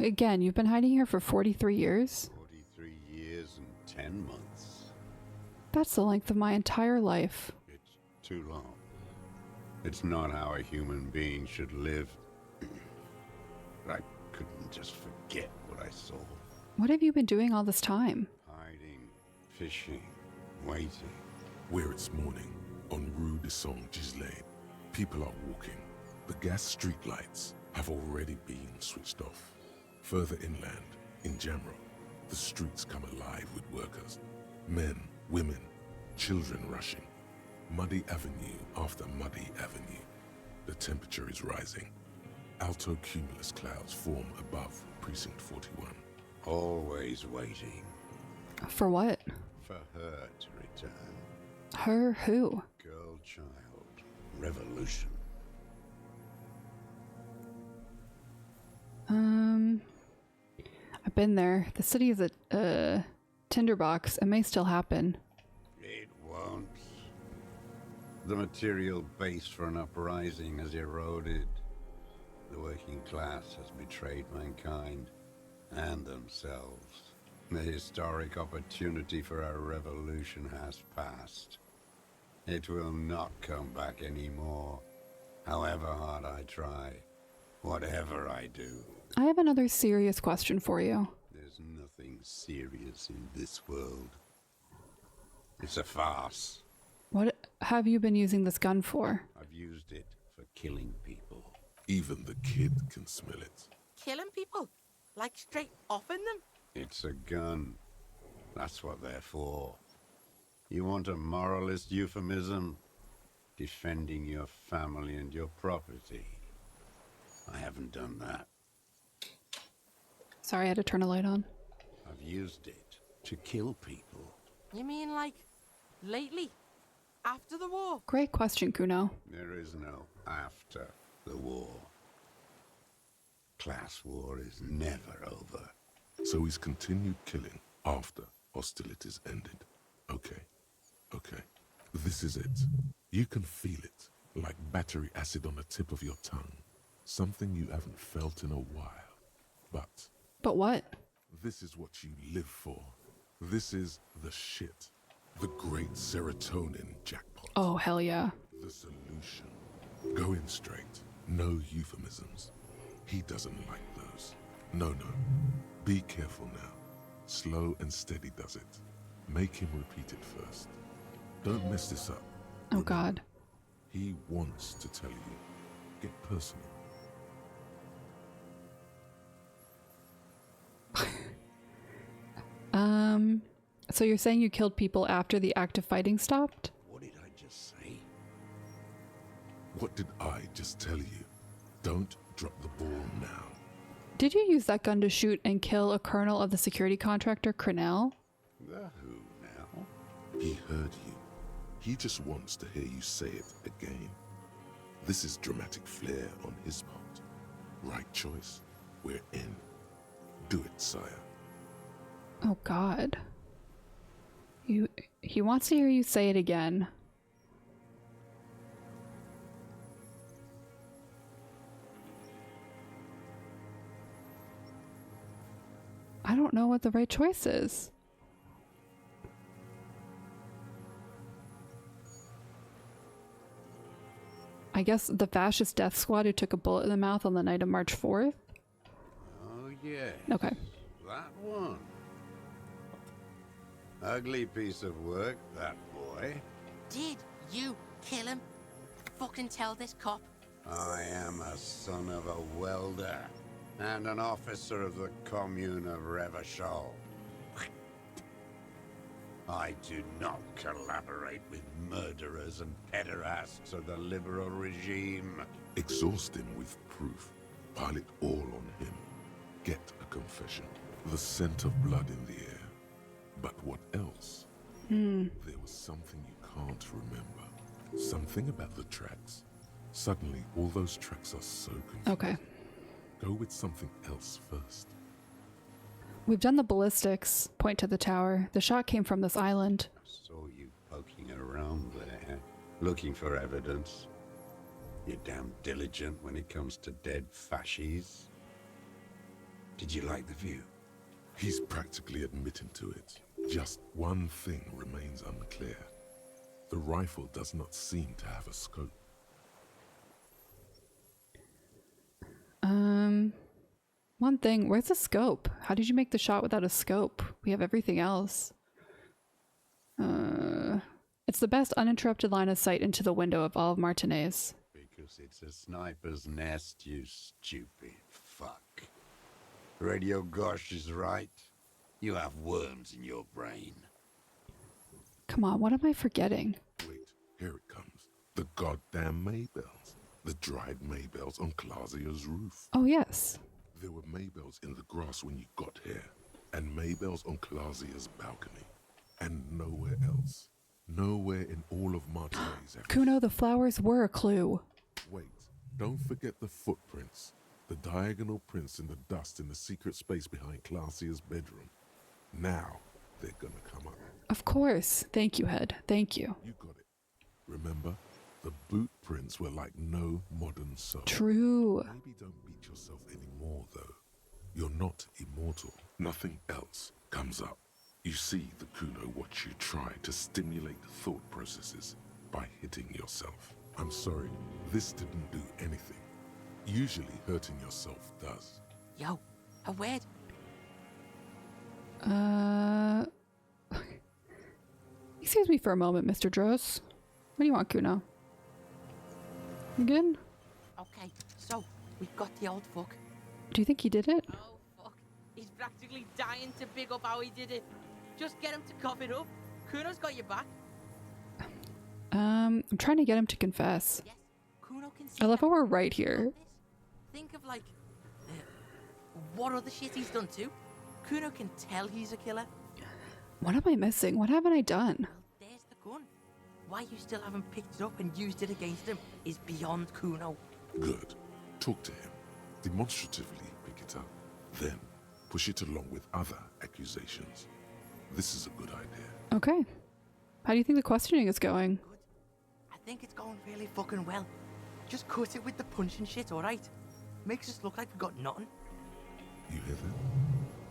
Again, you've been hiding here for 43 years? 43 years and 10 months. That's the length of my entire life. It's too long. It's not how a human being should live. I couldn't just forget what I saw. What have you been doing all this time? Hiding, fishing, waiting. Where it's morning, on Rue de Saint-Gislain, people are walking. The gas streetlights have already been switched off. Further inland, in Jamrock, the streets come alive with workers. Men, women, children rushing. Muddy avenue after muddy avenue. The temperature is rising. Alto cumulus clouds form above Precinct 41. Always waiting. For what? For her to return. Her who? Girl, child, revolution. I've been there. The city is a tinderbox. It may still happen. It won't. The material base for an uprising has eroded. The working class has betrayed mankind and themselves. The historic opportunity for a revolution has passed. It will not come back anymore, however hard I try, whatever I do. I have another serious question for you. There's nothing serious in this world. It's a farce. What have you been using this gun for? I've used it for killing people. Even the kid can smell it. Killing people? Like straight offing them? It's a gun. That's what they're for. You want a moralist euphemism? Defending your family and your property. I haven't done that. Sorry, I had to turn a light on. I've used it to kill people. You mean like lately? After the war? Great question, Kuno. There is no after the war. Class war is never over. So he's continued killing after hostilities ended. Okay. This is it. You can feel it, like battery acid on the tip of your tongue. Something you haven't felt in a while. But what? This is what you live for. This is the shit. The great serotonin jackpot. Oh, hell yeah. The solution. Go in straight. No euphemisms. He doesn't like those. No. Be careful now. Slow and steady does it. Make him repeat it first. Don't mess this up. Oh, God. He wants to tell you. Get personal. So you're saying you killed people after the active fighting stopped? What did I just say? What did I just tell you? Don't drop the ball now. Did you use that gun to shoot and kill a colonel of the security contractor, Crenell? The who now? He heard you. He just wants to hear you say it again. This is dramatic flair on his part. Right choice. We're in. Do it, sire. Oh, God. He wants to hear you say it again. don't know what the right choice is. I guess the fascist death squad who took a bullet in the mouth on the night of March 4th? Oh, yeah. Okay. That one. Ugly piece of work, that boy. Did you kill him? Fucking tell this cop. I am a son of a welder and an officer of the commune of Revachol. I do not collaborate with murderers and pederasts of the liberal regime. Exhaust him with proof. Pile it all on him. Get a confession. The scent of blood in the air. But what else? There was something you can't remember. Something about the tracks. Suddenly, all those tracks are so confused. Okay. Go with something else first. We've done the ballistics. Point to the tower. The shot came from this island. Saw you poking around there, looking for evidence. You're damn diligent when it comes to dead fascies. Did you like the view? He's practically admitting to it. Just one thing remains unclear. The rifle does not seem to have a scope. One thing, where's the scope? How did you make the shot without a scope? We have everything else. It's the best uninterrupted line of sight into the window of all of Martinez. Because it's a sniper's nest, you stupid fuck. Radio Gosh is right. You have worms in your brain. Come on, what am I forgetting? Wait, here it comes. The goddamn Maybells. The dried Maybells on Clausia's roof. Oh, yes. There were Maybells in the grass when you got here, and Maybells on Clausia's balcony, and nowhere else. Nowhere in all of Martinez. Kuno, the flowers were a clue. Wait, don't forget the footprints. The diagonal prints in the dust in the secret space behind Clausia's bedroom. Now, they're gonna come up. Of course. Thank you, Head. Thank you. You got it. Remember, the boot prints were like no modern soul. True. Maybe don't beat yourself anymore, though. You're not immortal. Nothing else comes up. You see the Kuno watch you try to stimulate thought processes by hitting yourself. I'm sorry, this didn't do anything. Usually hurting yourself does. Yo, a word. Excuse me for a moment, Mr. Dross. What do you want, Kuno? You good? Okay, so we got the old fuck. Do you think he did it? Oh fuck, he's practically dying to big up how he did it. Just get him to cough it up. Kuno's got your back. I'm trying to get him to confess. Yes, Kuno can see. I love how we're right here. Think of like what other shit he's done too. Kuno can tell he's a killer. What am I missing? What haven't I done? Well, there's the gun. Why you still haven't picked it up and used it against him is beyond Kuno. Good. Talk to him. Demonstratively pick it up. Then push it along with other accusations. This is a good idea. Okay. How do you think the questioning is going? Good. I think it's going really fucking well. Just cut it with the punch and shit, alright? Makes us look like we've got nothing. You hear that?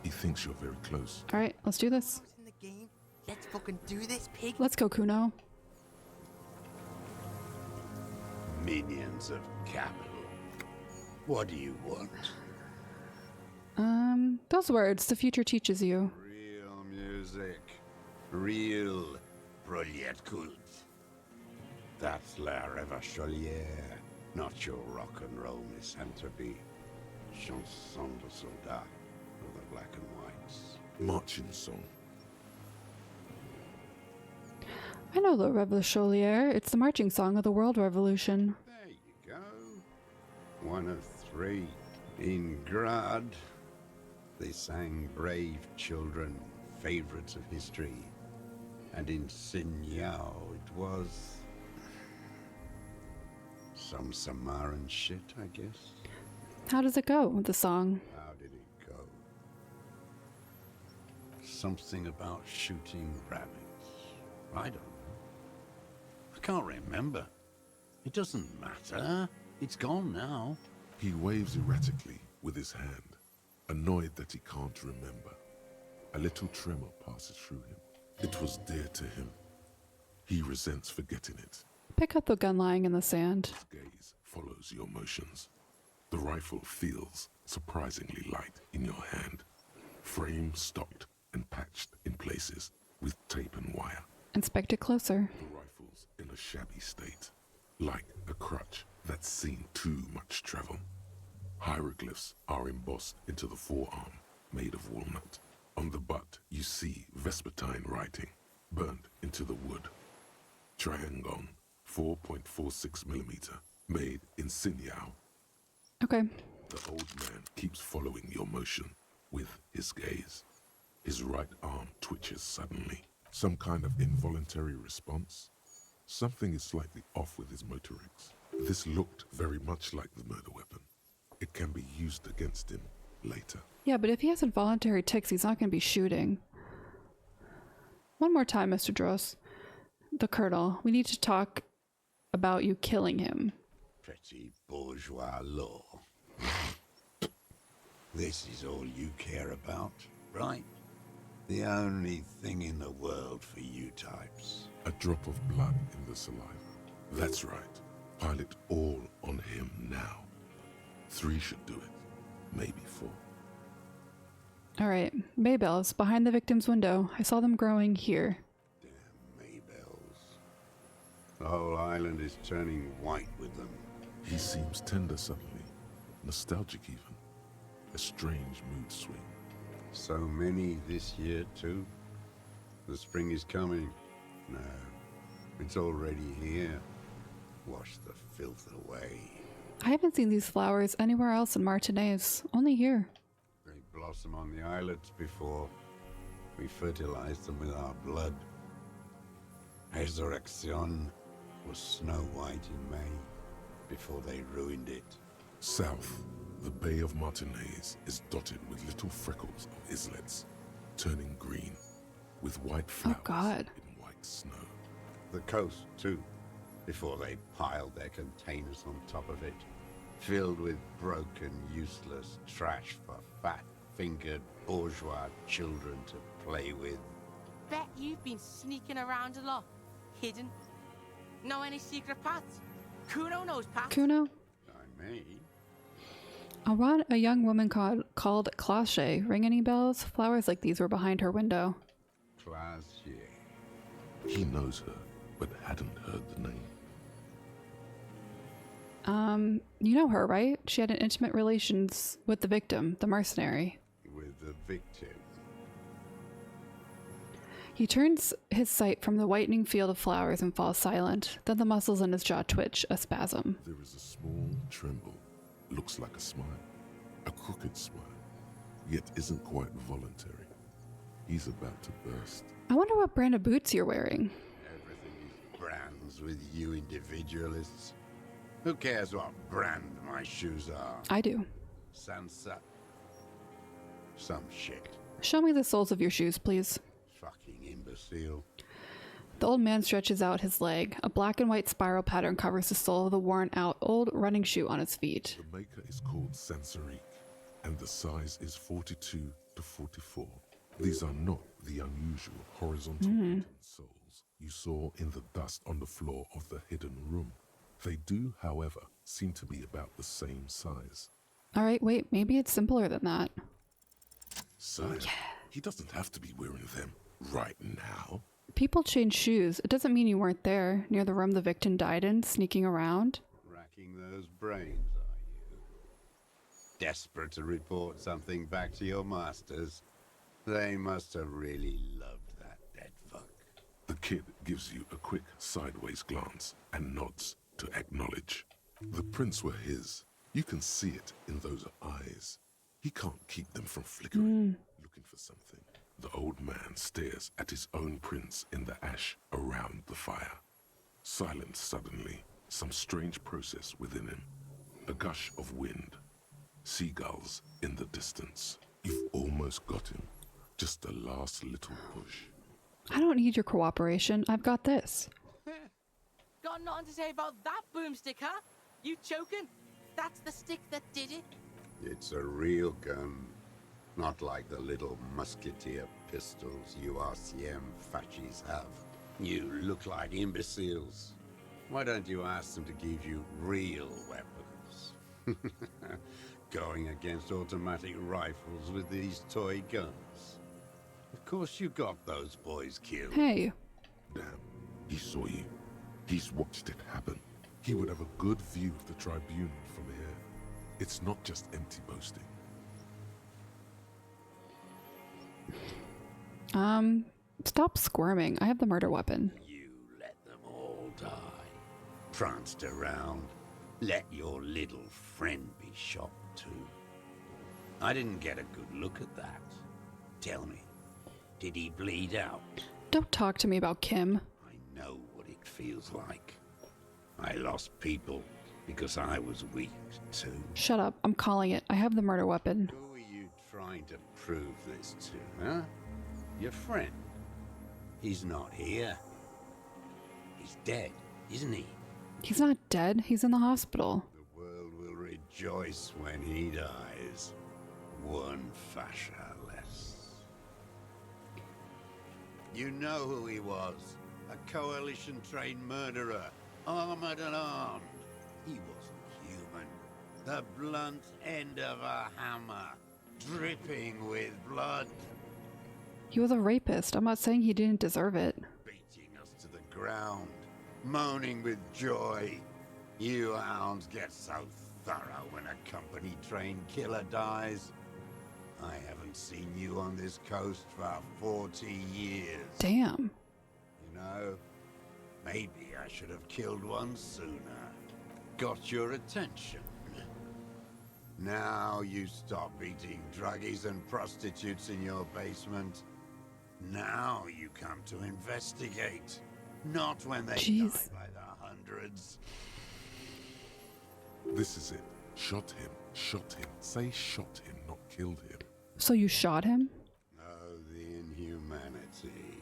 He thinks you're very close. Alright, let's do this. In the game. Let's fucking do this, pig. Let's go, Kuno. Minions of capital. What do you want? Those words the future teaches you. Real music. Real Prolet cult. That's La Revacholière, not your rock and roll misanthropy. Chanson de soldat for the black and whites. Marching song. I know the Revolutionnaire. It's the marching song of the World Revolution. There you go. One of three. In Grad, they sang Brave Children, favorites of history. And in Sinyao, it was some Samaran shit, I guess. How does it go, the song? How did it go? Something about shooting rabbits. I don't know. I can't remember. It doesn't matter. It's gone now. He waves erratically with his hand, annoyed that he can't remember. A little tremor passes through him. It was dear to him. He resents forgetting it. Pick up the gun lying in the sand. His gaze follows your motions. The rifle feels surprisingly light in your hand. Frame stocked and patched in places with tape and wire. Inspect it closer. The rifle's in a shabby state, like a crutch that's seen too much travel. Hieroglyphs are embossed into the forearm, made of walnut. On the butt, you see Vespertine writing, burnt into the wood. Triangon, 4.46mm, made in Sinyao. Okay. The old man keeps following your motion with his gaze. His right arm twitches suddenly. Some kind of involuntary response. Something is slightly off with his motorics. This looked very much like the murder weapon. It can be used against him later. Yeah, but if he has involuntary tics, he's not going to be shooting. One more time, Mr. Dross. The Colonel, we need to talk about you killing him. Pretty bourgeois law. This is all you care about, right? The only thing in the world for you types. A drop of blood in the saliva. That's right. Pile it all on him now. 3 should do it. Maybe 4. All right. Maybells behind the victim's window. I saw them growing here. Damn Maybells. The whole island is turning white with them. He seems tender suddenly. Nostalgic even. A strange mood swing. So many this year, too? The spring is coming. No, it's already here. Wash the filth away. I haven't seen these flowers anywhere else in Martinez. Only here. They blossom on the islets before we fertilize them with our blood. Resurrection was snow white in May before they ruined it. South, the Bay of Martinez is dotted with little freckles of islets, turning green, with white flowers in white snow. The coast, too, before they piled their containers on top of it, filled with broken, useless trash for fat-fingered bourgeois children to play with. Bet you've been sneaking around a lot, hidden. Know any secret paths? Kuno knows paths. Kuno? I may. A young woman called Clache. Ring any bells? Flowers like these were behind her window. Clache. He knows her, but hadn't heard the name. You know her, right? She had an intimate relations with the victim, the mercenary. With the victim? He turns his sight from the whitening field of flowers and falls silent. Then the muscles in his jaw twitch, a spasm. There is a small tremble. Looks like a smile. A crooked smile. Yet isn't quite voluntary. He's about to burst. I wonder what brand of boots you're wearing. Everything is brands with you individualists. Who cares what brand my shoes are? I do. Sansa. Some shit. Show me the soles of your shoes, please. Fucking imbecile. The old man stretches out his leg. A black and white spiral pattern covers the sole of the worn-out old running shoe on his feet. The maker is called Sansarique, and the size is 42 to 44. These are not the unusual horizontal pattern soles you saw in the dust on the floor of the hidden room. They do, however, seem to be about the same size. All right, wait, maybe it's simpler than that. Sire, he doesn't have to be wearing them right now. People change shoes. It doesn't mean you weren't there, near the room the victim died in, sneaking around. Racking those brains, are you? Desperate to report something back to your masters? They must have really loved that dead fuck. The kid gives you a quick sideways glance and nods to acknowledge. The prints were his. You can see it in those eyes. He can't keep them from flickering, looking for something. The old man stares at his own prints in the ash around the fire. Silent suddenly, some strange process within him. A gush of wind. Seagulls in the distance. You've almost got him. Just a last little push. I don't need your cooperation. I've got this. Got nothing to say about that boomstick, huh? You choking? That's the stick that did it. It's a real gun. Not like the little musketeer pistols you RCM fascists have. You look like imbeciles. Why don't you ask them to give you real weapons? Going against automatic rifles with these toy guns. Of course you got those boys killed. Hey. Damn, he saw you. He's watched it happen. He would have a good view of the tribunal from here. It's not just empty boasting. Stop squirming. I have the murder weapon. You let them all die. Pranced around. Let your little friend be shot too. I didn't get a good look at that. Tell me, did he bleed out? Don't talk to me about Kim. I know what it feels like. I lost people because I was weak too. Shut up. I'm calling it. I have the murder weapon. Who are you trying to prove this to, huh? Your friend. He's not here. He's dead, isn't he? He's not dead. He's in the hospital. The world will rejoice when he dies. One fascia less. You know who he was. A coalition-trained murderer. Armored and armed. He wasn't human. The blunt end of a hammer. Dripping with blood. He was a rapist. I'm not saying he didn't deserve it. Beating us to the ground. Moaning with joy. You hounds get so thorough when a company-trained killer dies. I haven't seen you on this coast for 40 years. Damn. You know, maybe I should have killed one sooner. Got your attention. Now you stop eating druggies and prostitutes in your basement. Now you come to investigate. Not when they die by the hundreds. This is it. Shot him. Shot him. Say shot him, not killed him. So you shot him? Oh, the inhumanity.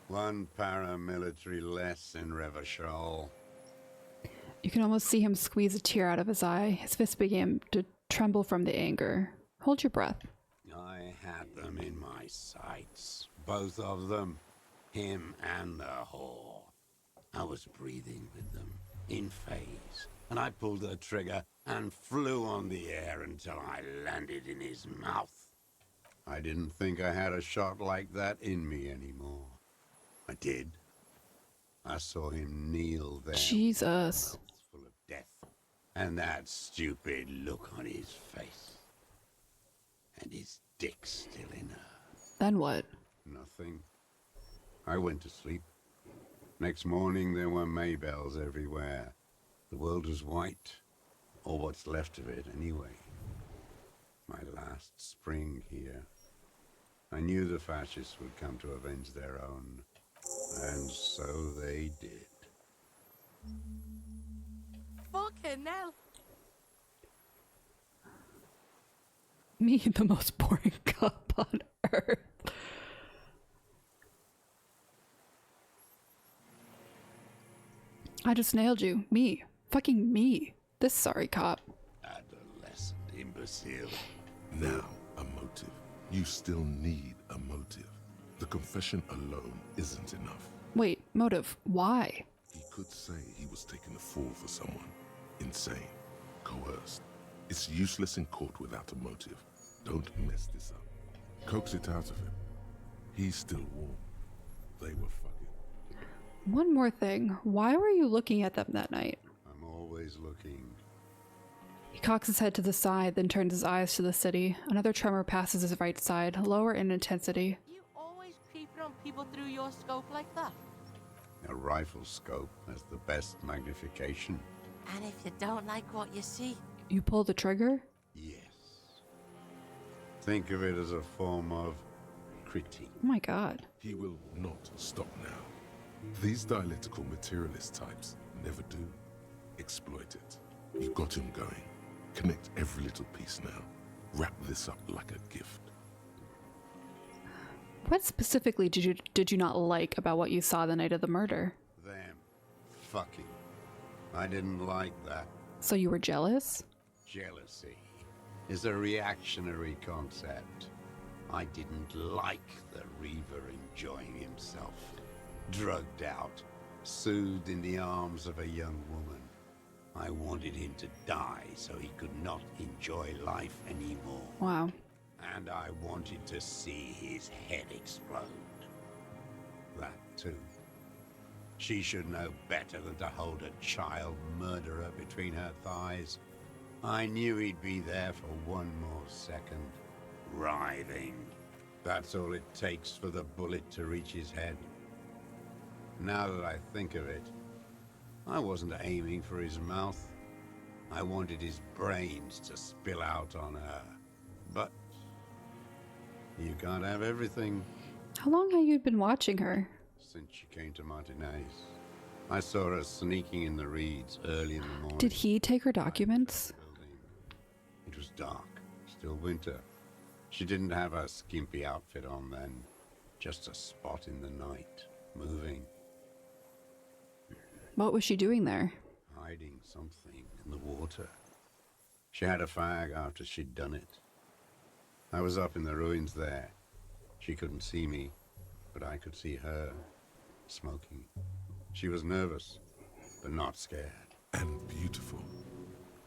One paramilitary less in Revachol. You can almost see him squeeze a tear out of his eye. His fist began to tremble from the anger. Hold your breath. I had them in my sights. Both of them. Him and the whore. I was breathing with them, in phase. And I pulled the trigger and flew on the air until I landed in his mouth. I didn't think I had a shot like that in me anymore. I did. I saw him kneel there. Jesus. Full of death. And that stupid look on his face. And his dick still in her. Then what? Nothing. I went to sleep. Next morning there were Maybells everywhere. The world was white. Or what's left of it, anyway. My last spring here. I knew the fascists would come to avenge their own. And so they did. Fucking hell. Me, the most boring cop on earth. I just nailed you. Me. Fucking me. This sorry cop. Adolescent imbecile. Now, a motive. You still need a motive. The confession alone isn't enough. Wait, motive. Why? He could say he was taking the fall for someone. Insane. Coerced. It's useless in court without a motive. Don't mess this up. Coax it out of him. He's still warm. They were fucking. One more thing. Why were you looking at them that night? I'm always looking. He cocks his head to the side, then turns his eyes to the city. Another tremor passes his right side, lower in intensity. You always creeping on people through your scope like that? A rifle scope has the best magnification. And if you don't like what you see? You pull the trigger? Yes. Think of it as a form of critique. Oh my god. He will not stop now. These dialectical materialist types never do. Exploit it. You got him going. Connect every little piece now. Wrap this up like a gift. What specifically did you not like about what you saw the night of the murder? Them. Fucking. I didn't like that. So you were jealous? Jealousy. is a reactionary concept. I didn't like the Reaver enjoying himself, drugged out, soothed in the arms of a young woman. I wanted him to die so he could not enjoy life anymore. Wow. And I wanted to see his head explode. That too. She should know better than to hold a child murderer between her thighs. I knew he'd be there for one more second, writhing. That's all it takes for the bullet to reach his head. Now that I think of it, I wasn't aiming for his mouth. I wanted his brains to spill out on her. But you can't have everything. How long have you been watching her? Since she came to Martinez. I saw her sneaking in the reeds early in the morning. Did he take her documents? It was dark, still winter. She didn't have her skimpy outfit on then. Just a spot in the night, moving. What was she doing there? Hiding something in the water. She had a fag after she'd done it. I was up in the ruins there. She couldn't see me, but I could see her, smoking. She was nervous, but not scared. And beautiful.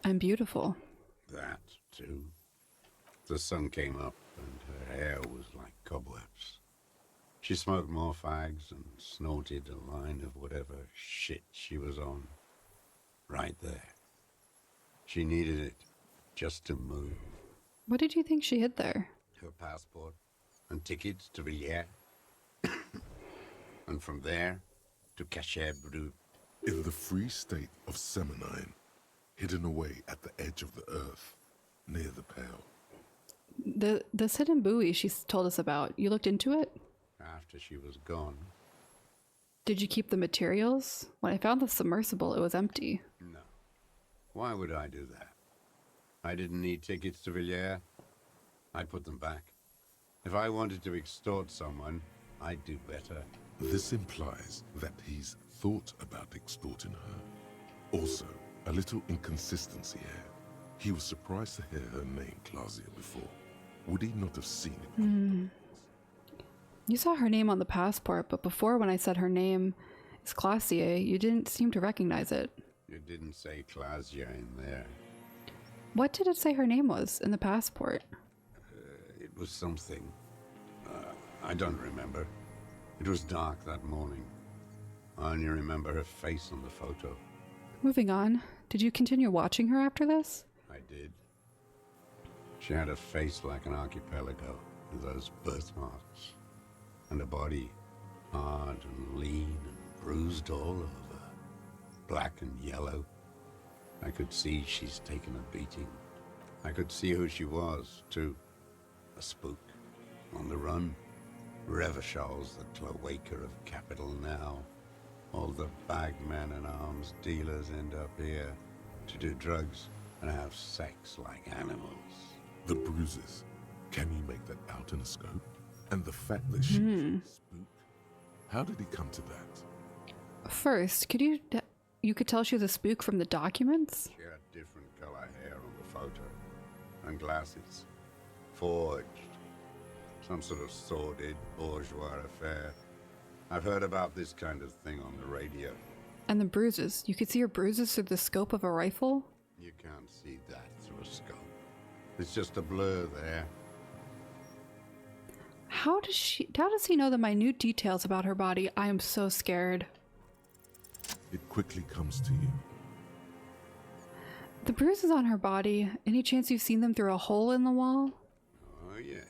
I'm beautiful. That, too. The sun came up, and her hair was like cobwebs. She smoked more fags and snorted a line of whatever shit she was on. Right there. She needed it just to move. What did you think she hid there? Her passport and tickets to Villiers. And from there to Cachet Brut. In the free state of Seminine, hidden away at the edge of the earth, near the Pale. This hidden buoy she's told us about, you looked into it? After she was gone. Did you keep the materials? When I found the submersible, it was empty. No. Why would I do that? I didn't need tickets to Villiers. I put them back. If I wanted to extort someone, I'd do better. This implies that he's thought about extorting her. Also, a little inconsistency here. He was surprised to hear her name Claudia before. Would he not have seen it? You saw her name on the passport, but before when I said her name is Claudia, you didn't seem to recognize it. It didn't say Claudia in there. What did it say her name was in the passport? It was something. I don't remember. It was dark that morning. I only remember her face on the photo. Moving on, did you continue watching her after this? I did. She had a face like an archipelago with those birthmarks. And a body hard and lean and bruised all over. Black and yellow. I could see she's taken a beating. I could see who she was, too. A spook. On the run. Revachol's the cloaca of capital now. All the bagmen and arms dealers end up here to do drugs and have sex like animals. The bruises. Can you make that out in a scope? And the fact that she's a spook. How did he come to that? First, you could tell she was a spook from the documents? She had different color hair on the photo. And glasses. Forged. Some sort of sordid bourgeois affair. I've heard about this kind of thing on the radio. And the bruises. You could see her bruises through the scope of a rifle? You can't see that through a scope. It's just a blur there. How does he know the minute details about her body? I am so scared. It quickly comes to you. The bruises on her body, any chance you've seen them through a hole in the wall? Oh, yes.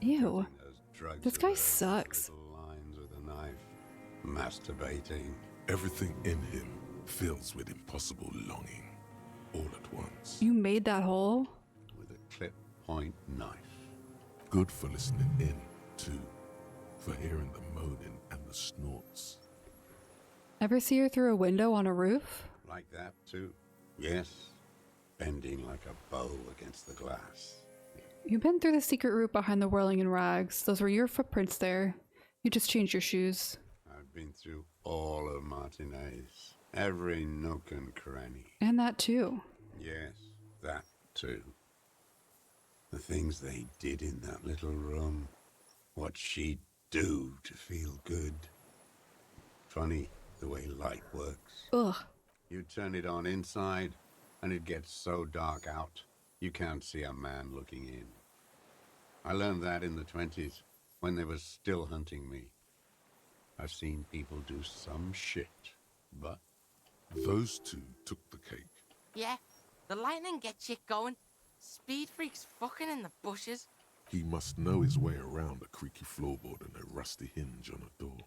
Ew. This guy sucks. Lines with a knife. Masturbating. Everything in him fills with impossible longing. All at once. You made that hole? With a clip point knife. Good for listening in, too. For hearing the moaning and the snorts. Ever see her through a window on a roof? Like that, too? Yes. Bending like a bow against the glass. You've been through the secret route behind the whirling in rags. Those were your footprints there. You just changed your shoes. I've been through all of Martinez. Every nook and cranny. And that too. Yes, that too. The things they did in that little room. What she'd do to feel good. Funny the way light works. Ugh. You turn it on inside, and it gets so dark out, you can't see a man looking in. I learned that in the 20s, when they were still hunting me. I've seen people do some shit, but... Those two took the cake. Yeah, the lightning gets shit going. Speed freaks fucking in the bushes. He must know his way around a creaky floorboard and a rusty hinge on a door.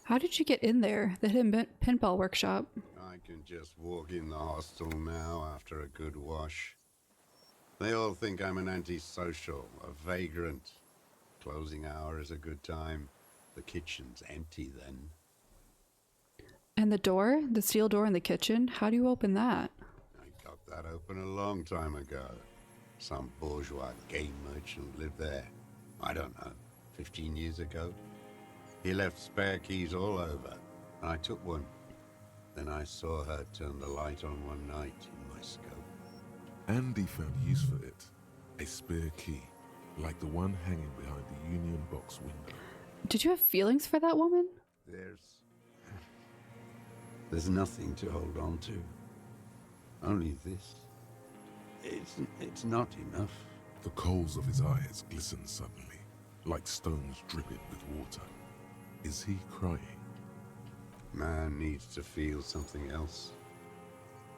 How did you get in there? The hidden pinball workshop. I can just walk in the hostel now after a good wash. They all think I'm an antisocial, a vagrant. Closing hour is a good time. The kitchen's empty then. And the door? The steel door in the kitchen? How do you open that? I got that open a long time ago. Some bourgeois game merchant lived there. I don't know, 15 years ago. He left spare keys all over, and I took one. Then I saw her turn the light on one night in my scope. Andy found use for it. A spare key, like the one hanging behind the Union Box window. Did you have feelings for that woman? There's nothing to hold on to. Only this. It's not enough. The coals of his eyes glistened suddenly, like stones dripping with water. Is he crying? Man needs to feel something else.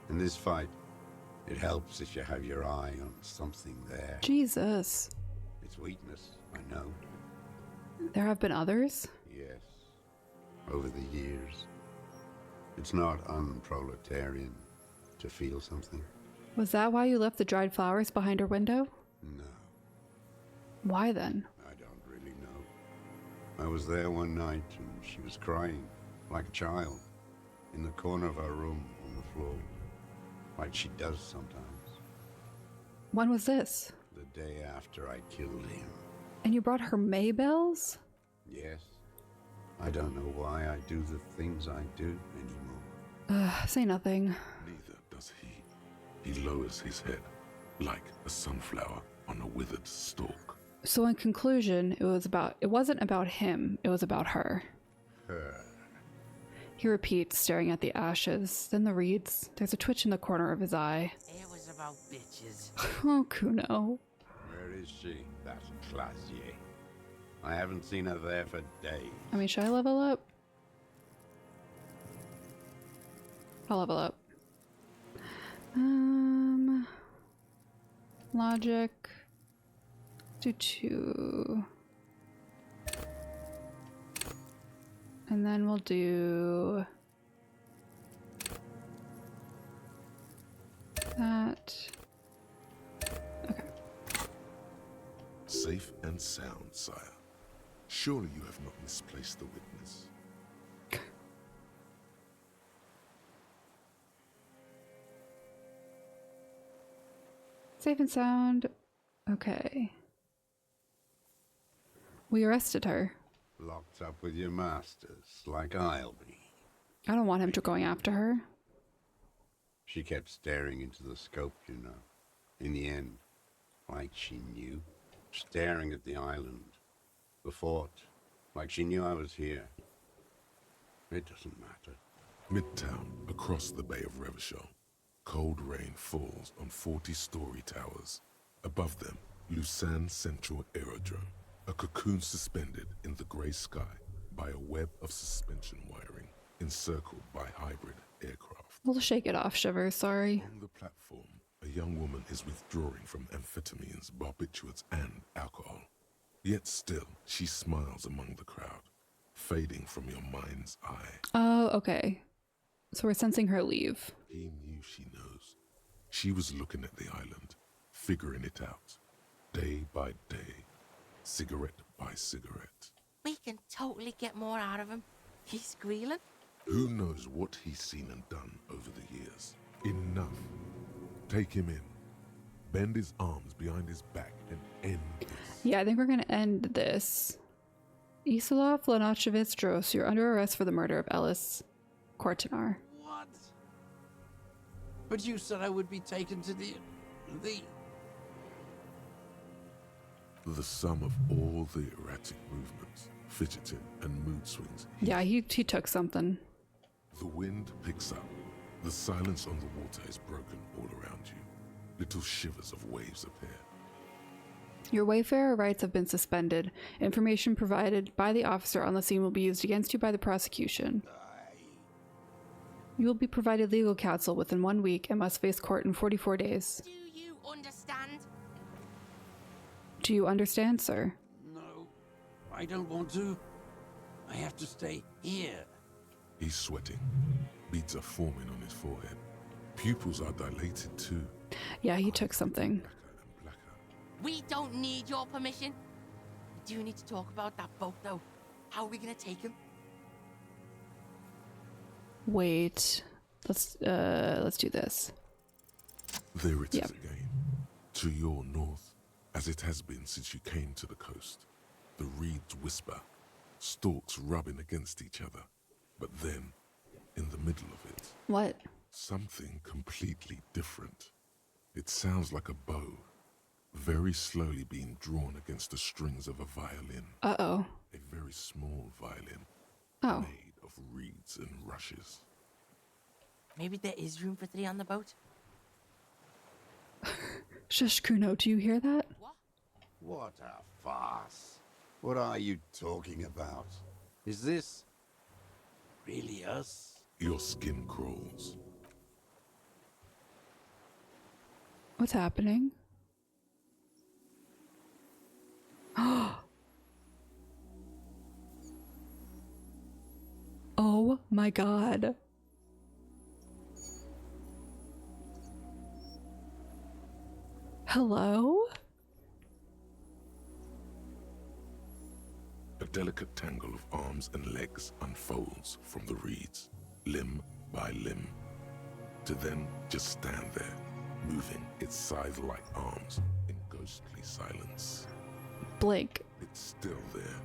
In this fight, it helps if you have your eye on something there. Jesus. It's weakness, I know. There have been others? Yes. Over the years. It's not unproletarian to feel something. Was that why you left the dried flowers behind her window? No. Why then? I don't really know. I was there one night and she was crying, like a child, in the corner of our room on the floor, like she does sometimes. When was this? The day after I killed him. And you brought her Maybells? Yes. I don't know why I do the things I do anymore. Say nothing. Neither does he. He lowers his head, like a sunflower on a withered stalk. So in conclusion, it wasn't about him, it was about her. Her. He repeats, staring at the ashes, then the reeds. There's a twitch in the corner of his eye. It was about bitches. Oh, Kuno. Where is she, that Clasier? I haven't seen her there for days. I mean, should I level up? I'll level up. Logic. Do 2. And then we'll do that. Okay. Safe and sound, sire. Surely you have not misplaced the witness. Safe and sound. Okay. We arrested her. Locked up with your masters, like I'll be. I don't want him to going after her. She kept staring into the scope, you know. In the end, like she knew. Staring at the island. The fort. Like she knew I was here. It doesn't matter. Midtown, across the Bay of Revachol. Cold rain falls on 40-story towers. Above them, Lucerne Central Aerodrome. A cocoon suspended in the grey sky by a web of suspension wiring, encircled by hybrid aircraft. We'll shake it off, Shivers, sorry. On the platform, a young woman is withdrawing from amphetamines, barbiturates, and alcohol. Yet still, she smiles among the crowd, fading from your mind's eye. Oh, okay. So we're sensing her leave. He knew she knows. She was looking at the island, figuring it out, day by day, cigarette by cigarette. We can totally get more out of him. He's squealing. Who knows what he's seen and done over the years? Enough. Take him in. Bend his arms behind his back and end this. Yeah, I think we're gonna end this. Isolov Lanachevitz Dros, you're under arrest for the murder of Ellis Kortenar. What? But you said I would be taken to the The sum of all the erratic movements, fidgeting, and mood swings. Yeah, he took something. The wind picks up. The silence on the water is broken all around you. Little shivers of waves appear. Your Wayfarer rights have been suspended. Information provided by the officer on the scene will be used against you by the prosecution. You will be provided legal counsel within 1 week and must face court in 44 days. Do you understand? Do you understand, sir? No, I don't want to. I have to stay here. He's sweating. Beads are forming on his forehead. Pupils are dilated too. Yeah, he took something. We don't need your permission. We do need to talk about that boat, though. How are we gonna take him? Wait. Let's do this. There it is again. To your north, as it has been since you came to the coast. The reeds whisper, stalks rubbing against each other. But then, in the middle of it... What? Something completely different. It sounds like a bow, very slowly being drawn against the strings of a violin. Uh-oh. A very small violin. Oh. Made of reeds and rushes. Maybe there is room for 3 on the boat? Shush, Kuno, do you hear that? What a farce. What are you talking about? Is this really us? Your skin crawls. What's happening? Oh my god. Hello? A delicate tangle of arms and legs unfolds from the reeds, limb by limb, to then just stand there, moving its scythe-like arms in ghostly silence. Blake. It's still there,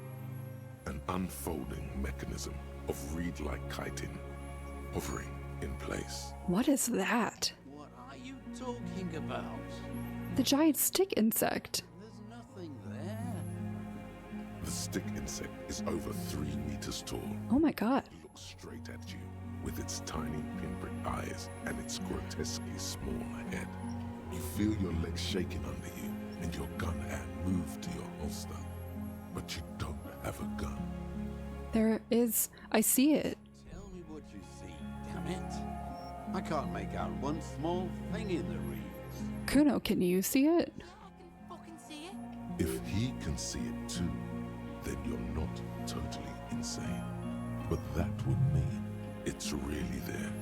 an unfolding mechanism of reed-like chitin, hovering in place. What is that? What are you talking about? The giant stick insect. There's nothing there. The stick insect is over 3 meters tall. Oh my god. It looks straight at you with its tiny pinprick eyes and its grotesquely small head. You feel your legs shaking under you and your gun hand move to your holster. But you don't have a gun. There is... I see it. Tell me what you see, damn it. I can't make out one small thing in the reeds. Kuno, can you see it? I can fucking see it. If he can see it too, then you're not totally insane. But that would mean it's really there,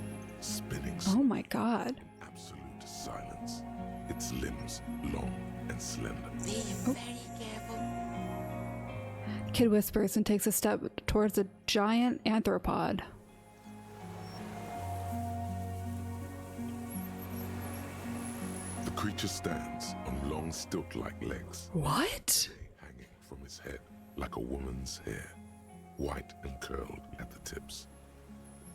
spinning Oh my god. in absolute silence. Its limbs long and slender. Be very careful. Kid whispers and takes a step towards a giant anthropod. The creature stands on long stilt-like legs. What? Hanging from his head like a woman's hair, white and curled at the tips.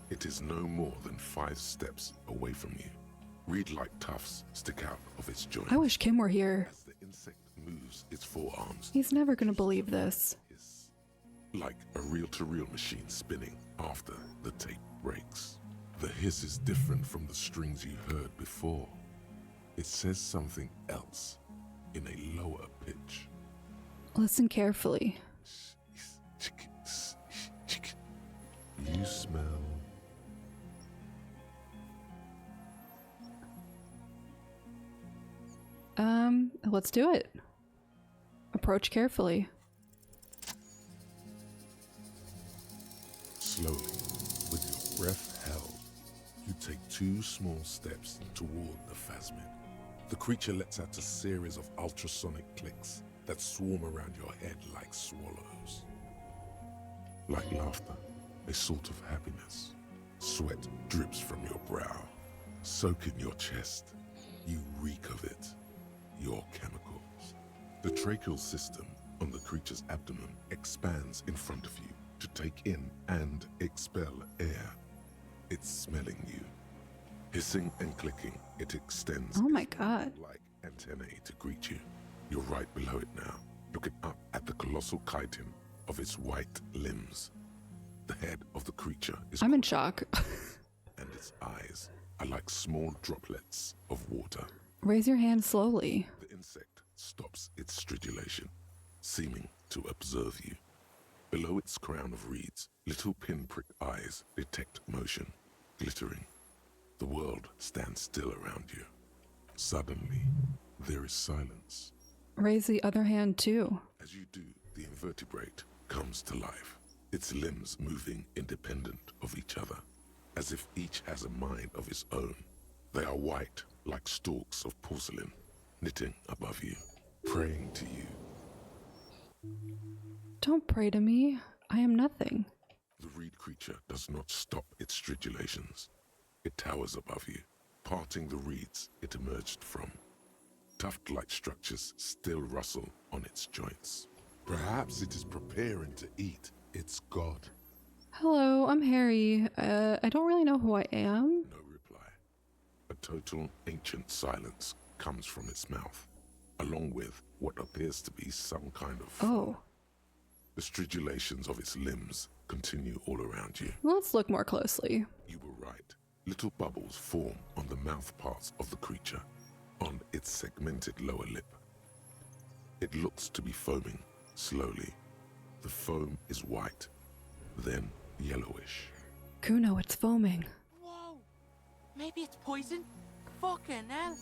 It is no more than 5 steps away from you. Reed-like tufts stick out of its joints. I wish Kim were here. As the insect moves its forearms, He's never gonna believe this. like a reel-to-reel machine spinning after the tape breaks. The hiss is different from the strings you heard before. It says something else in a lower pitch. Listen carefully. You smell... Let's do it. Approach carefully. Slowly, with your breath held, you take 2 small steps toward the phasmid. The creature lets out a series of ultrasonic clicks that swarm around your head like swallows. Like laughter, a sort of happiness. Sweat drips from your brow, soaking your chest. You reek of it, your chemicals. The tracheal system on the creature's abdomen expands in front of you to take in and expel air. It's smelling you. Hissing and clicking, it extends Oh my god. like an antennae to greet you. You're right below it now, looking up at the colossal chitin of its white limbs. The head of the creature is... I'm in shock. and its eyes are like small droplets of water. Raise your hand slowly. The insect stops its stridulation, seeming to observe you. Below its crown of reeds, little pinprick eyes detect motion, glittering. The world stands still around you. Suddenly, there is silence. Raise the other hand too. As you do, the invertebrate comes to life, its limbs moving independent of each other, as if each has a mind of its own. They are white, like stalks of porcelain, knitting above you, praying to you. Don't pray to me. I am nothing. The reed creature does not stop its stridulations. It towers above you, parting the reeds it emerged from. Tuft-like structures still rustle on its joints. Perhaps it is preparing to eat its god. Hello, I'm Harry. I don't really know who I am. No reply. A total ancient silence comes from its mouth, along with what appears to be some kind of... Oh. The stridulations of its limbs continue all around you. Let's look more closely. You were right. Little bubbles form on the mouth parts of the creature, on its segmented lower lip. It looks to be foaming, slowly. The foam is white, then yellowish. Kuno, it's foaming. Whoa! Maybe it's poison? Fucking hell!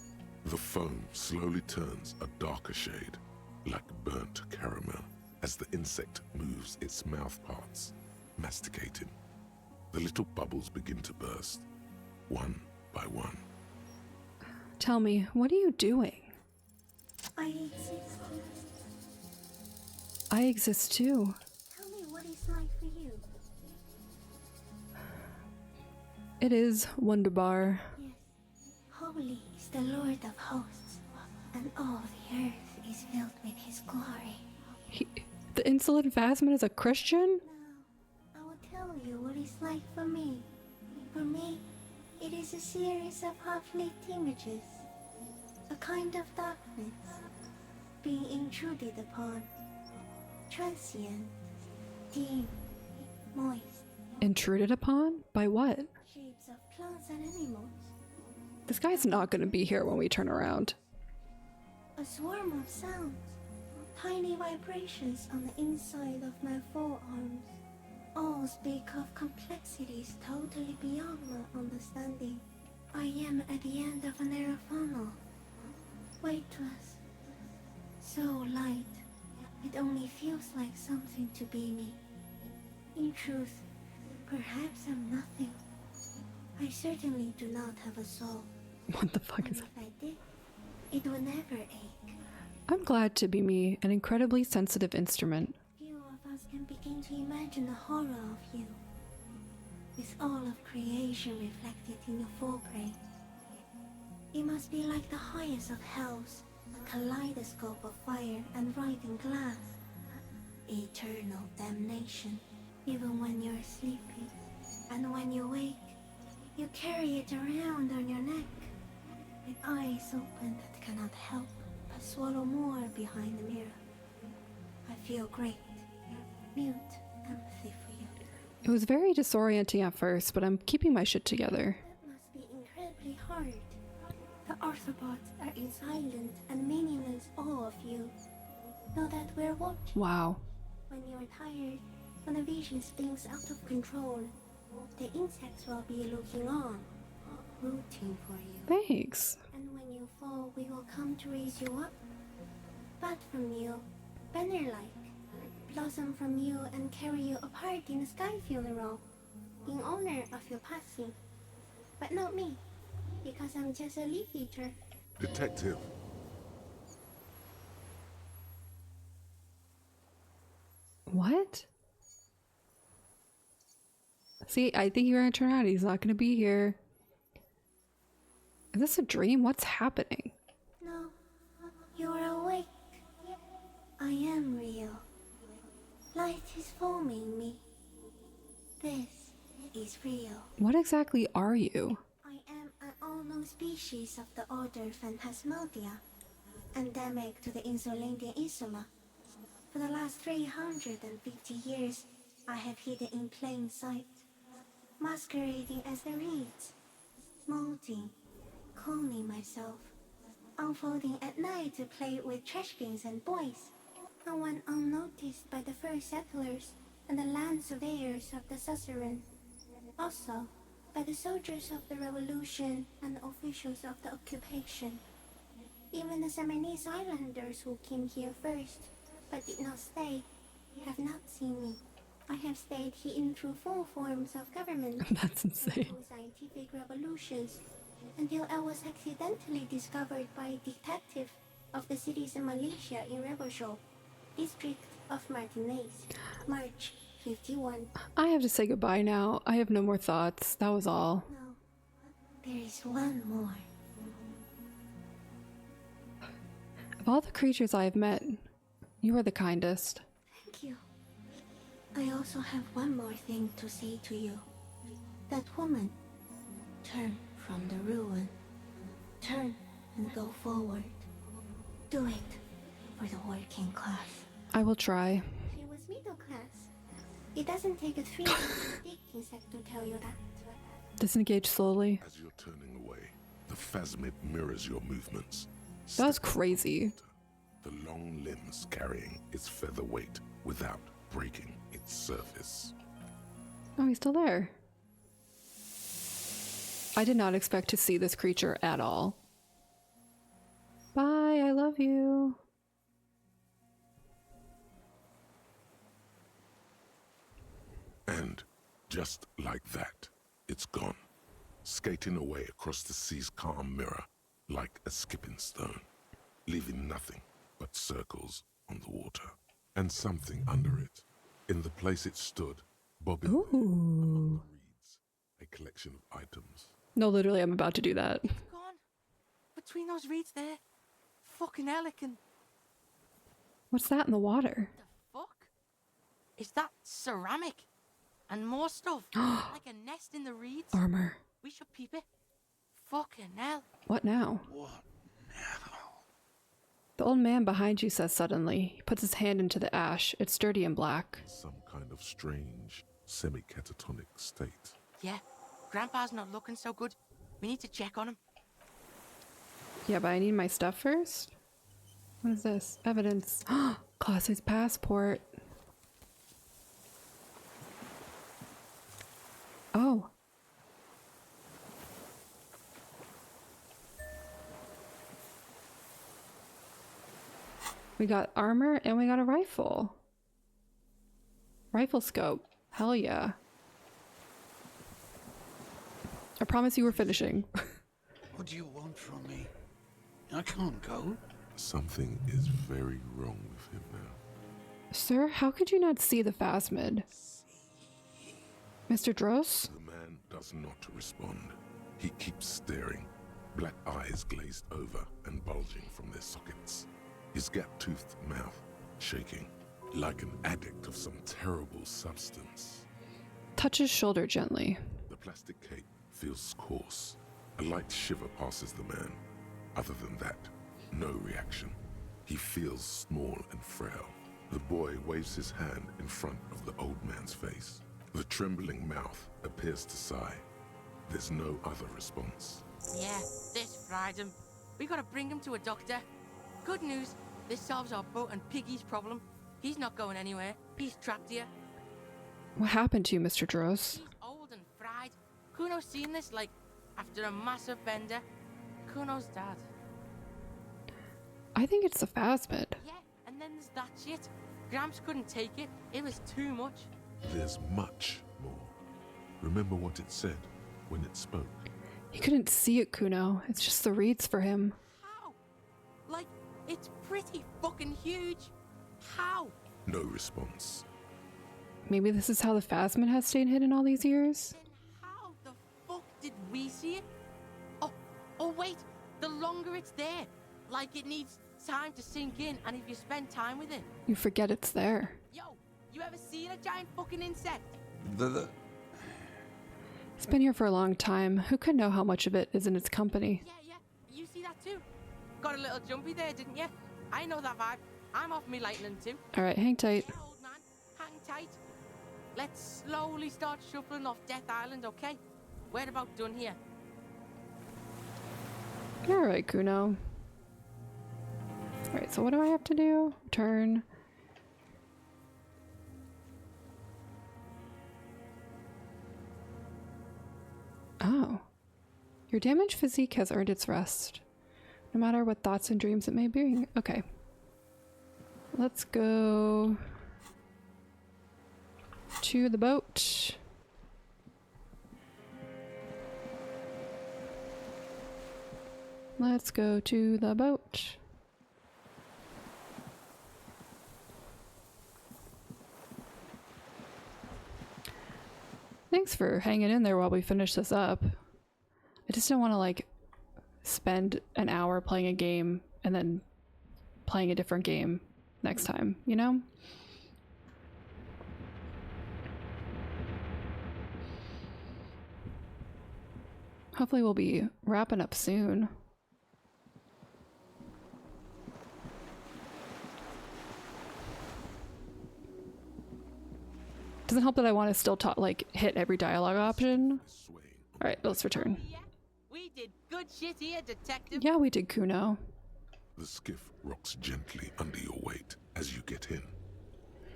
The foam slowly turns a darker shade, like burnt caramel, as the insect moves its mouth parts, masticating. The little bubbles begin to burst, one by one. Tell me, what are you doing? I exist. I exist too. Tell me what it's like for you. It is wonderbar. Yes. Holy is the Lord of hosts, and all the earth is filled with his glory. The insolent Phasmid is a Christian? Now, I will tell you what it's like for me. For me, it is a series of half-lit images. A kind of darkness, being intruded upon. Transient, dim, moist. Intruded upon? By what? Shapes of plants and animals. This guy's not gonna be here when we turn around. A swarm of sounds. Tiny vibrations on the inside of my forearms. All speak of complexities totally beyond my understanding. I am at the end of a narrow funnel. Weightless. So light. It only feels like something to be me. In truth, perhaps I'm nothing. I certainly do not have a soul. What the fuck is that? If I did, it would never ache. I'm glad to be me, an incredibly sensitive instrument. Few of us can begin to imagine the horror of you, with all of creation reflected in your forebrain. It must be like the highest of hells, a kaleidoscope of fire and writhing glass. Eternal damnation, even when you're sleeping. And when you wake, you carry it around on your neck, with eyes open that cannot help but swallow more behind the mirror. I feel great, mute empathy for you. It was very disorienting at first, but I'm keeping my shit together. That must be incredibly hard. The Arthropods are in silent and meaningless awe of you. Know that we're watching. Wow. When you're tired, when the vision spins out of control, the insects will be looking on, rooting for you. Thanks. And when you fall, we will come to raise you up. Bud from you, banner-like, blossom from you and carry you apart in a sky funeral, in honor of your passing. But not me, because I'm just a leaf eater. Detective. What? See, I think you're gonna turn around. He's not gonna be here. Is this a dream? What's happening? No, you're awake. I am real. Light is forming me. This is real. What exactly are you? I am an unknown species of the order Phantasmalia. endemic to the Insulindian Isoma. For the last 350 years, I have hidden in plain sight, masquerading as the reeds, molting, cloning myself, unfolding at night to play with trash bins and boys. And went unnoticed by the first settlers and the land surveyors of the suzerain. Also, by the soldiers of the revolution and the officials of the occupation. Even the Seminese islanders who came here first, but did not stay, have not seen me. I have stayed hidden through 4 forms of government. That's insane. And 2 scientific revolutions, until I was accidentally discovered by a detective of the citizen militia in Rebelshaw, district of Martinez, March 51. I have to say goodbye now. I have no more thoughts. That was all. No, there is one more. Of all the creatures I have met, you are the kindest. Thank you. I also have one more thing to say to you. That woman, turn from the ruin. Turn and go forward. Do it for the working class. I will try. She was middle class. It doesn't take a 3-dick insect to tell you that. Disengage slowly. As you're turning away, the phasmid mirrors your movements. That was crazy. The long limbs carrying its feather weight without breaking its surface. Oh, he's still there. I did not expect to see this creature at all. Bye, I love you. And just like that, it's gone, skating away across the sea's calm mirror like a skipping stone, leaving nothing but circles on the water. And something under it, in the place it stood, bobbing there among the reeds, a collection of items. No, literally, I'm about to do that. Gone. Between those reeds there. Fucking elegant. What's that in the water? Fuck? Is that ceramic? And more stuff. Like a nest in the reeds. Armor. We should peep it. Fucking hell. What now? What? The old man behind you says suddenly. He puts his hand into the ash. It's dirty and black. Some kind of strange, semi-catatonic state. Yeah. Grandpa's not looking so good. We need to check on him. Yeah, but I need my stuff first. What is this? Evidence. Class's passport. Oh. We got armor and we got a rifle. Rifle scope. Hell yeah. I promise you we're finishing. What do you want from me? I can't go. Something is very wrong with him now. Sir, how could you not see the phasmid? Mr. Dross? The man does not respond. He keeps staring, black eyes glazed over and bulging from their sockets. His gap-toothed mouth shaking, like an addict of some terrible substance. Touch his shoulder gently. The plastic cape feels coarse. A light shiver passes the man. Other than that, no reaction. He feels small and frail. The boy waves his hand in front of the old man's face. The trembling mouth appears to sigh. There's no other response. Yeah, this fried him. We gotta bring him to a doctor. Good news, this solves our boat and Piggy's problem. He's not going anywhere. He's trapped here. What happened to you, Mr. Dross? He's old and fried. Kuno's seen this, like, after a massive bender. Kuno's dad. I think it's the phasmid. Yeah, and then there's that shit. Gramps couldn't take it. It was too much. There's much more. Remember what it said when it spoke? He couldn't see it, Kuno. It's just the reeds for him. How? Like, it's pretty fucking huge. How? No response. Maybe this is how the phasmid has stayed hidden all these years? How the fuck did we see it? Oh wait, the longer it's there, like it needs time to sink in, and if you spend time with it. You forget it's there. Yo, you ever seen a giant fucking insect? It's been here for a long time. Who could know how much of it is in its company? Yeah, you see that too? Got a little jumpy there, didn't you? I know that vibe. I'm off me lightning too. Alright, hang tight. Yeah, old man, hang tight. Let's slowly start shuffling off Death Island, okay? We're about done here. Alright, Kuno. Alright, so what do I have to do? Turn. Oh. Your damaged physique has earned its rest, no matter what thoughts and dreams it may bring. Okay. Let's go to the boat. Let's go to the boat. Thanks for hanging in there while we finish this up. I just don't want to like spend an hour playing a game and then playing a different game next time, you know? Hopefully we'll be wrapping up soon. Doesn't help that I want to still talk, like hit every dialogue option. All right, let's return. We did good shit here, detective. Yeah, we did, Kuno. The skiff rocks gently under your weight as you get in.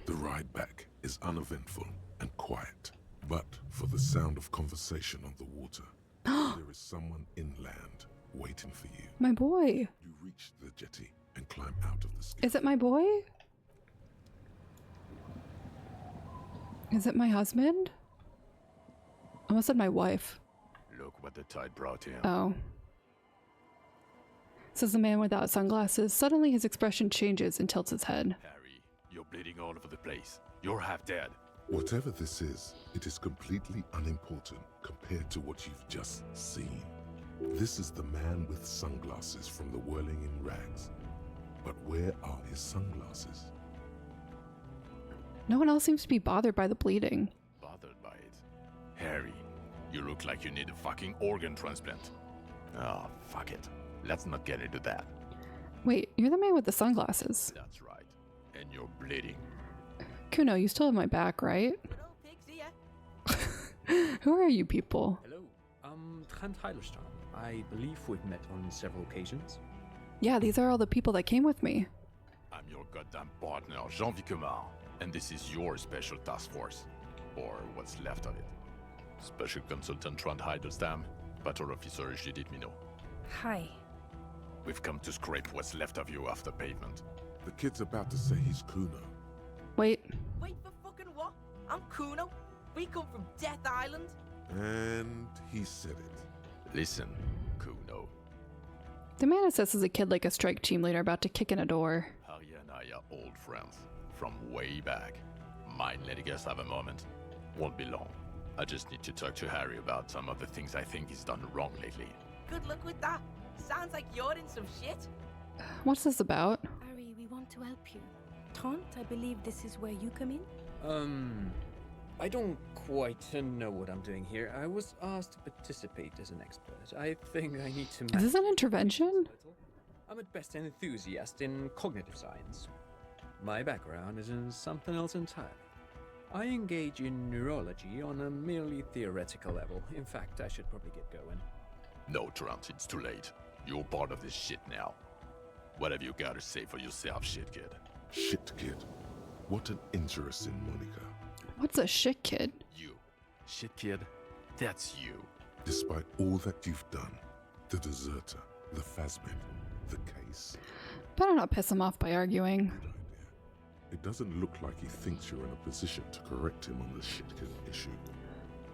The ride back is uneventful and quiet, but for the sound of conversation on the water, there is someone inland waiting for you. My boy. You reach the jetty and climb out of the skiff. Is it my boy? Is it my husband? I almost said my wife. Look what the tide brought him. Oh. Says the man without sunglasses. Suddenly his expression changes and tilts his head. Harry, you're bleeding all over the place. You're half dead. Whatever this is, it is completely unimportant compared to what you've just seen. This is the man with sunglasses from the Whirling in Rags. But where are his sunglasses? No one else seems to be bothered by the bleeding. Bothered by it? Harry, you look like you need a fucking organ transplant. Oh, fuck it. Let's not get into that. Wait, you're the man with the sunglasses. That's right. And you're bleeding. Kuno, you still have my back, right? Who are you people? Hello, Trent Heilerstein. I believe we've met on several occasions. Yeah, these are all the people that came with me. I'm your goddamn partner, Jean Vicomar. And this is your special task force. Or what's left of it. Special Consultant Trent Heilerstam, Patrol Officer Judith Minot. Hi. We've come to scrape what's left of you off the pavement. The kid's about to say he's Kuno. Wait. Wait for fucking what? I'm Kuno. We come from Death Island. And he said it. Listen, Kuno. The man assesses a kid like a strike team leader about to kick in a door. Harry and I are old friends. From way back. Mind letting us have a moment? Won't be long. I just need to talk to Harry about some of the things I think he's done wrong lately. Good luck with that. Sounds like you're in some shit. What's this about? Harry, we want to help you. Trent, I believe this is where you come in? I don't quite know what I'm doing here. I was asked to participate as an expert. I think I need to... Is this an intervention? I'm at best an enthusiast in cognitive science. My background is in something else entirely. I engage in neurology on a merely theoretical level. In fact, I should probably get going. No, Trent, it's too late. You're part of this shit now. What have you got to say for yourself, shit kid? Shit kid? What an interesting moniker. What's a shit kid? You. Shit kid? That's you. Despite all that you've done, the deserter, the Phasmid, the case. Better not piss him off by arguing. It doesn't look like he thinks you're in a position to correct him on the shit kid issue.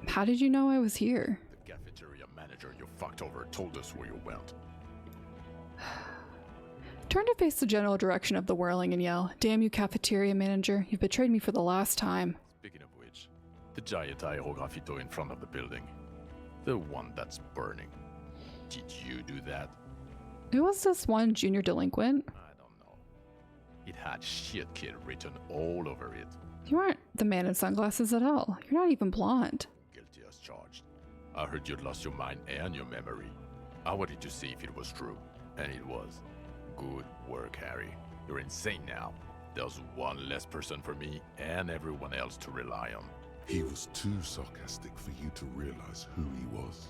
How did you know I was here? The cafeteria manager you fucked over told us where you went. Turn to face the general direction of the whirling and yell, "Damn you, cafeteria manager, you've betrayed me for the last time." Speaking of which, the giant aerograffito in front of the building. The one that's burning. Did you do that? Who was this one junior delinquent? I don't know. It had shit kid written all over it. You aren't the man in sunglasses at all. You're not even blonde. Guilty as charged. I heard you'd lost your mind and your memory. I wanted to see if it was true, and it was. Good work, Harry. You're insane now. There's one less person for me and everyone else to rely on. He was too sarcastic for you to realize who he was.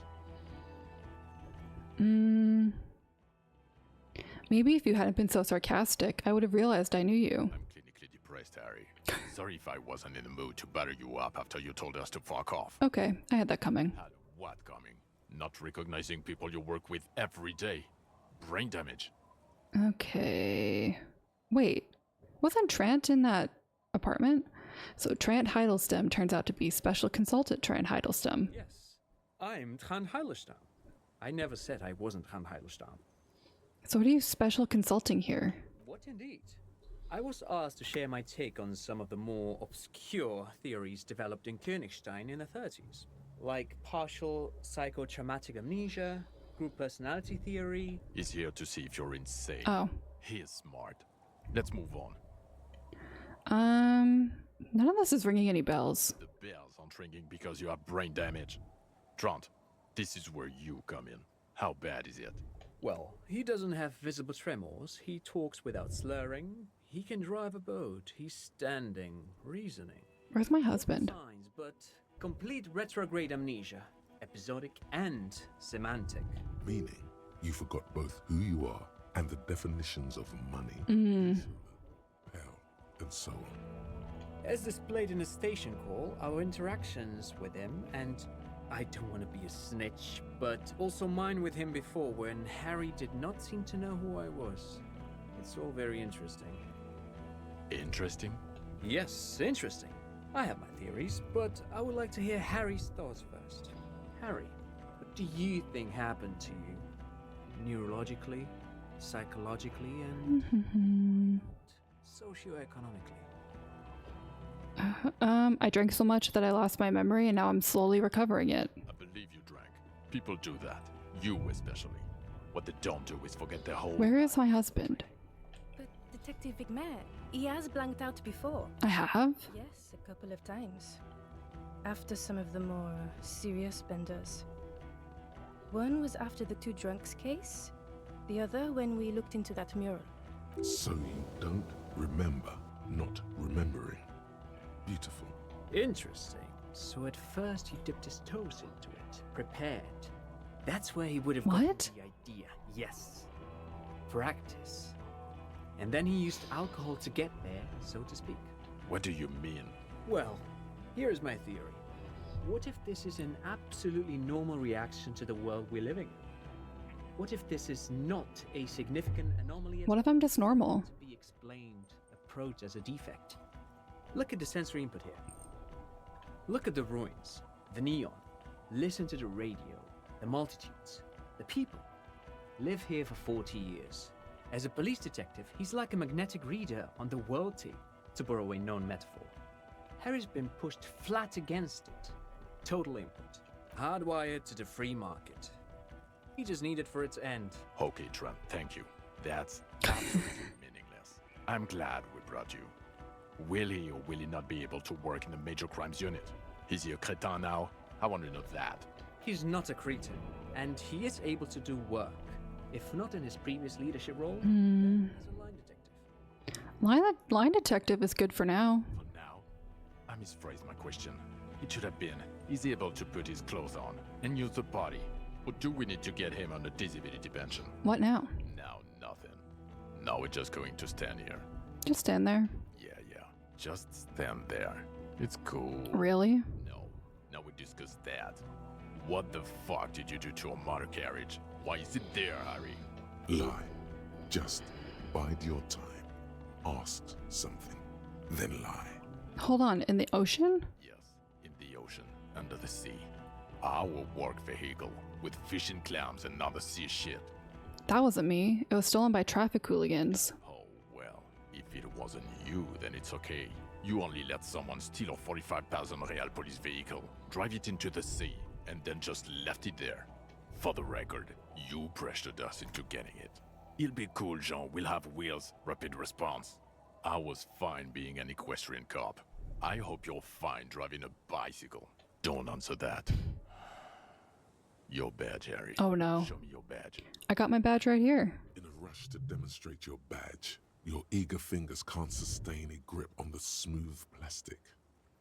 Maybe if you hadn't been so sarcastic, I would have realized I knew you. I'm clinically depressed, Harry. Sorry if I wasn't in the mood to batter you up after you told us to fuck off. Okay, I had that coming. Had what coming? Not recognizing people you work with every day. Brain damage. Okay. Wait, wasn't Trant in that apartment? So Trant Heidelstein turns out to be special consultant Trant Heidelstein. Yes, I'm Trant Heidelstein. I never said I wasn't Trant Heidelstein. So what are you special consulting here? What indeed? I was asked to share my take on some of the more obscure theories developed in Königstein in the 30s, like partial psychotraumatic amnesia, group personality theory. He's here to see if you're insane. Oh. He is smart. Let's move on. None of this is ringing any bells. The bells aren't ringing because you have brain damage. Trant, this is where you come in. How bad is it? Well, he doesn't have visible tremors, he talks without slurring, he can drive a boat, he's standing, reasoning. Where's my husband? Signs, but complete retrograde amnesia, episodic and semantic. Meaning, you forgot both who you are and the definitions of money, hell, and so on. As displayed in the station call, our interactions with him, and I don't want to be a snitch, but also mine with him before when Harry did not seem to know who I was. It's all very interesting. Interesting? Yes, interesting. I have my theories, but I would like to hear Harry's thoughts first. Harry, what do you think happened to you? Neurologically, psychologically, and socioeconomically? I drank so much that I lost my memory and now I'm slowly recovering it. I believe you drank. People do that. You especially. What they don't do is forget their whole... Where is my husband? But Detective Vigmer, he has blanked out before. I have? Yes, a couple of times. After some of the more serious benders. One was after the two drunks case. The other when we looked into that mural. So you don't remember not remembering. Beautiful. Interesting. So at first he dipped his toes into it, prepared. That's where he would have gotten the idea. Yes. Practice. And then he used alcohol to get there, so to speak. What do you mean? Well, here's my theory. What if this is an absolutely normal reaction to the world we're living in? What if this is not a significant anomaly? What if I'm just normal? To be explained, approached as a defect. Look at the sensory input here. Look at the ruins, the neon. Listen to the radio, the multitudes, the people. Live here for 40 years. As a police detective, he's like a magnetic reader on the world tape, to borrow a known metaphor. Harry's been pushed flat against it. Total input. Hardwired to the free market. He just needed for its end. Okay, Trent, thank you. That's absolutely meaningless. I'm glad we brought you. Will he or will he not be able to work in the major crimes unit? Is he a cretin now? I want to know that. He's not a cretin, and he is able to do work. If not in his previous leadership role, then as a line detective. Line detective is good for now. For now? I misphrased my question. It should have been, is he able to put his clothes on and use the body? Or do we need to get him on a disability pension? What now? Now, nothing. Now we're just going to stand here. Just stand there. Just stand there. It's cool. Really? No. Now we discuss that. What the fuck did you do to a motor carriage? Why is it there, Harry? Lie. Just bide your time. Ask something, then lie. Hold on, in the ocean? Yes, in the ocean, under the sea. Our work vehicle, with fishing clams and other sea shit. That wasn't me. It was stolen by traffic hooligans. If it wasn't you, then it's okay. You only let someone steal a 45,000 real police vehicle, drive it into the sea, and then just left it there. For the record, you pressured us into getting it. It'll be cool, Jean. We'll have wheels, rapid response. I was fine being an equestrian cop. I hope you're fine driving a bicycle. Don't answer that. Your badge, Harry. Oh no. Show me your badge. I got my badge right here. In a rush to demonstrate your badge, your eager fingers can't sustain a grip on the smooth plastic,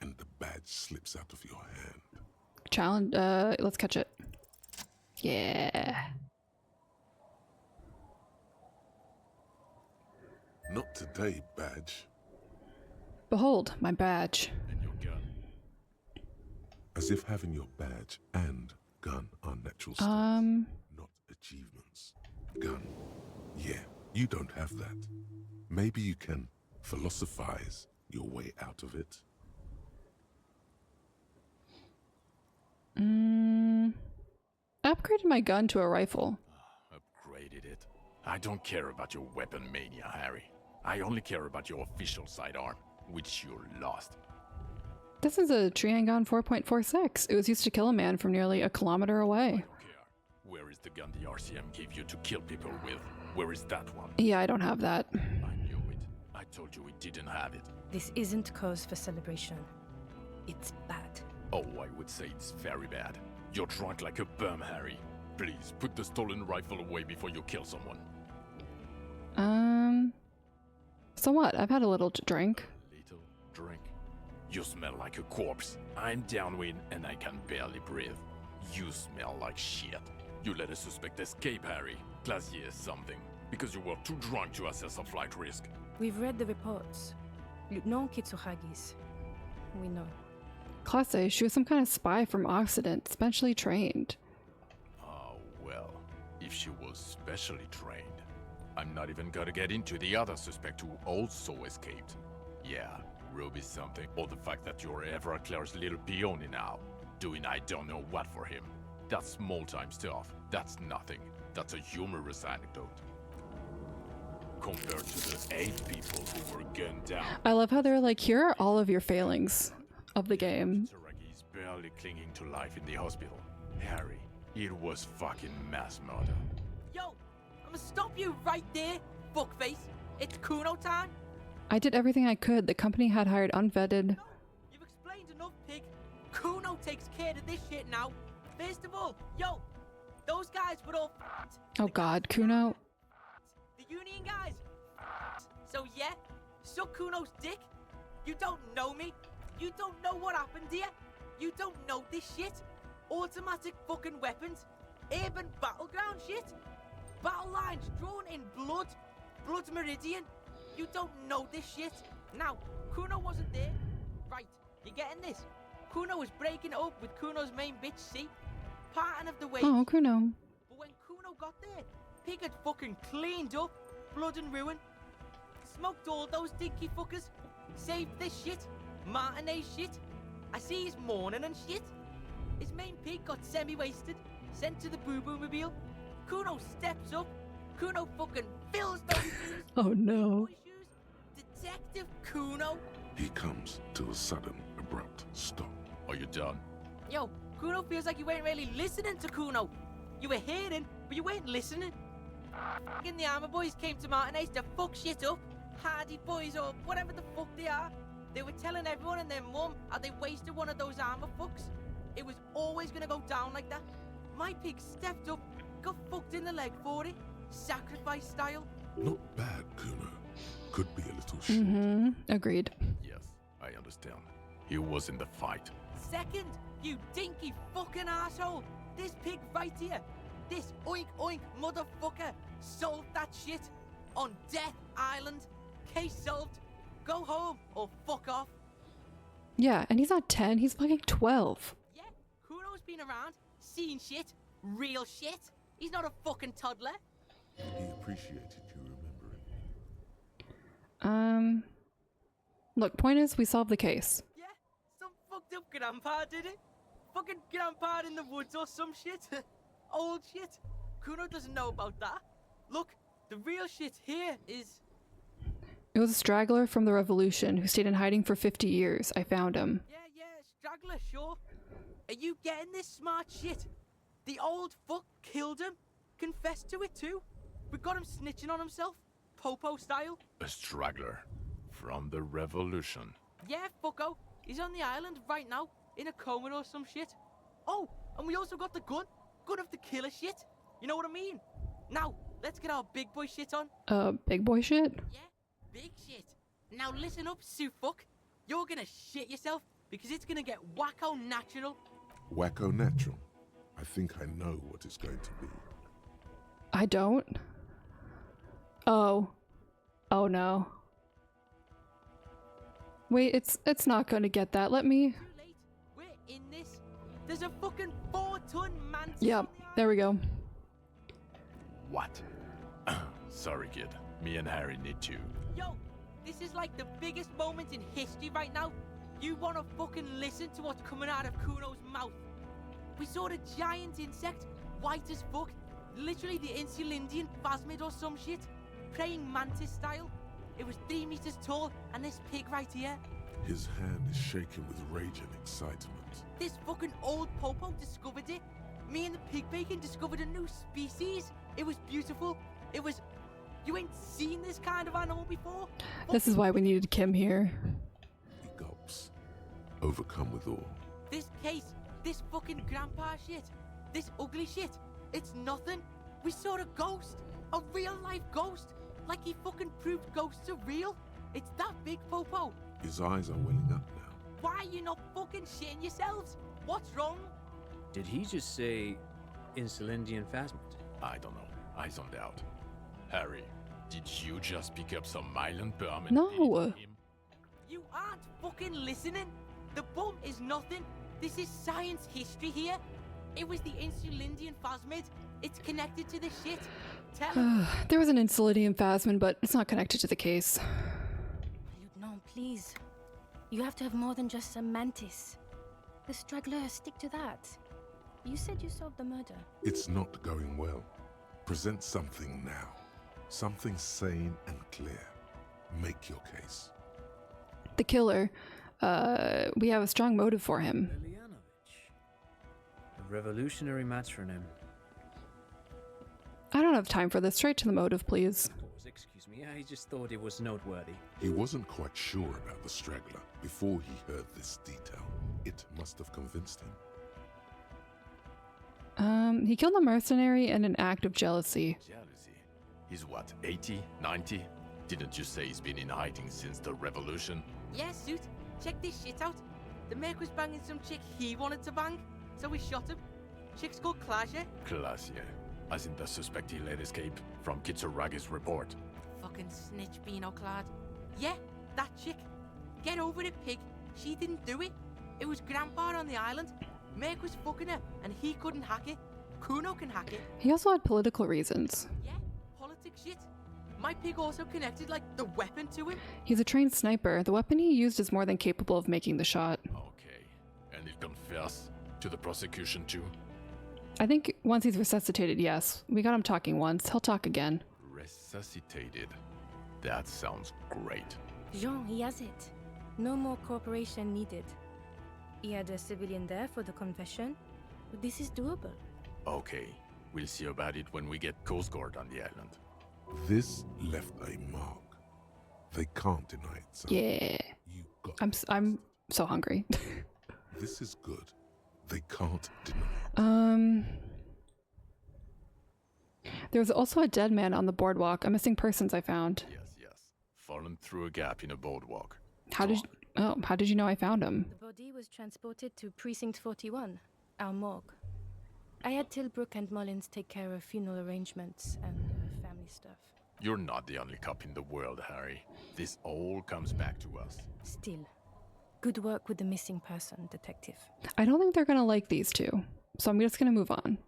and the badge slips out of your hand. Challenge, let's catch it. Yeah. Not today, badge. Behold, my badge. And your gun. As if having your badge and gun are natural states, not achievements. Gun. Yeah, you don't have that. Maybe you can philosophize your way out of it. I upgraded my gun to a rifle. Upgraded it. I don't care about your weapon mania, Harry. I only care about your official sidearm, which you lost. This is a Triangon 4.46. It was used to kill a man from nearly a kilometer away. Where is the gun the RCM gave you to kill people with? Where is that one? Yeah, I don't have that. I knew it. I told you we didn't have it. This isn't cause for celebration. It's bad. Oh, I would say it's very bad. You're drunk like a bum, Harry. Please, put the stolen rifle away before you kill someone. So what? I've had a little drink. Little drink? You smell like a corpse. I'm downwind and I can barely breathe. You smell like shit. You let a suspect escape, Harry. Classier something. Because you were too drunk to assess a flight risk. We've read the reports. Lieutenant Kitsuragis. We know. Class A, she was some kind of spy from Occident, specially trained. Oh, well, if she was specially trained, I'm not even gonna get into the other suspect who also escaped. Yeah, Ruby's something, or the fact that you're Everclear's little peony now, doing I don't know what for him. That's small-time stuff. That's nothing. That's a humorous anecdote. Compared to the 8 people who were gunned down. I love how they're like, here are all of your failings of the game. Kitsuragi barely clinging to life in the hospital. Harry, it was fucking mass murder. Yo, I'm gonna stop you right there, fuckface. It's Kuno time. I did everything I could. The company had hired unvetted. You've explained enough, pig. Kuno takes care of this shit now. First of all, yo, those guys were all Oh god, Kuno. the Union guys. So yeah, suck Kuno's dick. You don't know me. You don't know what happened here. You don't know this shit. Automatic fucking weapons. Urban battleground shit. Battle lines drawn in blood. Blood meridian. You don't know this shit. Now, Kuno wasn't there. Right, you getting this? Kuno was breaking it up with Kuno's main bitch, see? Parting of the way. Oh, Kuno. But when Kuno got there, Pig had fucking cleaned up. Blood and ruin. Smoked all those dinky fuckers. Saved this shit. Martinet shit. I see he's mourning and shit. His main pig got semi-wasted. Sent to the boo-boo mobile. Kuno steps up. Kuno fucking fills those shoes. Oh no. Detective Kuno. He comes to a sudden, abrupt stop. Are you done? Yo, Kuno feels like you weren't really listening to Kuno. You were hearing, but you weren't listening. And the Armour Boys came to Martinez to fuck shit up. Hardy Boys or whatever the fuck they are. They were telling everyone and their mum how they wasted one of those armor fucks. It was always gonna go down like that. My pig stepped up, got fucked in the leg for it. Sacrifice style. Not bad, Kuno. Could be a little short. Mm-hmm. Agreed. Yes, I understand. He was in the fight. Second, you dinky fucking asshole. This pig right here. This oink oink motherfucker solved that shit. On Death Island. Case solved. Go home or fuck off. Yeah, and he's not 10, he's fucking 12. Yeah, Kuno's been around, seen shit, real shit. He's not a fucking toddler. He appreciated you remembering. Look, point is, we solved the case. Yeah, some fucked up grandpa did it. Fucking grandpa in the woods or some shit. Old shit. Kuno doesn't know about that. Look, the real shit here is... It was a straggler from the revolution who stayed in hiding for 50 years. I found him. Yeah, straggler, sure. Are you getting this smart shit? The old fuck killed him. Confessed to it too. We got him snitching on himself. Popo style. A straggler from the revolution. Yeah, fucko. He's on the island right now, in a coma or some shit. Oh, and we also got the gun. good of the killer shit. You know what I mean? Now, let's get our big boy shit on. Big boy shit? Yeah, big shit. Now listen up, Sue fuck. You're gonna shit yourself because it's gonna get wacko natural. Wacko natural? I think I know what it's going to be. I don't. Oh. Oh no. Wait, it's not gonna get that. Let me... Too late. We're in this. There's a fucking 4-ton mantis. Yep, there we go. What? Sorry, kid. Me and Harry need to. Yo, this is like the biggest moment in history right now. You wanna fucking listen to what's coming out of Kuno's mouth. We saw the giant insect, white as fuck. Literally the Insulindian phasmid or some shit. Praying mantis style. It was 3 meters tall, and this pig right here. His hand is shaking with rage and excitement. This fucking old popo discovered it. Me and the pig bacon discovered a new species. It was beautiful. It was... You ain't seen this kind of animal before? This is why we needed Kim here. He gulps, overcome with awe. This case, this fucking grandpa shit, this ugly shit, it's nothing. We saw a ghost. A real-life ghost. Like he fucking proved ghosts are real. It's that big, Popo. His eyes are welling up now. Why are you not fucking shitting yourselves? What's wrong? Did he just say Insulindian phasmid? I don't know. Eyes on doubt. Harry, did you just pick up some island perm and No. feed it to him? You aren't fucking listening. The bum is nothing. This is science history here. It was the Insulindian phasmid. It's connected to the shit. Tell him. There was an Insulindian phasmid, but it's not connected to the case. No, please. You have to have more than just a mantis. The straggler, stick to that. You said you solved the murder. It's not going well. Present something now. Something sane and clear. Make your case. The killer. We have a strong motive for him. A revolutionary matronym. I don't have time for this. Straight to the motive, please. Excuse me, I just thought it was noteworthy. He wasn't quite sure about the straggler before he heard this detail. It must have convinced him. He killed a mercenary in an act of jealousy. Jealousy? He's what, 80, 90? Didn't you say he's been in hiding since the revolution? Yeah, Suit. Check this shit out. The Merc was banging some chick he wanted to bang, so we shot him. Chick's called Klaasje. Klaasje. As in the suspect he let escape from Kitsuraga's report. Fucking snitch beano clad. Yeah, that chick. Get over it, pig. She didn't do it. It was Grandpa on the island. Merc was fucking her, and he couldn't hack it. Kuno can hack it. He also had political reasons. Yeah, politics shit. My pig also connected, like, the weapon to him. He's a trained sniper. The weapon he used is more than capable of making the shot. Okay. And he'll confess to the prosecution too? I think once he's resuscitated, yes. We got him talking once. He'll talk again. Resuscitated. That sounds great. Jean, he has it. No more cooperation needed. He had a civilian there for the confession, but this is doable. Okay. We'll see about it when we get Coast Guard on the island. This left a mark. They can't deny it. So Yeah. I'm so hungry. This is good. They can't deny. There was also a dead man on the boardwalk. A missing persons I found. Yes. Fallen through a gap in a boardwalk. How did you know I found him? The body was transported to Precinct 41, our morgue. I had Tilbrook and Mullins take care of funeral arrangements and family stuff. You're not the only cop in the world, Harry. This all comes back to us. Still, good work with the missing person, detective. I don't think they're gonna like these two, so I'm just gonna move on.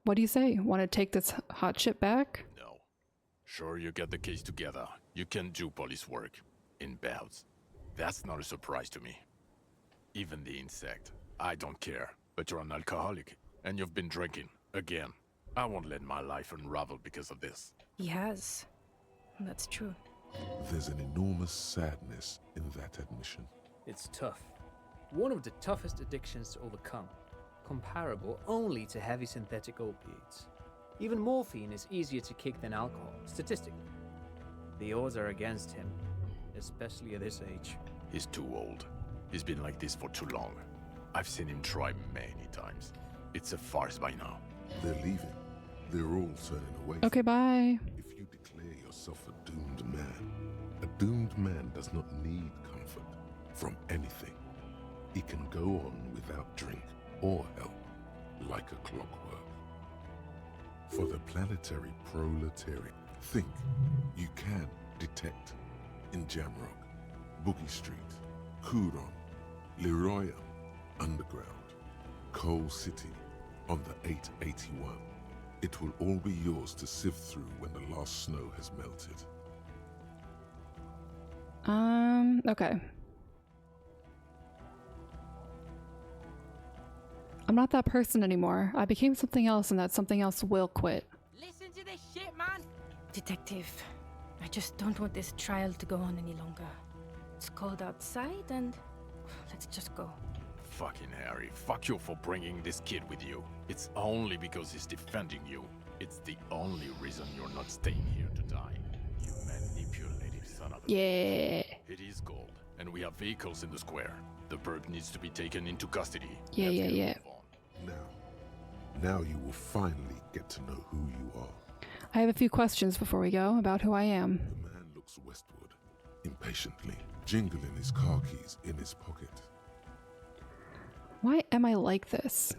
What do you say? Want to take this hot shit back? No. Sure, you get the case together. You can do police work. In bouts. That's not a surprise to me. Even the insect. I don't care. But you're an alcoholic. And you've been drinking. Again. I won't let my life unravel because of this. He has. That's true. There's an enormous sadness in that admission. It's tough. One of the toughest addictions to overcome. Comparable only to heavy synthetic opiates. Even morphine is easier to kick than alcohol, statistically. The odds are against him, especially at this age. He's too old. He's been like this for too long. I've seen him try many times. It's a farce by now. They're leaving. They're all turning away. Okay, bye. If you declare yourself a doomed man does not need comfort from anything. He can go on without drink or help, like a clockwork. For the planetary proletariat, think you can detect in Jamrock, Boogie Street, Kuron, Leroyam, Underground, Coal City, on the 881. It will all be yours to sift through when the last snow has melted. Okay. I'm not that person anymore. I became something else, and that something else will quit. Listen to this shit, man. Detective, I just don't want this trial to go on any longer. It's cold outside, and let's just go. Fucking Harry, fuck you for bringing this kid with you. It's only because he's defending you. It's the only reason you're not staying here to die. You manipulative son of a... Yeah. It is cold, and we have vehicles in the square. The bird needs to be taken into custody. Yeah. Now you will finally get to know who you are. I have a few questions before we go about who I am. The man looks westward, impatiently, jingling his car keys in his pocket. Why am I like this?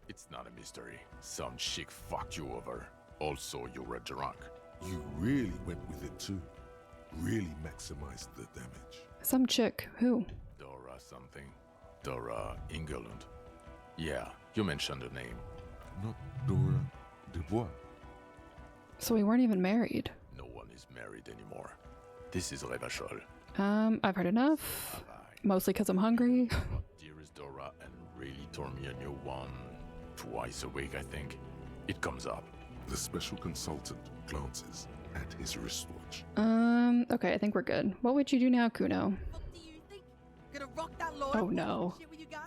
It's not a mystery. Some chick fucked you over. Also, you were drunk. You really went with it too. Really maximized the damage. Some chick. Who? Dora something. Dora England. Yeah, you mentioned her name. Not Dora Dubois. So we weren't even married. No one is married anymore. This is Revachol. I've heard enough. Mostly because I'm hungry. Dearest Dora, and really tore me a new one. Twice a week, I think. It comes up. The special consultant glances at his wristwatch. Okay, I think we're good. What would you do now, Kuno? Gonna rock that law Oh no.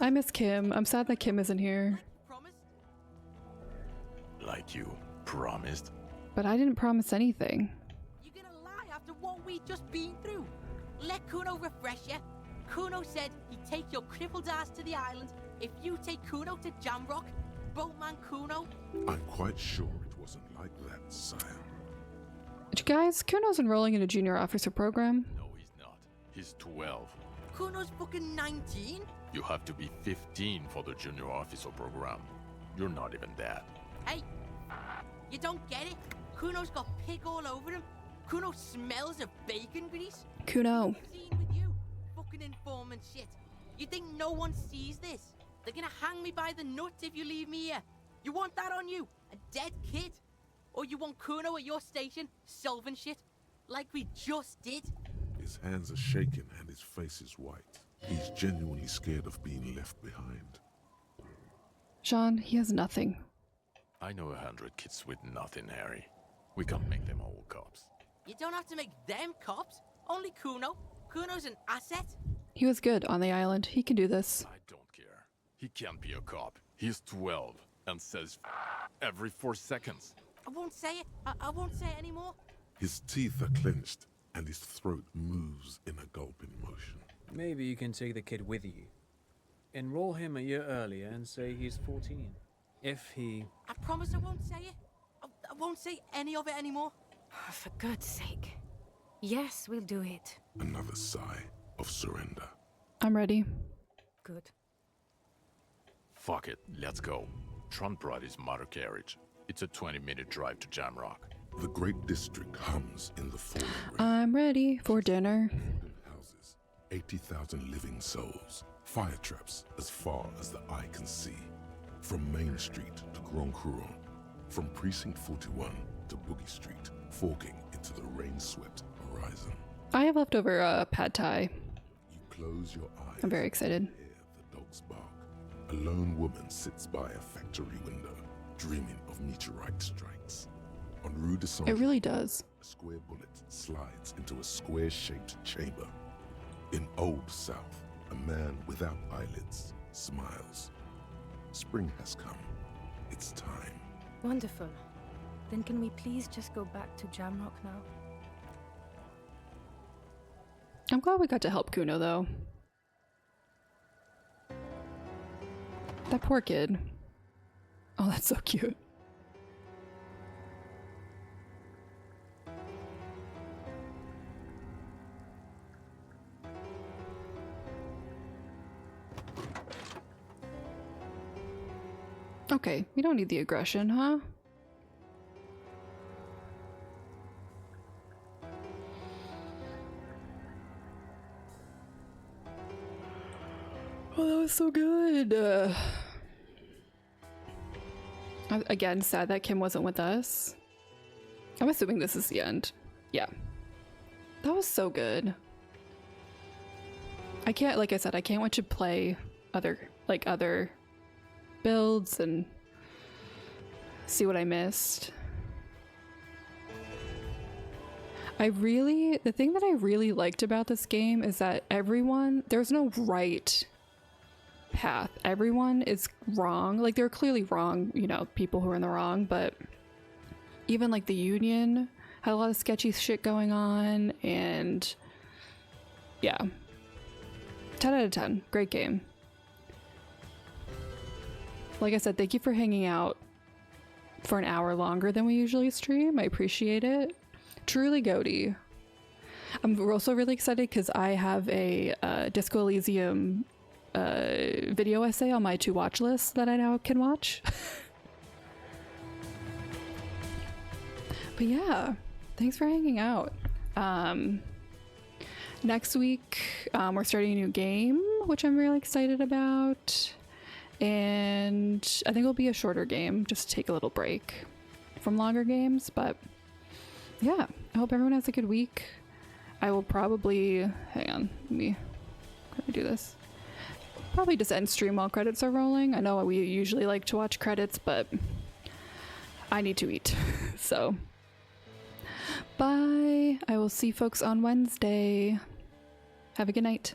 I miss Kim. I'm sad that Kim isn't here. Like you promised. But I didn't promise anything. You're gonna lie after what we just been through. Let Kuno refresh you. Kuno said he'd take your crippled ass to the island if you take Kuno to Jamrock. Boatman Kuno. I'm quite sure it wasn't like that, sire. Guys, Kuno's enrolling in a junior officer program. No, he's not. He's 12. Kuno's fucking 19? You have to be 15 for the junior officer program. You're not even that. Hey, you don't get it? Kuno's got pig all over him. Kuno smells of bacon grease. Kuno. Seen with you, fucking informant shit. You think no one sees this? They're gonna hang me by the nuts if you leave me here. You want that on you? A dead kid? Or you want Kuno at your station solving shit? Like we just did? His hands are shaking and his face is white. He's genuinely scared of being left behind. Jean, he has nothing. I know 100 kids with nothing, Harry. We can't make them all cops. You don't have to make them cops. Only Kuno. Kuno's an asset. He was good on the island. He can do this. I don't care. He can't be a cop. He's 12 and says every 4 seconds. I won't say it. I won't say it anymore. His teeth are clenched and his throat moves in a gulping motion. Maybe you can take the kid with you. Enroll him a year earlier and say he's 14. If he... I promise I won't say it. I won't say any of it anymore. Oh, for God's sake. Yes, we'll do it. Another sigh of surrender. I'm ready. Good. Fuck it, let's go. Trump brought his motor carriage. It's a 20-minute drive to Jamrock. The great district hums in the falling rain. I'm ready for dinner. Houses, 80,000 living souls, fire traps as far as the eye can see. From Main Street to Grand Couronne, from Precinct 41 to Boogie Street, forking into the rain-swept horizon. I have leftover pad thai. You close your eyes. I'm very excited. Hear the dogs bark. A lone woman sits by a factory window, dreaming of meteorite strikes. On Rue de Saint, It really does. a square bullet slides into a square-shaped chamber. In Old South, a man without eyelids smiles. Spring has come. It's time. Wonderful. Then can we please just go back to Jamrock now? I'm glad we got to help Kuno, though. That poor kid. Oh, that's so cute. Okay, we don't need the aggression, huh? Oh, that was so good. Again, sad that Kim wasn't with us. I'm assuming this is the end. Yeah. That was so good. I can't, like I said, I can't wait to play other builds and see what I missed. The thing that I really liked about this game is that there's no right path. Everyone is wrong. Like, they're clearly wrong, you know, people who are in the wrong, but even like the Union had a lot of sketchy shit going on, and yeah. 10 out of 10. Great game. Like I said, thank you for hanging out for an hour longer than we usually stream. I appreciate it. Truly goaty. I'm also really excited because I have a Disco Elysium video essay on my to watch list that I now can watch. But yeah, thanks for hanging out. Next week, we're starting a new game, which I'm really excited about. And I think it'll be a shorter game, just to take a little break from longer games. But yeah, I hope everyone has a good week. I will probably, hang on, let me do this. Probably just end stream while credits are rolling. I know we usually like to watch credits, but I need to eat. So, bye. I will see folks on Wednesday. Have a good night.